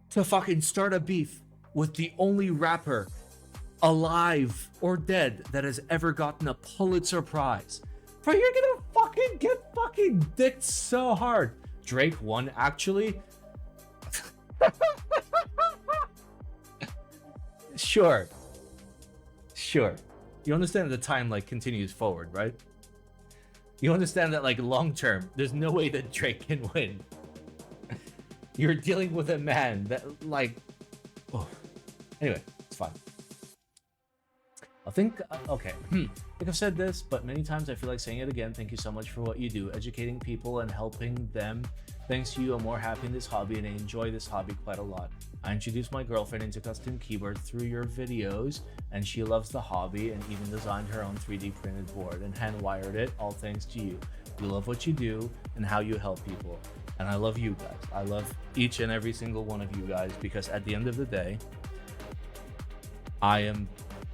Speaker 1: to fucking start a beef with the only rapper alive or dead that has ever gotten a Pulitzer Prize? Bro, you're gonna fucking get fucking dicked so hard. Drake won, actually. Sure. You understand that the time, like, continues forward, right? You understand that, like, long term, there's no way that Drake can win. You're dealing with a man that, like, oh. Anyway, it's fine. I think, okay. I think I've said this, but many times I feel like saying it again. Thank you so much for what you do, educating people and helping them. Thanks to you, I'm more happy in this hobby and I enjoy this hobby quite a lot. I introduced my girlfriend into custom keyboards through your videos, and she loves the hobby and even designed her own 3D printed board and hand wired it, all thanks to you. We love what you do and how you help people. And I love you guys. I love each and every single one of you guys, because at the end of the day, I am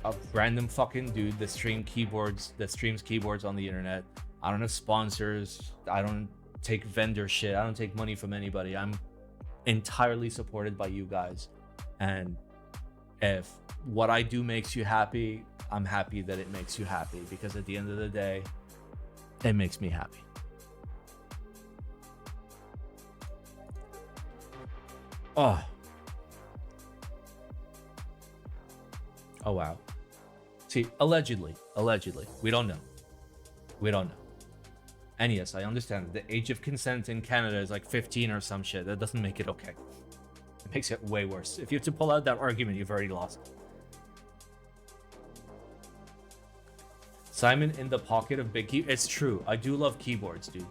Speaker 1: a random fucking dude that streams keyboards on the internet. I don't have sponsors. I don't take vendor shit. I don't take money from anybody. I'm entirely supported by you guys. And if what I do makes you happy, I'm happy that it makes you happy, because at the end of the day, it makes me happy. Oh. Oh, wow. See, allegedly. We don't know. And yes, I understand that the age of consent in Canada is like 15 or some shit. That doesn't make it okay. It makes it way worse. If you have to pull out that argument, you've already lost. Simon in the pocket of big key. It's true. I do love keyboards, dude.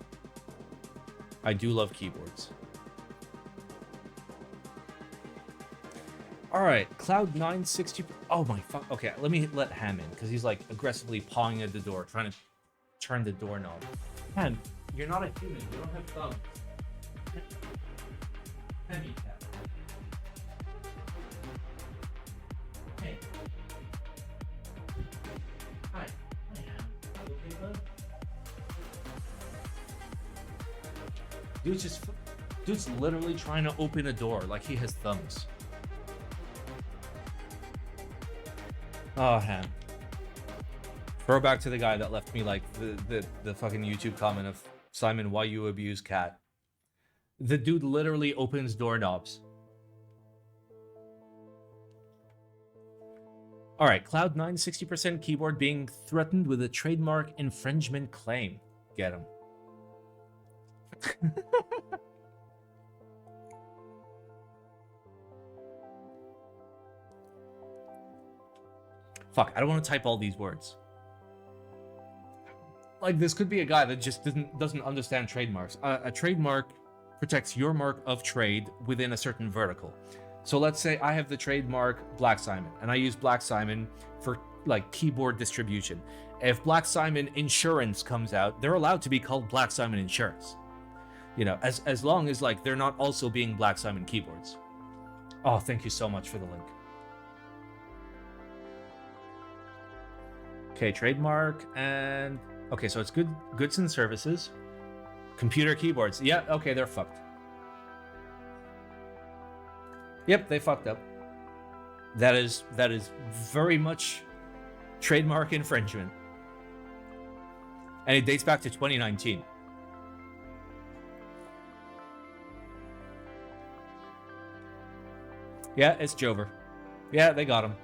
Speaker 1: I do love keyboards. All right, Cloudnine 60. Oh my fuck. Okay, let me let Ham in because he's like aggressively pawing at the door, trying to turn the doorknob. Ham, you're not a human. You don't have thumbs. Heavy cat. Hey. Hi. Hi, Ham. You okay, bud? Dude's literally trying to open a door like he has thumbs. Oh, Ham. Throwback to the guy that left me like the fucking YouTube comment of Simon, why you abuse cat. The dude literally opens doorknobs. All right, Cloudnine 60% keyboard being threatened with a trademark infringement claim. Get him. Fuck, I don't want to type all these words. Like, this could be a guy that just doesn't understand trademarks. A trademark protects your mark of trade within a certain vertical. So let's say I have the trademark Black Simon, and I use Black Simon for like keyboard distribution. If Black Simon Insurance comes out, they're allowed to be called Black Simon Insurance. You know, as long as like they're not also being Black Simon keyboards. Oh, thank you so much for the link. Okay, trademark and okay, so it's goods and services. Computer keyboards. Yeah, okay, they're fucked. Yep, they fucked up. That is very much trademark infringement. And it dates back to 2019. Yeah, it's Jover. Yeah, they got him.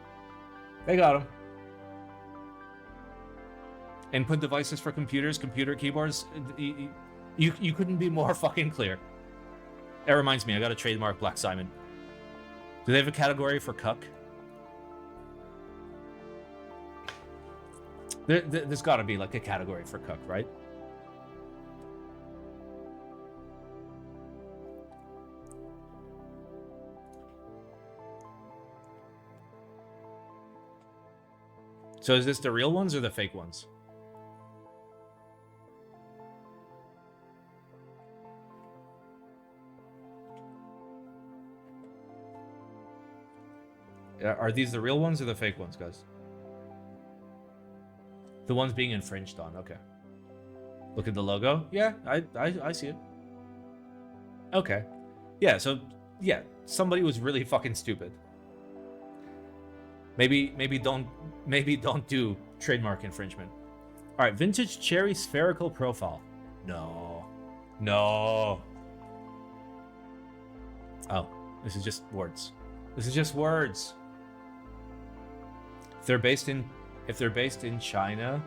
Speaker 1: They got him. Input devices for computers, computer keyboards. You couldn't be more fucking clear. That reminds me, I got a trademark Black Simon. Do they have a category for cuck? There's got to be like a category for cuck, right? So is this the real ones or the fake ones? Are these the real ones or the fake ones, guys? The ones being infringed on, okay. Look at the logo. Yeah, I see it. Okay. Yeah, so yeah, somebody was really fucking stupid. Maybe don't do trademark infringement. All right, vintage cherry spherical profile. No. Oh, this is just words. This is just words. If they're based in China,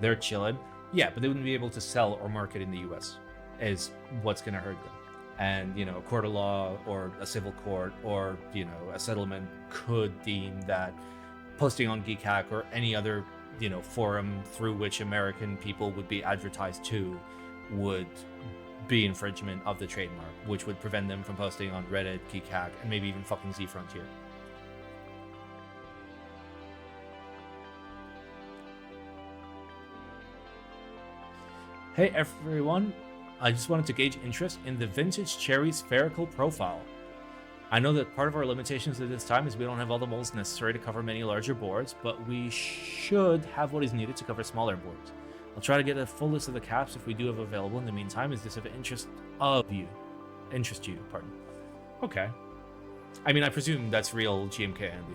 Speaker 1: they're chilling. Yeah, but they wouldn't be able to sell or market in the US is what's gonna hurt them. And, you know, a court of law or a civil court or, you know, a settlement could deem that posting on Geekhack or any other, you know, forum through which American people would be advertised to would be infringement of the trademark, which would prevent them from posting on Reddit, Geekhack, and maybe even fucking Z Frontier. Hey everyone, I just wanted to gauge interest in the vintage cherry spherical profile. I know that part of our limitations at this time is we don't have all the molds necessary to cover many larger boards, but we should have what is needed to cover smaller boards. I'll try to get a full list of the caps if we do have available in the meantime. Is this of interest you? Pardon. Okay. I mean, I presume that's real GMK, Andy.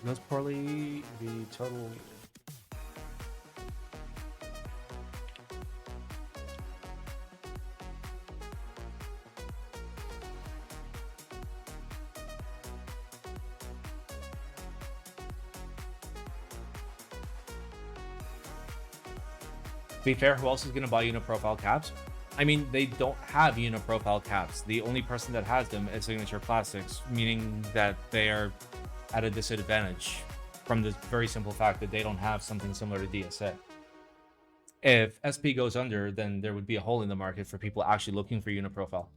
Speaker 1: goes poorly, the total. To be fair, who else is going to buy uniprofile caps? I mean, they don't have uniprofile caps. The only person that has them is Signature Plastics, meaning that they are at a disadvantage from the very simple fact that they don't have something similar to DSA. If SP goes under, then there would be a hole in the market for people actually looking for uniprofile.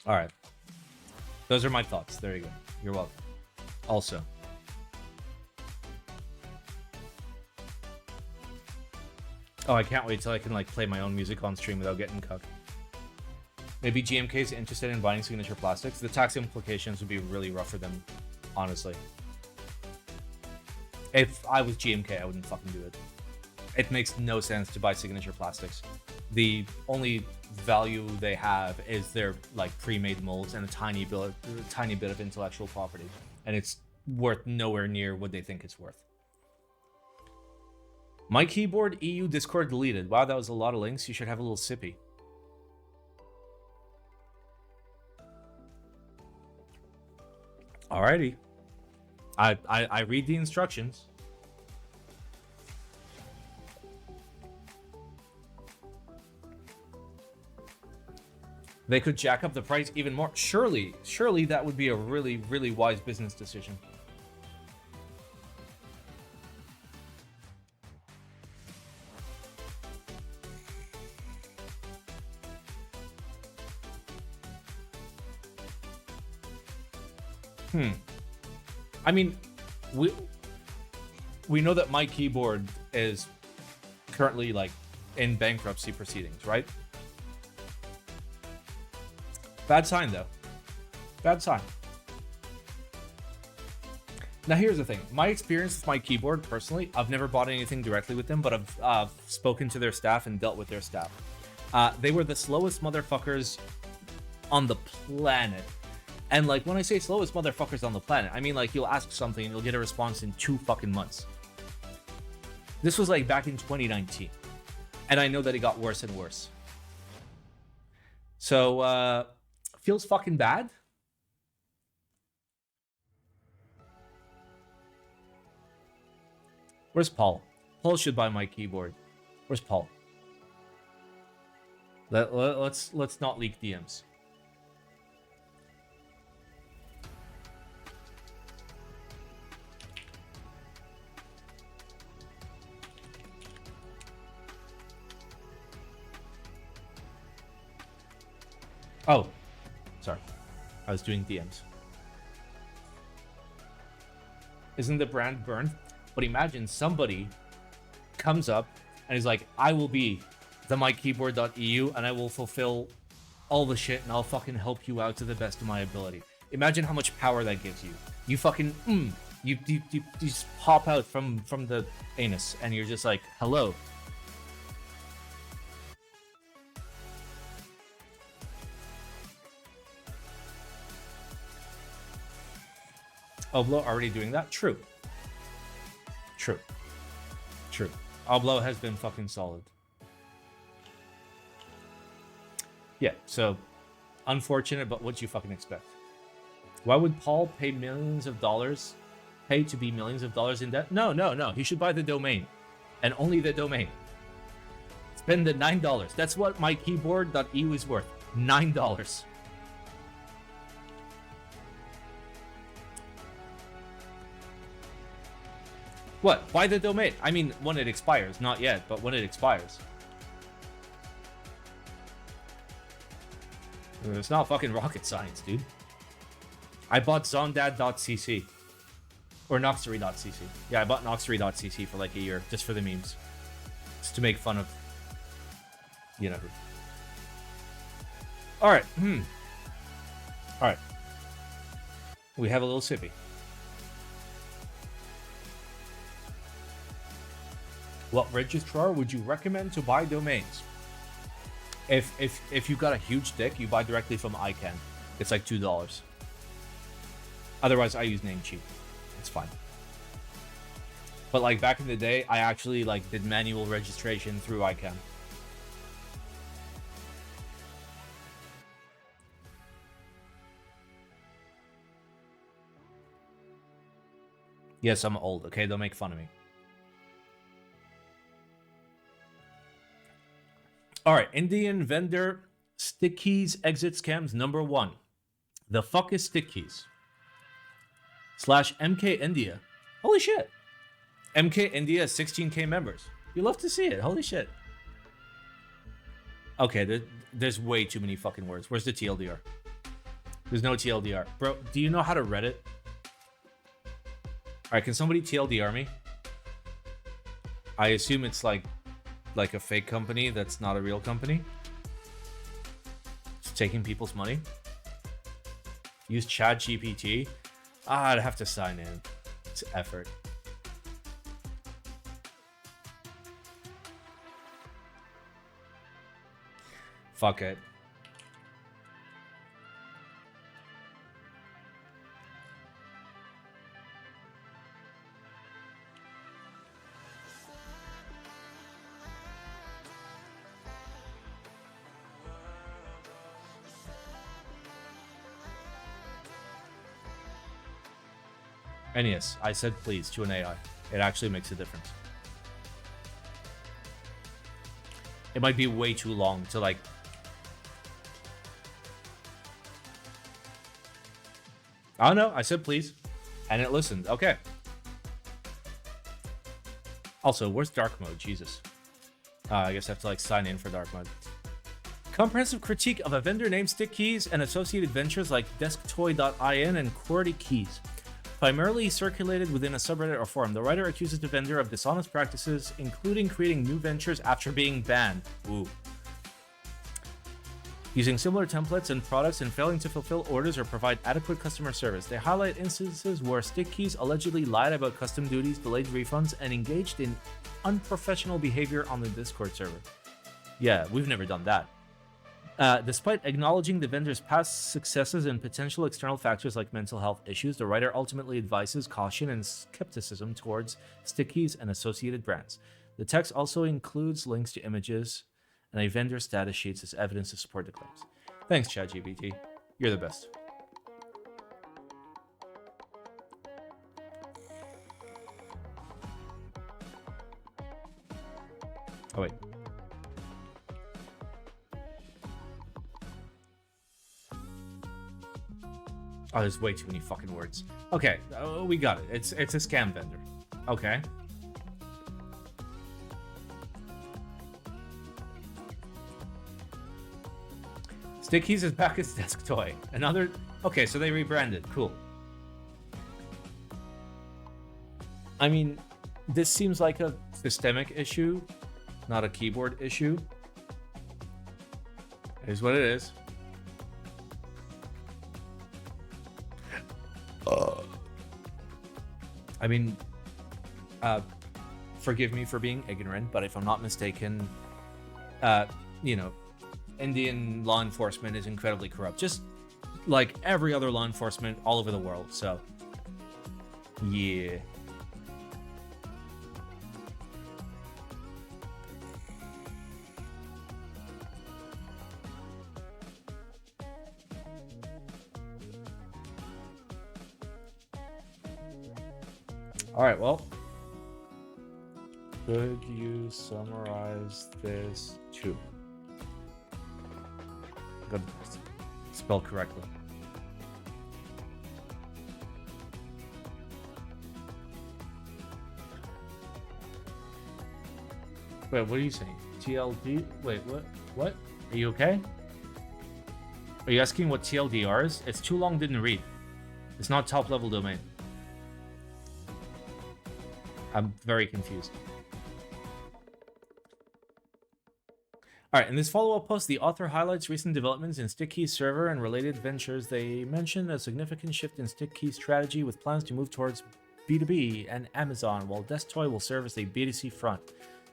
Speaker 1: All right. Those are my thoughts. There you go. You're welcome. Also. Oh, I can't wait till I can like play my own music on stream without getting cucked. Maybe GMK is interested in buying Signature Plastics. The tax implications would be really rough for them, honestly. If I was GMK, I wouldn't fucking do it. It makes no sense to buy Signature Plastics. The only value they have is their like pre-made molds and a tiny bit of intellectual property, and it's worth nowhere near what they think it's worth. MyKeyboard EU Discord deleted. Wow, that was a lot of links. You should have a little sippy. Alrighty. I read the instructions. They could jack up the price even more. Surely that would be a really, really wise business decision. I mean, we know that MyKeyboard is currently like in bankruptcy proceedings, right? Bad sign, though. Bad sign. Now, here's the thing. My experience with MyKeyboard, personally, I've never bought anything directly with them, but I've spoken to their staff and dealt with their staff. They were the slowest motherfuckers on the planet. And, like, when I say slowest motherfuckers on the planet, I mean, like, you'll ask something and you'll get a response in 2 fucking months. This was, like, back in 2019. And I know that it got worse and worse. So, feels fucking bad. Where's Paul? Paul should buy MyKeyboard. Where's Paul? Let's not leak DMs. Oh, sorry. I was doing DMs. Isn't the brand burned? But imagine somebody comes up and is like, I will be the MyKeyboard.eu and I will fulfill all the shit and I'll fucking help you out to the best of my ability. Imagine how much power that gives you. You fucking, you just pop out from the anus and you're just like, hello. Oblo already doing that? True. Oblo has been fucking solid. Yeah, so unfortunate, but what you fucking expect? Why would Paul pay millions of dollars, pay to be millions of dollars in debt? No. He should buy the domain, and only the domain. Spend the $9. That's what MyKeyboard.eu is worth. $9. What? Buy the domain? I mean, when it expires. Not yet, but when it expires. It's not fucking rocket science, dude. I bought zondad.cc. Or Noxery.cc. Yeah, I bought Noxery.cc for like a year just for the memes. Just to make fun of, you know. All right. All right. We have a little sippy. What registrar would you recommend to buy domains? If you've got a huge dick, you buy directly from ICANN. It's like $2. Otherwise, I use Namecheap. It's fine. But like back in the day, I actually like did manual registration through ICANN. Yes, I'm old. Okay, don't make fun of me. All right, Indian vendor Stickeys exit scams number 1. The fuck is Stickeys? / MK India. Holy shit. MK India has 16k members. You love to see it. Holy shit. Okay, there's way too many fucking words. Where's the TLDR? There's no TLDR. Bro, do you know how to Reddit? All right, can somebody TLDR me? I assume it's like a fake company that's not a real company. It's taking people's money. Use ChatGPT. I'd have to sign in. It's effort. Fuck it. And yes, I said please to an AI. It actually makes a difference. It might be way too long to like... I don't know. I said please. And it listened. Okay. Also, where's dark mode? Jesus. I guess I have to like sign in for dark mode. Comprehensive critique of a vendor named Stickeys and associated ventures like desktoy.in and QWERTY Keys. Primarily circulated within a subreddit or forum, the writer accuses the vendor of dishonest practices, including creating new ventures after being banned. Ooh. Using similar templates and products and failing to fulfill orders or provide adequate customer service. They highlight instances where Stickeys allegedly lied about custom duties, delayed refunds, and engaged in unprofessional behavior on the Discord server. Yeah, we've never done that. Despite acknowledging the vendor's past successes and potential external factors like mental health issues, the writer ultimately advises caution and skepticism towards Stickeys and associated brands. The text also includes links to images and a vendor status sheets as evidence to support the claims. Thanks, ChatGPT. You're the best. Oh, wait. Oh, there's way too many fucking words. Okay, we got it. It's a scam vendor. Okay. Stickeys is back as desk toy. Another... Okay, so they rebranded. Cool. I mean, this seems like a systemic issue, not a keyboard issue. It is what it is. I mean, forgive me for being ignorant, but if I'm not mistaken, you know, Indian law enforcement is incredibly corrupt, just like every other law enforcement all over the world. So, yeah. All right, well, could you summarize this too? Good. Spelled correctly. Wait, what are you saying? TLD? Wait, what? What? Are you okay? Are you asking what TLDR is? It's too long, didn't read. It's not top level domain. I'm very confused. Alright, in this follow-up post, the author highlights recent developments in Stickeys server and related ventures. They mention a significant shift in Stickeys strategy with plans to move towards B2B and Amazon, while DeskToy will serve as a B2C front.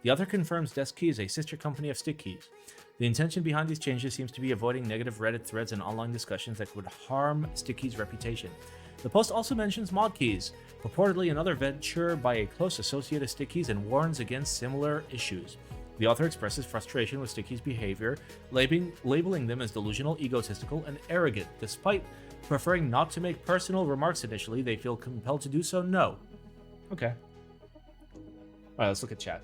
Speaker 1: The author confirms DeskKey is a sister company of Stickeys. The intention behind these changes seems to be avoiding negative Reddit threads and online discussions that would harm Stickeys' reputation. The post also mentions ModKeys, purportedly another venture by a close associate of Stickeys, and warns against similar issues. The author expresses frustration with Stickeys' behavior, labeling them as delusional, egotistical, and arrogant. Despite preferring not to make personal remarks initially, they feel compelled to do so. No. Okay. Alright, let's look at chat.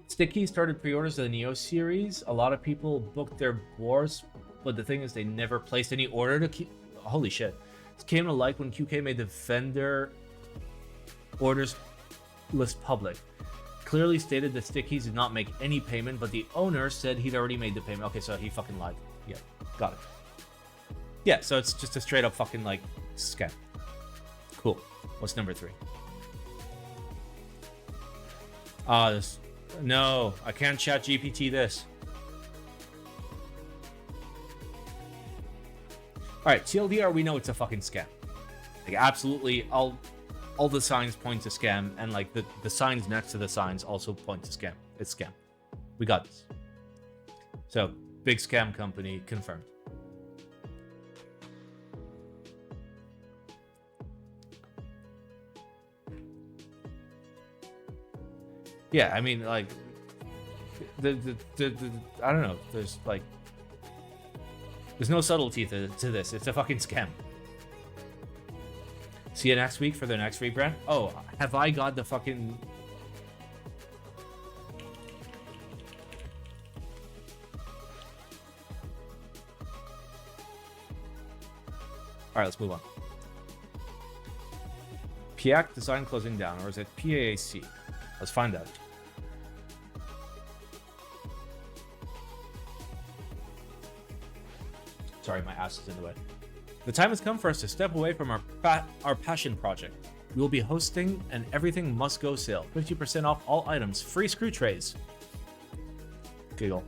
Speaker 1: Stickeys started pre-orders of the Neo series. A lot of people booked their boards, but the thing is they never placed any order to keep... Holy shit. This came to light when QK made the vendor orders list public. Clearly stated that Stickeys did not make any payment, but the owner said he'd already made the payment. Okay, so he fucking lied. Yeah, got it. Yeah, so it's just a straight up fucking, like, scam. Cool. What's number 3? This... No, I can't chat GPT this. Alright, TLDR, we know it's a fucking scam. Like, absolutely, all the signs point to scam, and like the signs next to the signs also point to scam. It's scam. We got this. So, big scam company confirmed. Yeah, I mean, like, the I don't know. There's like, there's no subtlety to this. It's a fucking scam. See you next week for the next rebrand. Oh, have I got the fucking... Alright, let's move on. Peac Design closing down, or is it PAAC? Let's find out. Sorry, my ass is in the way. The time has come for us to step away from our passion project. We will be hosting an Everything Must Go sale. 50% off all items. Free screw trays. Giggle.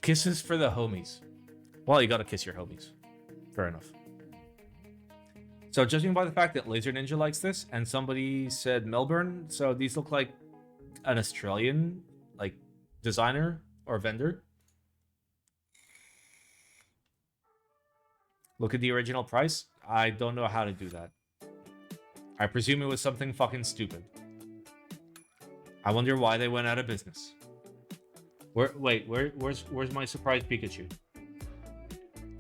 Speaker 1: Kisses for the homies. Well, you gotta kiss your homies. Fair enough. So judging by the fact that Laser Ninja likes this, and somebody said Melbourne, so these look like an Australian, like, designer or vendor. Look at the original price. I don't know how to do that. I presume it was something fucking stupid. I wonder why they went out of business. Where's my surprise Pikachu?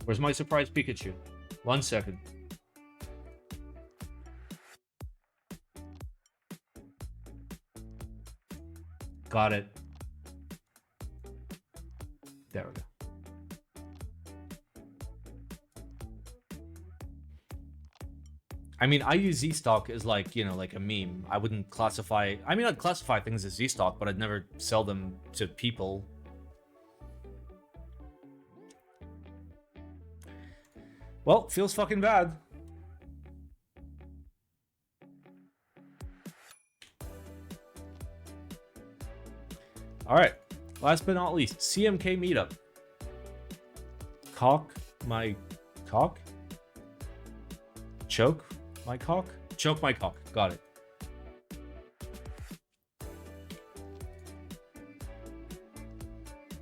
Speaker 1: Where's my surprise Pikachu? 1 second. Got it. There we go. I mean, I use Z-Stock as like, you know, like a meme. I wouldn't classify... I mean, I'd classify things as Z-Stock, but I'd never sell them to people. Well, feels fucking bad. Alright. Last but not least, CMK Meetup. Cock my cock? Choke my cock? Choke my cock. Got it.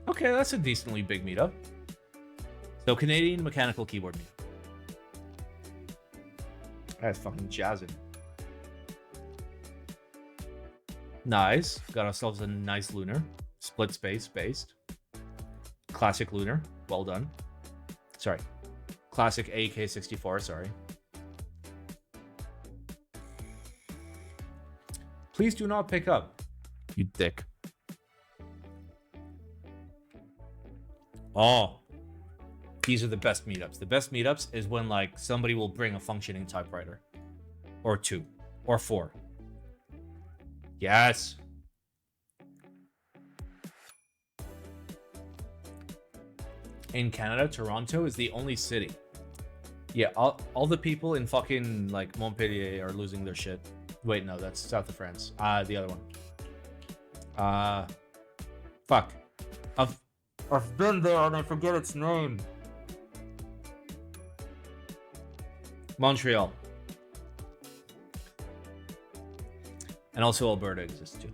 Speaker 1: Okay, that's a decently big meetup. So, Canadian Mechanical Keyboard Meetup. That's fucking jazzing. Nice. Got ourselves a nice lunar. Split space based. Classic lunar. Well done. Sorry. Classic AK64, sorry. Please do not pick up. You dick. Oh. These are the best meetups. The best meetups is when, like, somebody will bring a functioning typewriter. Or 2. Or 4. Yes. In Canada, Toronto is the only city Yeah, all the people in fucking like Montpellier are losing their shit. Wait, no, that's south of France. The other one. Fuck. I've been there and I forget its name. Montreal. And also Alberta exists too.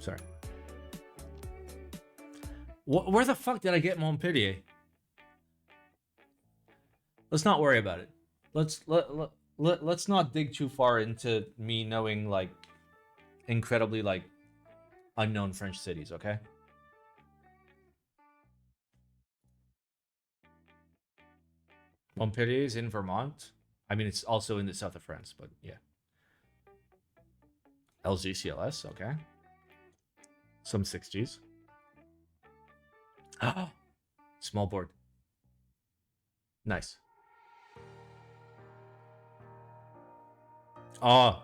Speaker 1: Sorry. Where the fuck did I get Montpellier? Let's not worry about it. Let's not dig too far into me knowing like incredibly like unknown French cities, okay? Montpellier is in Vermont. I mean, it's also in the south of France, but yeah. LGCLS, okay. Some 6Gs. Small board. Nice. Oh.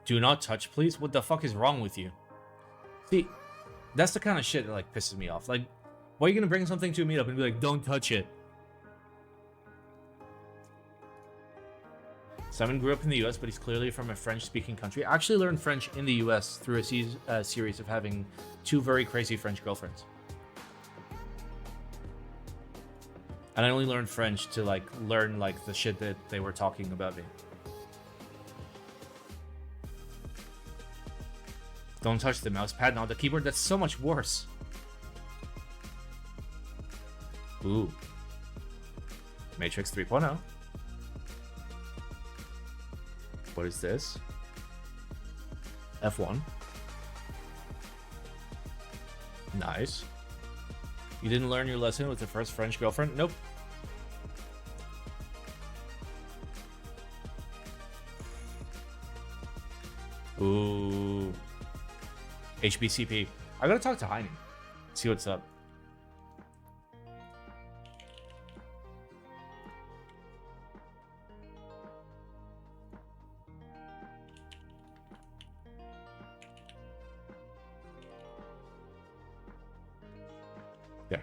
Speaker 1: Do not touch, please? What the fuck is wrong with you? See, that's the kind of shit that like pisses me off. Like, why are you gonna bring something to a meetup and be like, don't touch it? Simon grew up in the US, but he's clearly from a French-speaking country. I actually learned French in the US through a series of having two very crazy French girlfriends. And I only learned French to like learn like the shit that they were talking about me. Don't touch the mouse pad, not the keyboard. That's so much worse. Ooh. Matrix 3.0. What is this? F1. Nice. You didn't learn your lesson with the first French girlfriend? Nope. Ooh. HBCP. I gotta talk to Heine. See what's up. There.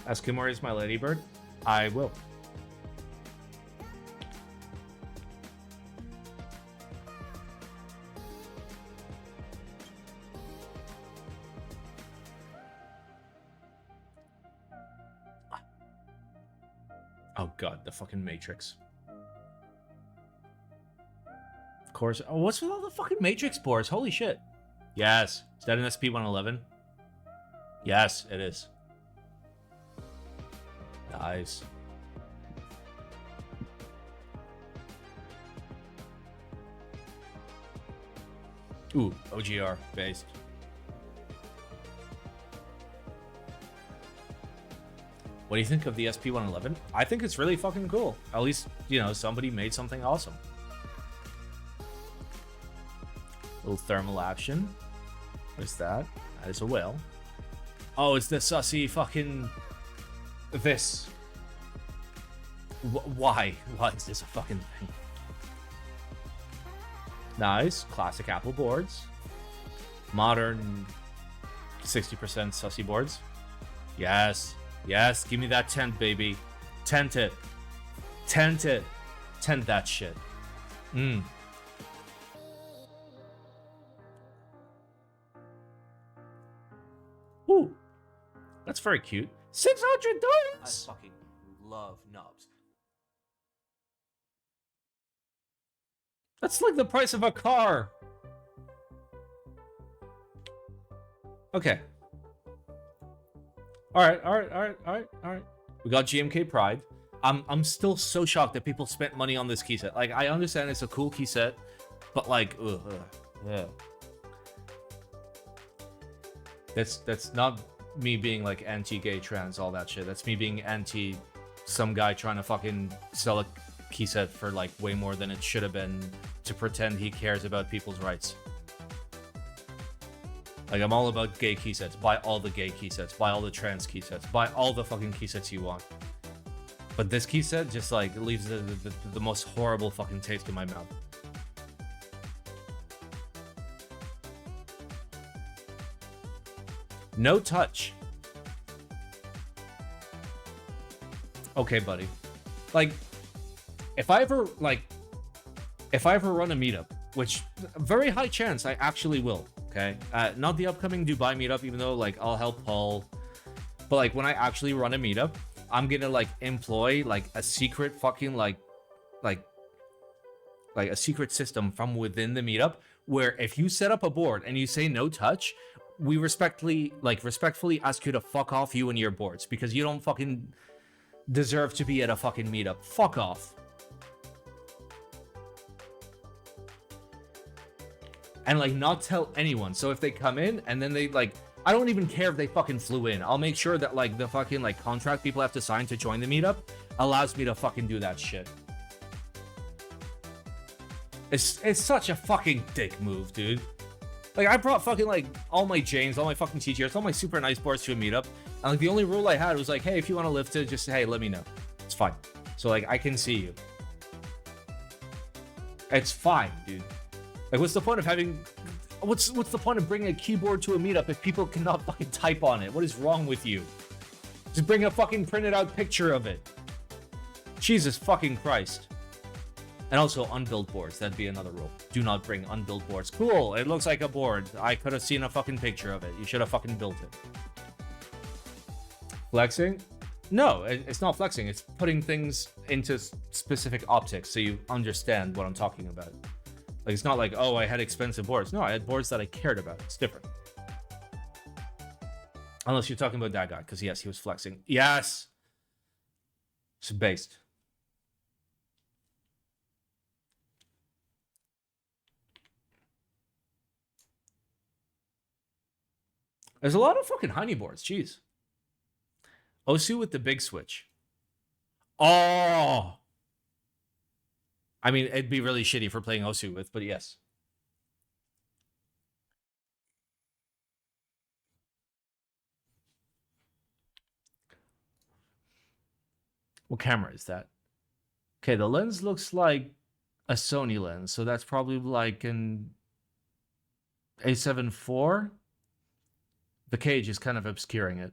Speaker 1: Ask him where is my ladybird? I will. Oh god, the fucking Matrix. Of course. Oh, what's with all the fucking Matrix boards? Holy shit. Yes. Is that an SP111? Yes, it is. Nice. Ooh, OGR based. What do you think of the SP111? I think it's really fucking cool. At least, you know, somebody made something awesome. Little thermal action. What is that? That is a whale. Oh, it's the sussy fucking... This. Why? Why is this a fucking thing? Nice. Classic Apple boards. Modern 60% sussy boards. Yes. Yes, give me that tent, baby. Tent it. Tent it. Tent that shit. Mmm. Ooh. That's very cute. $600! I fucking love knobs. That's like the price of a car. Okay. All right. We got GMK Pride. I'm still so shocked that people spent money on this keyset. Like, I understand it's a cool keyset, but like, yeah. That's not me being like anti-gay, trans, all that shit. That's me being anti some guy trying to fucking sell a keyset for like way more than it should have been to pretend he cares about people's rights. Like, I'm all about gay keysets. Buy all the gay keysets. Buy all the trans keysets. Buy all the fucking keysets you want. But this keyset just, like, leaves the most horrible fucking taste in my mouth. No touch. Okay, buddy. Like, if I ever run a meetup, which very high chance I actually will, okay? Not the upcoming Dubai meetup, even though like I'll help Paul. But like when I actually run a meetup, I'm gonna like employ like a secret fucking like a secret system from within the meetup where if you set up a board and you say no touch, we respectfully ask you to fuck off, you and your boards, because you don't fucking deserve to be at a fucking meetup. Fuck off. And like not tell anyone. So if they come in and then they like, I don't even care if they fucking flew in. I'll make sure that like the fucking like contract people have to sign to join the meetup allows me to fucking do that shit. It's such a fucking dick move, dude. Like I brought fucking like all my Janes, all my fucking TGRs, all my super nice boards to a meetup. And like the only rule I had was like, hey, if you want to lift it, just hey, let me know. It's fine. So like I can see you. It's fine, dude. Like what's the point of having what's the point of bringing a keyboard to a meetup if people cannot fucking type on it? What is wrong with you? Just bring a fucking printed out picture of it. Jesus fucking Christ. And also unbuilt boards, that'd be another rule. Do not bring unbuilt boards. Cool, it looks like a board. I could have seen a fucking picture of it. You should have fucking built it. Flexing? No, it's not flexing. It's putting things into specific optics so you understand what I'm talking about. Like, it's not like, oh, I had expensive boards. No, I had boards that I cared about. It's different. Unless you're talking about that guy, because yes, he was flexing. Yes! It's based. There's a lot of fucking honey boards. Jeez. Osu with the big switch. Oh! I mean, it'd be really shitty for playing Osu with, but yes. What camera is that? Okay, the lens looks like a Sony lens, so that's probably like an A7 IV. The cage is kind of obscuring it.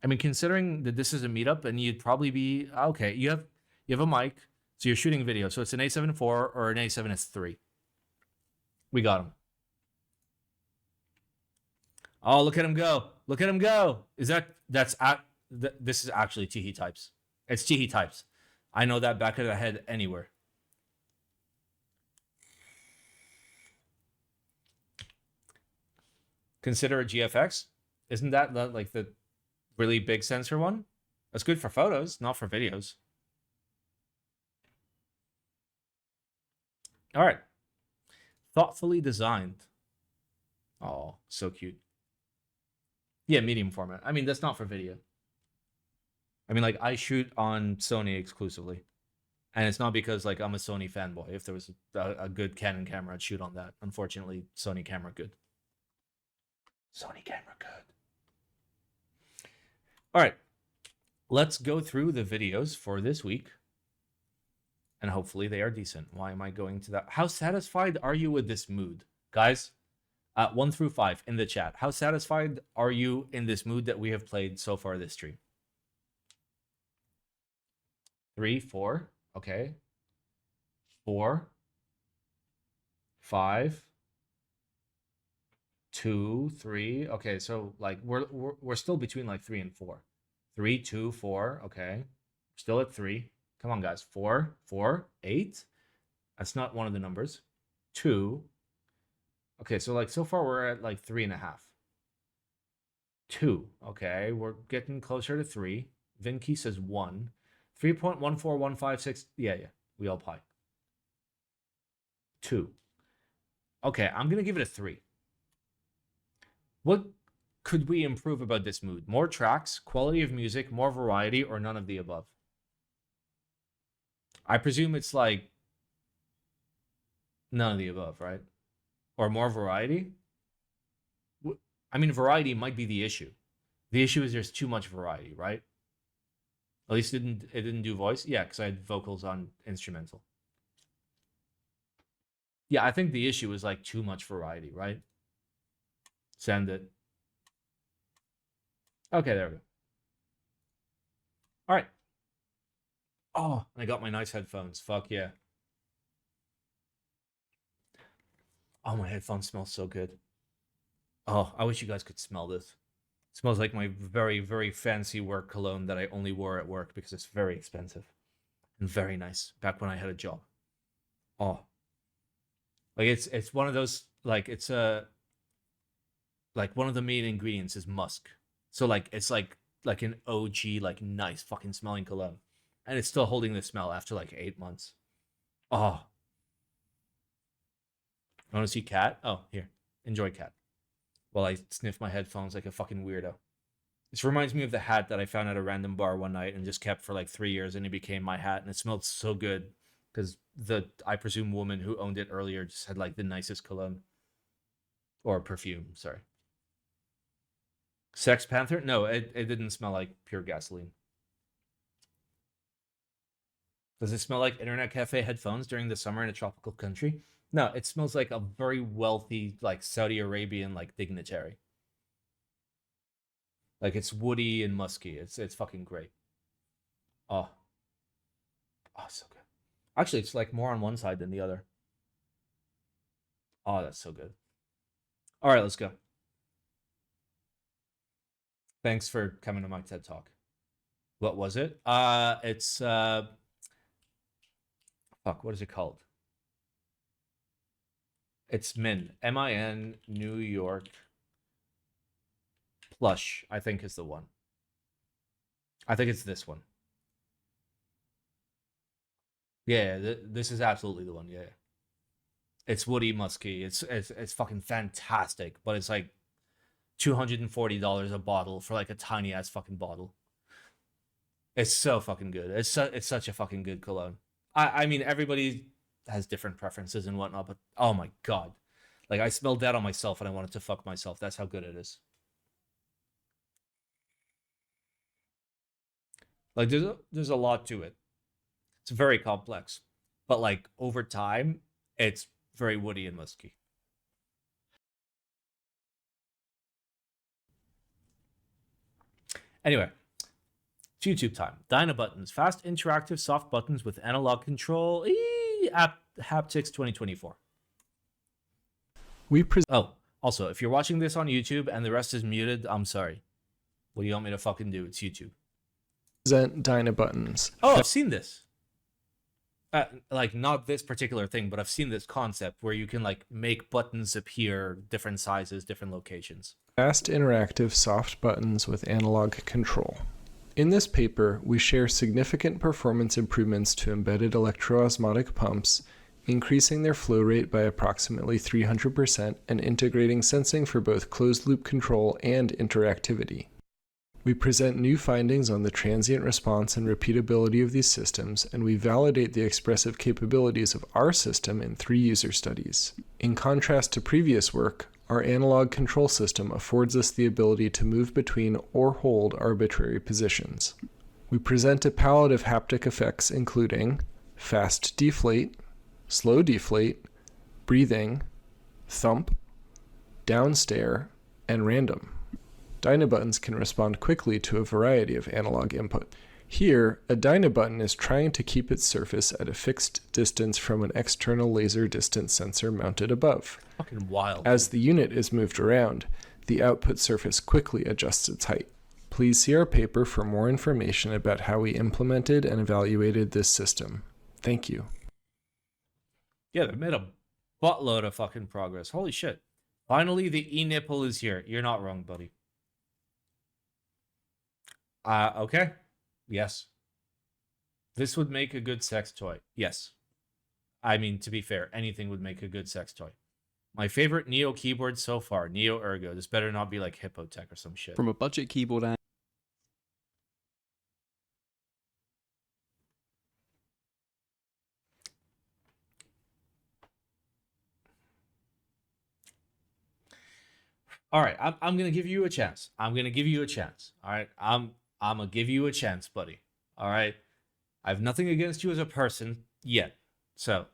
Speaker 1: I mean, considering that this is a meetup and you'd probably be okay, you have a mic, so you're shooting video, so it's an A7 IV or an A7S III. We got him. Oh, look at him go! Look at him go! This is actually Teehee types. It's Teehee types. I know that back of the head anywhere. Consider a GFX. Isn't that like the really big sensor one? That's good for photos, not for videos. All right. Thoughtfully designed. Oh, so cute. Yeah, medium format. I mean, that's not for video. I mean, like, I shoot on Sony exclusively. And it's not because, like, I'm a Sony fanboy. If there was a good Canon camera, I'd shoot on that. Unfortunately, Sony camera good. Sony camera good. All right. Let's go through the videos for this week. And hopefully they are decent. Why am I going to that? How satisfied are you with this mood? Guys, 1 through 5 in the chat. How satisfied are you in this mood that we have played so far this stream? 3, 4. Okay. 4. 5. 2, 3. Okay, so like we're still between like 3 and 4. 3, 2, 4. Okay. Still at 3. Come on, guys. 4, 4, 8. That's not one of the numbers. 2. Okay, so like so far we're at like 3.5. 2. Okay, we're getting closer to 3. Vinky says 1. 3.14156. Yeah. We all pie. 2. Okay, I'm gonna give it a 3. What could we improve about this mood? More tracks, quality of music, more variety, or none of the above? I presume it's like none of the above, right? Or more variety? I mean, variety might be the issue. The issue is there's too much variety, right? At least it didn't do voice. Yeah, because I had vocals on instrumental. Yeah, I think the issue is like too much variety, right? Send it. Okay, there we go. All right. Oh, I got my nice headphones. Fuck yeah. Oh, my headphones smell so good. Oh, I wish you guys could smell this. It smells like my very, very fancy work cologne that I only wore at work because it's very expensive and very nice back when I had a job. Oh, like it's one of those, like it's a, like one of the main ingredients is musk. So like it's like an OG like nice fucking smelling cologne, and it's still holding the smell after like 8 months. Oh, you want to see Cat? Oh, here, enjoy Cat while I sniff my headphones like a fucking weirdo. This reminds me of the hat that I found at a random bar one night and just kept for like 3 years, and it became my hat, and it smelled so good because the, I presume, woman who owned it earlier just had like the nicest cologne or perfume. Sorry. Sex Panther? No, it didn't smell like pure gasoline. Does it smell like internet cafe headphones during the summer in a tropical country? No, it smells like a very wealthy, like Saudi Arabian, like dignitary. Like it's woody and musky. It's fucking great. Oh, oh, so good. Actually, it's like more on one side than the other. Oh, that's so good. All right, let's go. Thanks for coming to my TED Talk. What was it? It's fuck, what is it called? It's MIN, New York Plush, I think is the one. I think it's this one. Yeah, this is absolutely the one. Yeah, it's woody musky. It's fucking fantastic, but it's like $240 a bottle for like a tiny ass fucking bottle. It's so fucking good. It's such a fucking good cologne. I mean, everybody has different preferences and whatnot, but oh my god, like I smelled that on myself and I wanted to fuck myself. That's how good it is. Like there's a lot to it. It's very complex, but like over time, it's very woody and musky. Anyway, it's YouTube time. DynaButtons, fast interactive soft buttons with analog control. HAPTICS 2024. Oh, also, if you're watching this on YouTube and the rest is muted, I'm sorry. What do you want me to fucking do? It's YouTube.
Speaker 3: Present DynaButtons.
Speaker 1: Oh, I've seen this. Like not this particular thing, but I've seen this concept where you can like make buttons appear different sizes, different locations.
Speaker 3: Fast interactive soft buttons with analog control. In this paper, we share significant performance improvements to embedded electroosmotic pumps, increasing their flow rate by approximately 300% and integrating sensing for both closed-loop control and interactivity. We present new findings on the transient response and repeatability of these systems, and we validate the expressive capabilities of our system in 3 user studies. In contrast to previous work, our analog control system affords us the ability to move between or hold arbitrary positions. We present a palette of haptic effects including fast deflate, slow deflate, breathing, thump, downstare, and random. DynaButtons can respond quickly to a variety of analog input. Here, a DynaButton is trying to keep its surface at a fixed distance from an external laser distance sensor mounted above.
Speaker 1: Fucking wild.
Speaker 3: As the unit is moved around, the output surface quickly adjusts its height. Please see our paper for more information about how we implemented and evaluated this system. Thank you.
Speaker 1: Yeah, they made a buttload of fucking progress. Holy shit. Finally, the e-nipple is here. You're not wrong, buddy. Okay. Yes. This would make a good sex toy. Yes. I mean, to be fair, anything would make a good sex toy. My favorite Neo keyboard so far, Neo Ergo. This better not be like Hippotech or some shit.
Speaker 4: From a budget keyboard and
Speaker 1: All right, I'm gonna give you a chance. I'm gonna give you a chance. All right, I'm gonna give you a chance, buddy. All right, I have nothing against you as a person yet, so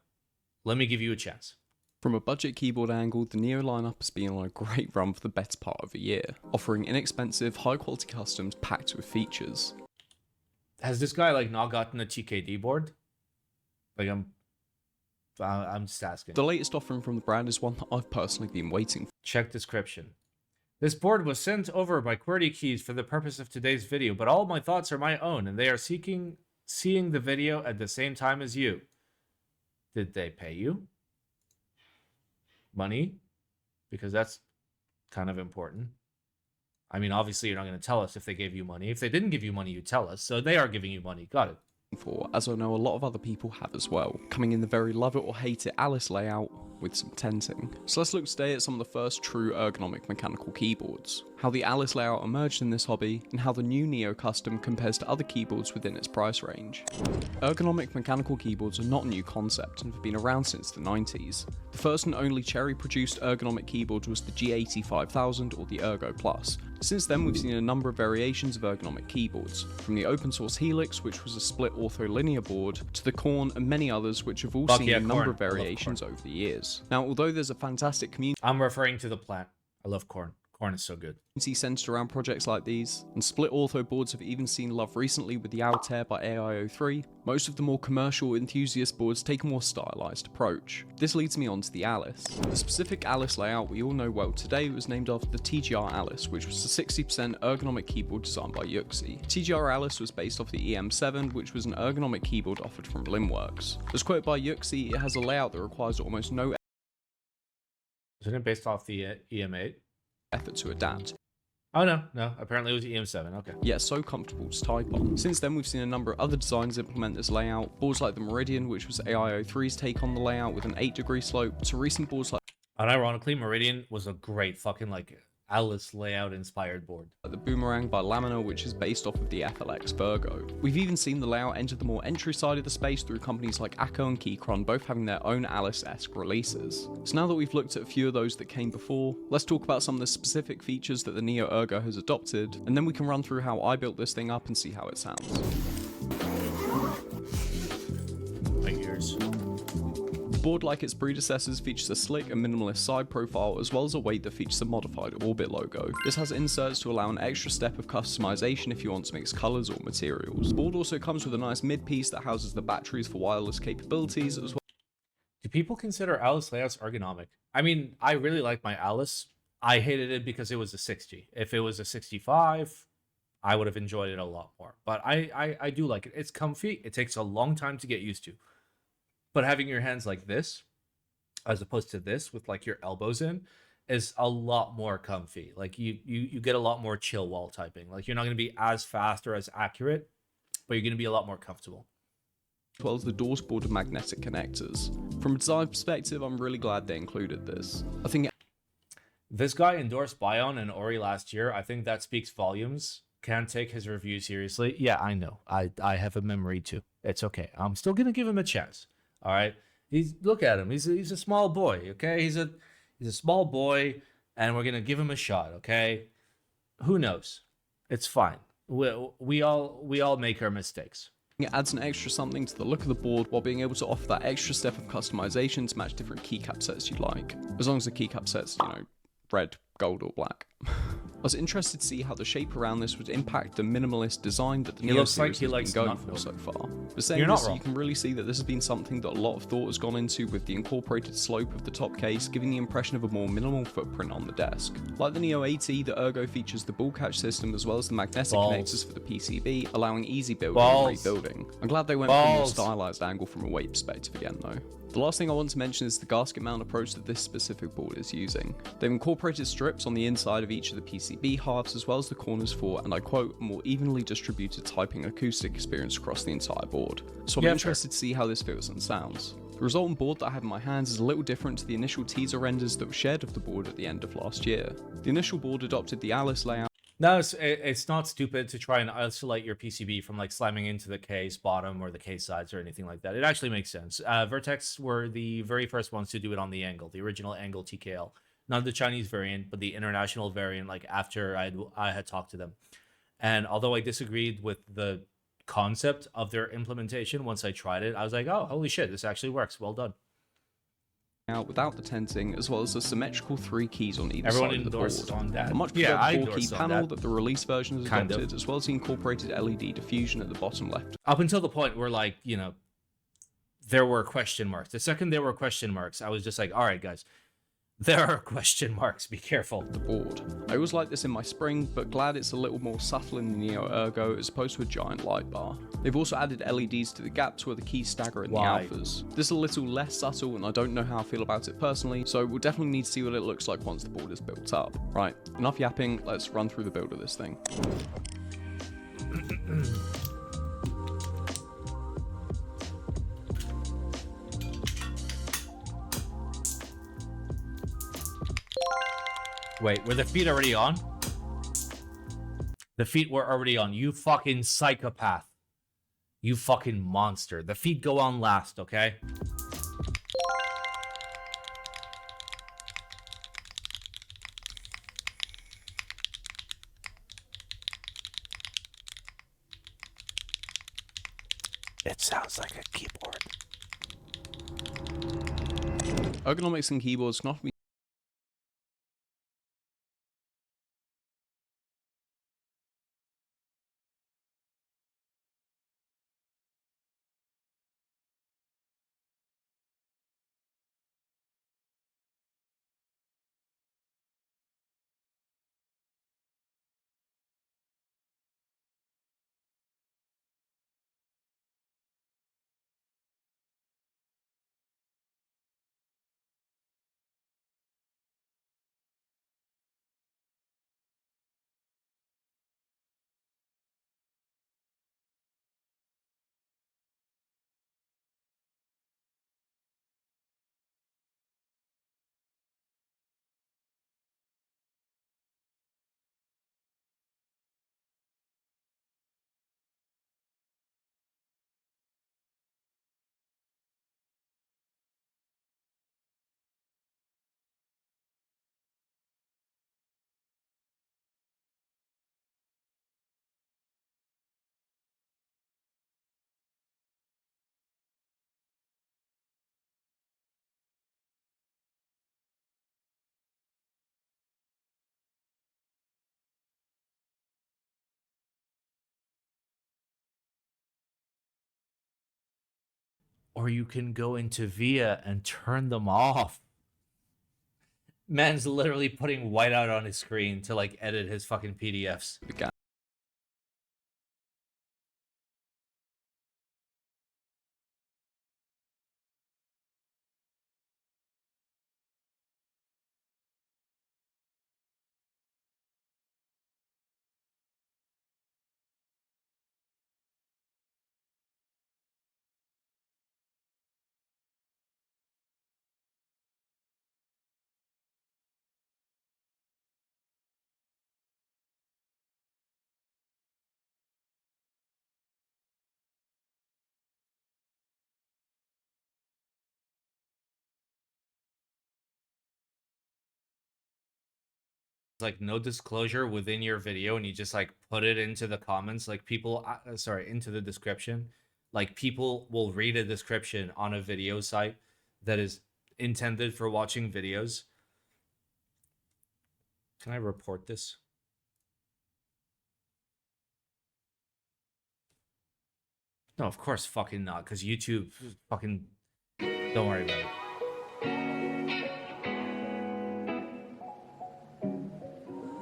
Speaker 1: let me give you a chance.
Speaker 4: From a budget keyboard angle, the Neo lineup has been on a great run for the better part of a year, offering inexpensive, high-quality customs packed with features.
Speaker 1: Has this guy like not gotten a TKD board? Like I'm just asking.
Speaker 4: The latest offering from the brand is one that I've personally been waiting for.
Speaker 1: Check description. This board was sent over by QWERTY Keys for the purpose of today's video, but all my thoughts are my own, and they are seeing the video at the same time as you. Did they pay you money? Because that's kind of important. I mean, obviously, you're not going to tell us if they gave you money. If they didn't give you money, you tell us. So they are giving you money. Got it.
Speaker 4: For, as I know a lot of other people have as well, coming in the very love it or hate it Alice layout with some tenting. So let's look today at some of the first true ergonomic mechanical keyboards, how the Alice layout emerged in this hobby, and how the new Neo Custom compares to other keyboards within its price range. Ergonomic mechanical keyboards are not a new concept and have been around since the 90s. The first and only Cherry-produced ergonomic keyboard was the G80 or the Ergo Plus. Since then, we've seen a number of variations of ergonomic keyboards, from the open source Helix, which was a split ortho-linear board, to the Korn and many others which have all seen a number of variations over the years. Now, although there's a fantastic community
Speaker 1: I'm referring to the plant. I love Korn. Korn is so good.
Speaker 4: centered around projects like these, and split ortho boards have even seen love recently with the Altair by AIO3, most of the more commercial enthusiast boards take a more stylized approach. This leads me on to the Alice. The specific Alice layout we all know well today was named after the TGR Alice, which was a 60% ergonomic keyboard designed by Yuxi. TGR Alice was based off the EM7, which was an ergonomic keyboard offered from Limworks. As quoted by Yuxi, it has a layout that requires almost no
Speaker 1: Isn't it based off the EM8?
Speaker 4: effort to adapt.
Speaker 1: Oh, no. Apparently it was EM7. Okay.
Speaker 4: Yet so comfortable to type on. Since then, we've seen a number of other designs implement this layout. Boards like the Meridian, which was AIO3's take on the layout with an 8-degree slope, to recent boards like
Speaker 1: Unironically, Meridian was a great fucking like Alice layout inspired board.
Speaker 4: the Boomerang by Lamina, which is based off of the FLX Virgo. We've even seen the layout enter the more entry side of the space through companies like Acco and Keychron, both having their own Alice-esque releases. So now that we've looked at a few of those that came before, let's talk about some of the specific features that the Neo Ergo has adopted, and then we can run through how I built this thing up and see how it sounds.
Speaker 1: My ears.
Speaker 4: The board, like its predecessors, features a slick and minimalist side profile, as well as a weight that features a modified orbit logo. This has inserts to allow an extra step of customization if you want to mix colours or materials. The board also comes with a nice mid-piece that houses the batteries for wireless capabilities, as well.
Speaker 1: Do people consider Alice layouts ergonomic? I mean, I really like my Alice. I hated it because it was a 60. If it was a 65, I would have enjoyed it a lot more. But I do like it. It's comfy. It takes a long time to get used to. But having your hands like this, as opposed to this with like your elbows in, is a lot more comfy. Like you get a lot more chill while typing. Like you're not going to be as fast or as accurate, but you're going to be a lot more comfortable.
Speaker 4: As well as the doors board of magnetic connectors. From a design perspective, I'm really glad they included this. I think
Speaker 1: This guy endorsed Bion and Ori last year. I think that speaks volumes. Can't take his review seriously. Yeah, I know. I have a memory too. It's okay. I'm still going to give him a chance. All right, look at him. He's a small boy. Okay, he's a small boy, and we're gonna give him a shot. Okay, who knows? It's fine. We all make our mistakes.
Speaker 4: it adds an extra something to the look of the board while being able to offer that extra step of customization to match different keycap sets you like, as long as the keycap set's, you know, red, gold, or black. I was interested to see how the shape around this would impact the minimalist design that the Neo series has been going for so far. But saying this, you can really see that this has been something that a lot of thought has gone into, with the incorporated slope of the top case giving the impression of a more minimal footprint on the desk. Like the Neo AT, the Ergo features the ball catch system as well as the magnetic connectors for the PCB, allowing easy building and rebuilding. I'm glad they went for a more stylized angle from a weight perspective again though. The last thing I want to mention is the gasket mount approach that this specific board is using. They've incorporated strips on the inside of each of the PCB halves as well as the corners for, and I quote, a more evenly distributed typing acoustic experience across the entire board. So I'm interested to see how this feels and sounds. The resultant board that I have in my hands is a little different to the initial teaser renders that were shared of the board at the end of last year. The initial board adopted the Alice layout.
Speaker 1: No, it's not stupid to try and isolate your PCB from like slamming into the case bottom or the case sides or anything like that. It actually makes sense. Vertex were the very first ones to do it on the Angle, the original Angle TKL. Not the Chinese variant, but the international variant, like after I had talked to them. And although I disagreed with the concept of their implementation once I tried it, I was like, oh, holy shit, this actually works. Well done.
Speaker 4: out without the tenting, as well as the symmetrical 3 keys on either
Speaker 1: Everyone
Speaker 4: side of the board.
Speaker 1: endorses on that.
Speaker 4: A much
Speaker 1: Yeah, I
Speaker 4: preferred 4 key
Speaker 1: endorse on
Speaker 4: panel
Speaker 1: that.
Speaker 4: that the release version has
Speaker 1: Kind of.
Speaker 4: adopted, as well as the incorporated LED diffusion at the bottom left
Speaker 1: Up until the point where, like, you know, there were question marks. The second there were question marks, I was just like, all right, guys, there are question marks. Be careful.
Speaker 4: of the board. I always like this in my Spring, but glad it's a little more subtle in the Neo Ergo as opposed to a giant light bar. They've also added LEDs to the gaps where the keys stagger in
Speaker 1: Why?
Speaker 4: the alphas. This is a little less subtle, and I don't know how I feel about it personally, so we'll definitely need to see what it looks like once the board is built up. Right, enough yapping, let's run through the build of this thing.
Speaker 1: Wait, were the feet already on? The feet were already on. You fucking psychopath. You fucking monster. The feet go on last, okay? It sounds like a keyboard.
Speaker 4: Ergonomics and keyboards can often be
Speaker 1: Or you can go into VIA and turn them off. Man's literally putting whiteout on his screen to, like, edit his fucking PDFs.
Speaker 4: began.
Speaker 1: Like, no disclosure within your video, and you just, like, put it into the comments, like, people into the description. Like, people will read a description on a video site that is intended for watching videos. Can I report this? No, of course fucking not, because YouTube fucking, don't worry about it.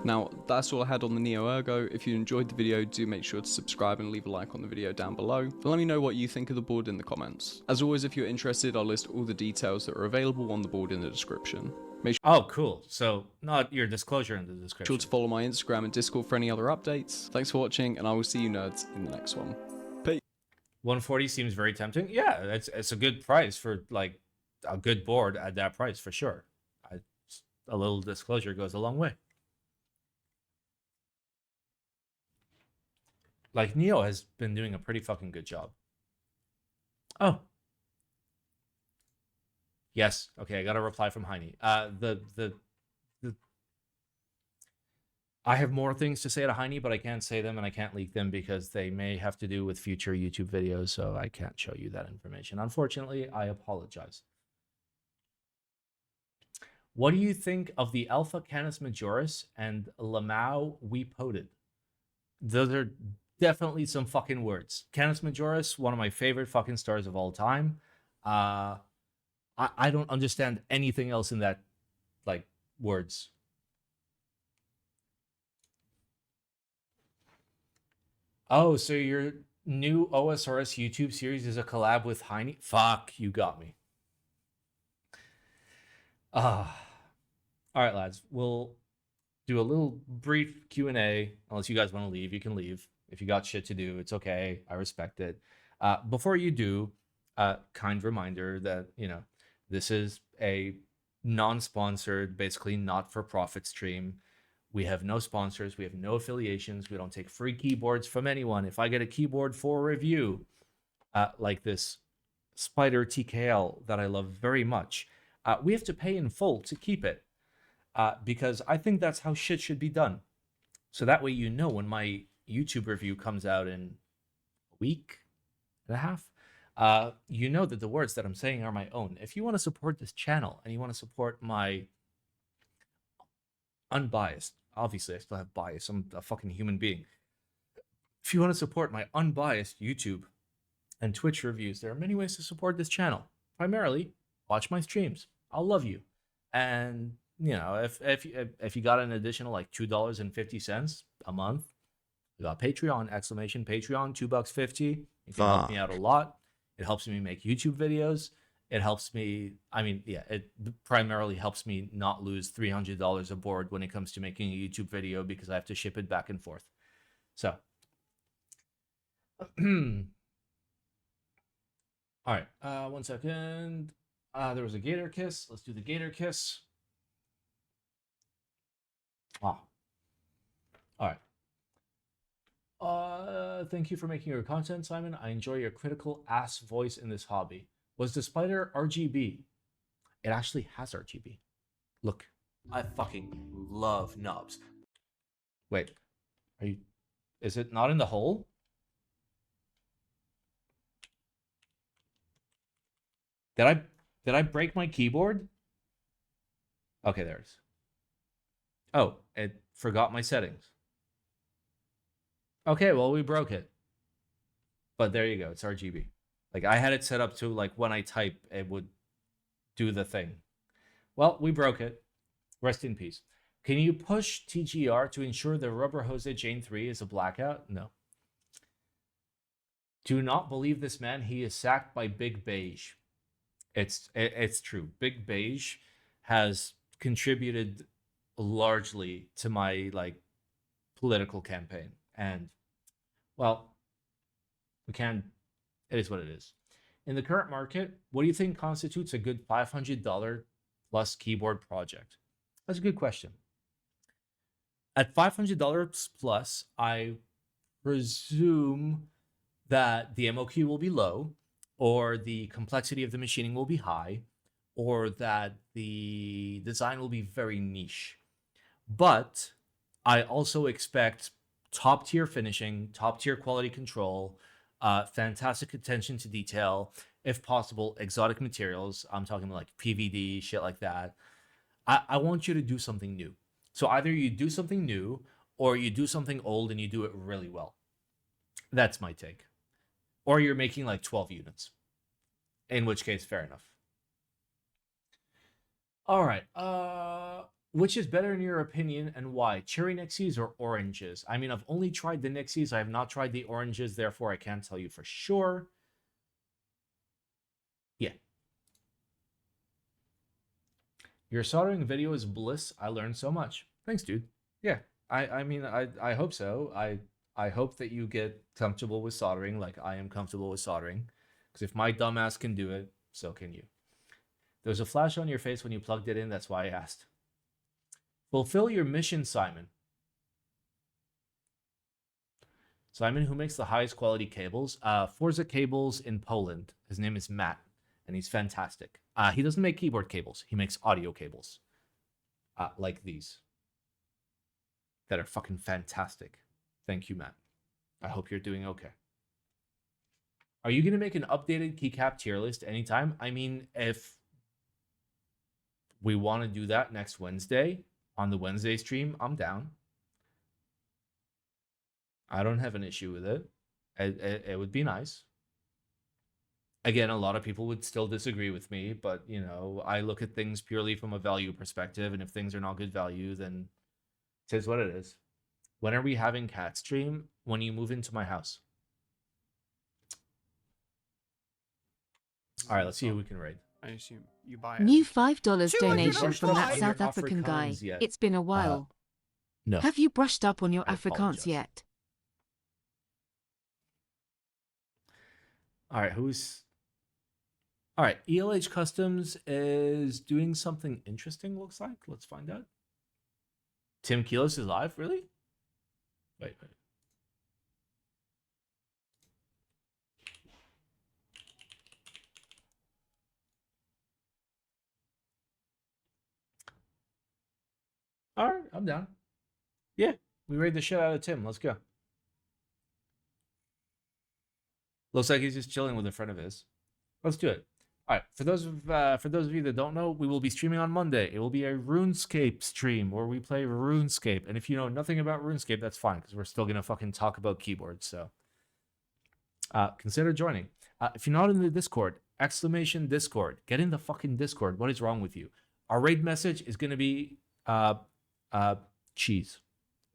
Speaker 4: Now, that's all I had on the Neo Ergo. If you enjoyed the video, do make sure to subscribe and leave a like on the video down below. And let me know what you think of the board in the comments. As always, if you're interested, I'll list all the details that are available on the board in the description. Make
Speaker 1: Oh, cool. So, not your disclosure in the description.
Speaker 4: sure to follow my Instagram and Discord for any other updates. Thanks for watching, and I will see you nerds in the next one. Peace.
Speaker 1: 140 seems very tempting. Yeah, it's a good price for, like, a good board at that price, for sure. A little disclosure goes a long way. Like, Neo has been doing a pretty fucking good job. Oh. Yes. Okay, I got a reply from Heine. I have more things to say to Heine, but I can't say them and I can't leak them because they may have to do with future YouTube videos, so I can't show you that information. Unfortunately, I apologize. What do you think of the Alpha Canis Majoris and Lamau We Poted? Those are definitely some fucking words. Canis Majoris, one of my favorite fucking stars of all time. I don't understand anything else in that, like, words. Oh, so your new OSRS YouTube series is a collab with Heine? Fuck, you got me. All right, lads. We'll do a little brief Q&A. Unless you guys want to leave, you can leave. If you got shit to do, it's okay. I respect it. Before you do, kind reminder that, you know, this is a non-sponsored, basically not-for-profit stream. We have no sponsors. We have no affiliations. We don't take free keyboards from anyone. If I get a keyboard for review, like this Spider TKL that I love very much, we have to pay in full to keep it, because I think that's how shit should be done. So that way, you know, when my YouTube review comes out in a week and a half, you know that the words that I'm saying are my own. If you want to support this channel and you want to support my unbiased, obviously I still have bias, I'm a fucking human being. If you want to support my unbiased YouTube and Twitch reviews, there are many ways to support this channel. Primarily, watch my streams. I'll love you. And, you know, if you got an additional like $2.50 a month, we got Patreon, Patreon, $2.50. You can help me out a lot. It helps me make YouTube videos. It helps me, I mean, yeah, it primarily helps me not lose $300 aboard when it comes to making a YouTube video, because I have to ship it back and forth. So, all right, 1 second. There was a gator kiss. Let's do the gator kiss. All right. Thank you for making your content, Simon. I enjoy your critical ass voice in this hobby. Was the spider RGB? It actually has RGB. Look, I fucking love knobs. Wait, are you? Is it not in the hole? Did I break my keyboard? Okay, there it is. Oh, it forgot my settings. Okay, well, we broke it. But there you go, it's RGB. Like, I had it set up to, like, when I type, it would do the thing. Well, we broke it. Rest in peace. Can you push TGR to ensure the Rubber Jose Jane 3 is a blackout? No. Do not believe this man. He is sacked by Big Beige. It's true. Big Beige has contributed largely to my, like, political campaign. And, well, we can't. It is what it is. In the current market, what do you think constitutes a good $500 plus keyboard project? That's a good question. At $500 plus, I presume that the MOQ will be low, or the complexity of the machining will be high, or that the design will be very niche. But I also expect top tier finishing, top tier quality control, fantastic attention to detail, if possible, exotic materials. I'm talking like PVD, shit like that. I want you to do something new. So either you do something new, or you do something old and you do it really well. That's my take. Or you're making like 12 units. In which case, fair enough. All right. Which is better in your opinion, and why? Cherry Nixies or oranges? I mean, I've only tried the Nixies. I have not tried the oranges. Therefore, I can't tell you for sure. Yeah. Your soldering video is bliss. I learned so much. Thanks, dude. Yeah. I mean, I hope so. I hope that you get comfortable with soldering like I am comfortable with soldering. Because if my dumbass can do it, so can you. There was a flash on your face when you plugged it in. That's why I asked. Fulfill your mission, Simon. Simon, who makes the highest quality cables? Forza Cables in Poland. His name is Matt, and he's fantastic. He doesn't make keyboard cables. He makes audio cables. Like these. That are fucking fantastic. Thank you, Matt. I hope you're doing okay. Are you going to make an updated keycap tier list anytime? I mean, if we want to do that next Wednesday on the Wednesday stream, I'm down. I don't have an issue with it. It would be nice. Again, a lot of people would still disagree with me, but you know, I look at things purely from a value perspective, and if things are not good value, then it is what it is. When are we having cat stream? When you move into my house. All right, let's see who we can raid.
Speaker 4: I assume you buy it.
Speaker 5: New $5
Speaker 1: Have you
Speaker 5: donation
Speaker 1: brushed
Speaker 5: from
Speaker 1: up
Speaker 5: that
Speaker 1: on your
Speaker 5: South African guy.
Speaker 1: Afrikaans yet?
Speaker 5: It's been a while.
Speaker 1: No.
Speaker 5: Have you brushed up on your
Speaker 1: I
Speaker 5: Afrikaans
Speaker 1: apologize.
Speaker 5: yet?
Speaker 1: All right, who's... All right, ELH Customs is doing something interesting, looks like. Let's find out. Tim Keelis is live, really? Wait. All right, I'm down. Yeah, we raid the shit out of Tim. Let's go. Looks like he's just chilling with a friend of his. Let's do it. All right, for those of you that don't know, we will be streaming on Monday. It will be a RuneScape stream where we play RuneScape. And if you know nothing about RuneScape, that's fine because we're still gonna fucking talk about keyboards. So consider joining. If you're not in the Discord, exclamation Discord. Get in the fucking Discord. What is wrong with you? Our raid message is gonna be cheese.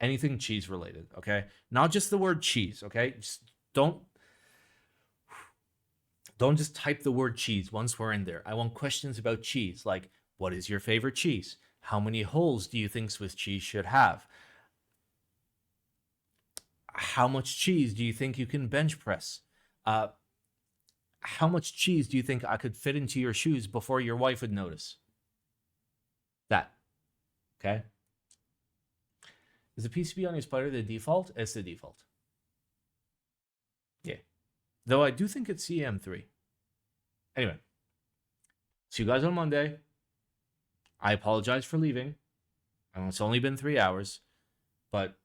Speaker 1: Anything cheese related, okay? Not just the word cheese, okay? Just don't just type the word cheese once we're in there. I want questions about cheese, like what is your favorite cheese? How many holes do you think Swiss cheese should have? How much cheese do you think you can bench press? How much cheese do you think I could fit into your shoes before your wife would notice? That, okay? Is the PCB on your splitter the default? It's the default. Yeah. Though I do think it's CM3. Anyway. See you guys on Monday. I apologize for leaving. I know it's only been 3 hours. But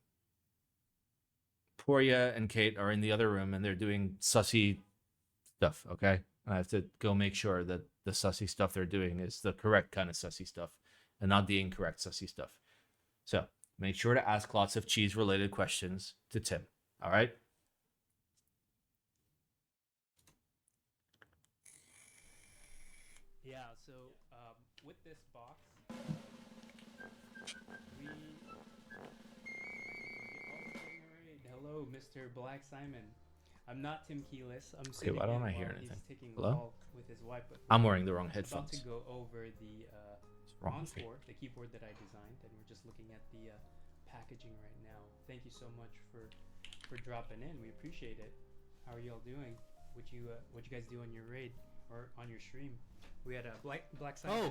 Speaker 1: Poria and Kate are in the other room and they're doing sussy stuff, okay? And I have to go make sure that the sussy stuff they're doing is the correct kind of sussy stuff and not the incorrect sussy stuff. So make sure to ask lots of cheese-related questions to Tim, all right?
Speaker 6: Yeah, so with this box, hello, Mr. Black Simon. I'm not Tim Keelis. I'm sitting
Speaker 1: why don't
Speaker 6: in
Speaker 1: I hear
Speaker 6: while
Speaker 1: anything?
Speaker 6: He's taking
Speaker 1: Hello?
Speaker 6: the ball with his wife. But
Speaker 1: I'm wearing the wrong
Speaker 6: about
Speaker 1: headphones.
Speaker 6: to go over the
Speaker 1: wrong with me?
Speaker 6: Encore, the keyboard that I designed, and we're just looking at the packaging right now. Thank you so much for dropping in. We appreciate it. How are y'all doing? What you guys do on your raid or on your stream? We had a Black Simon.
Speaker 7: Oh,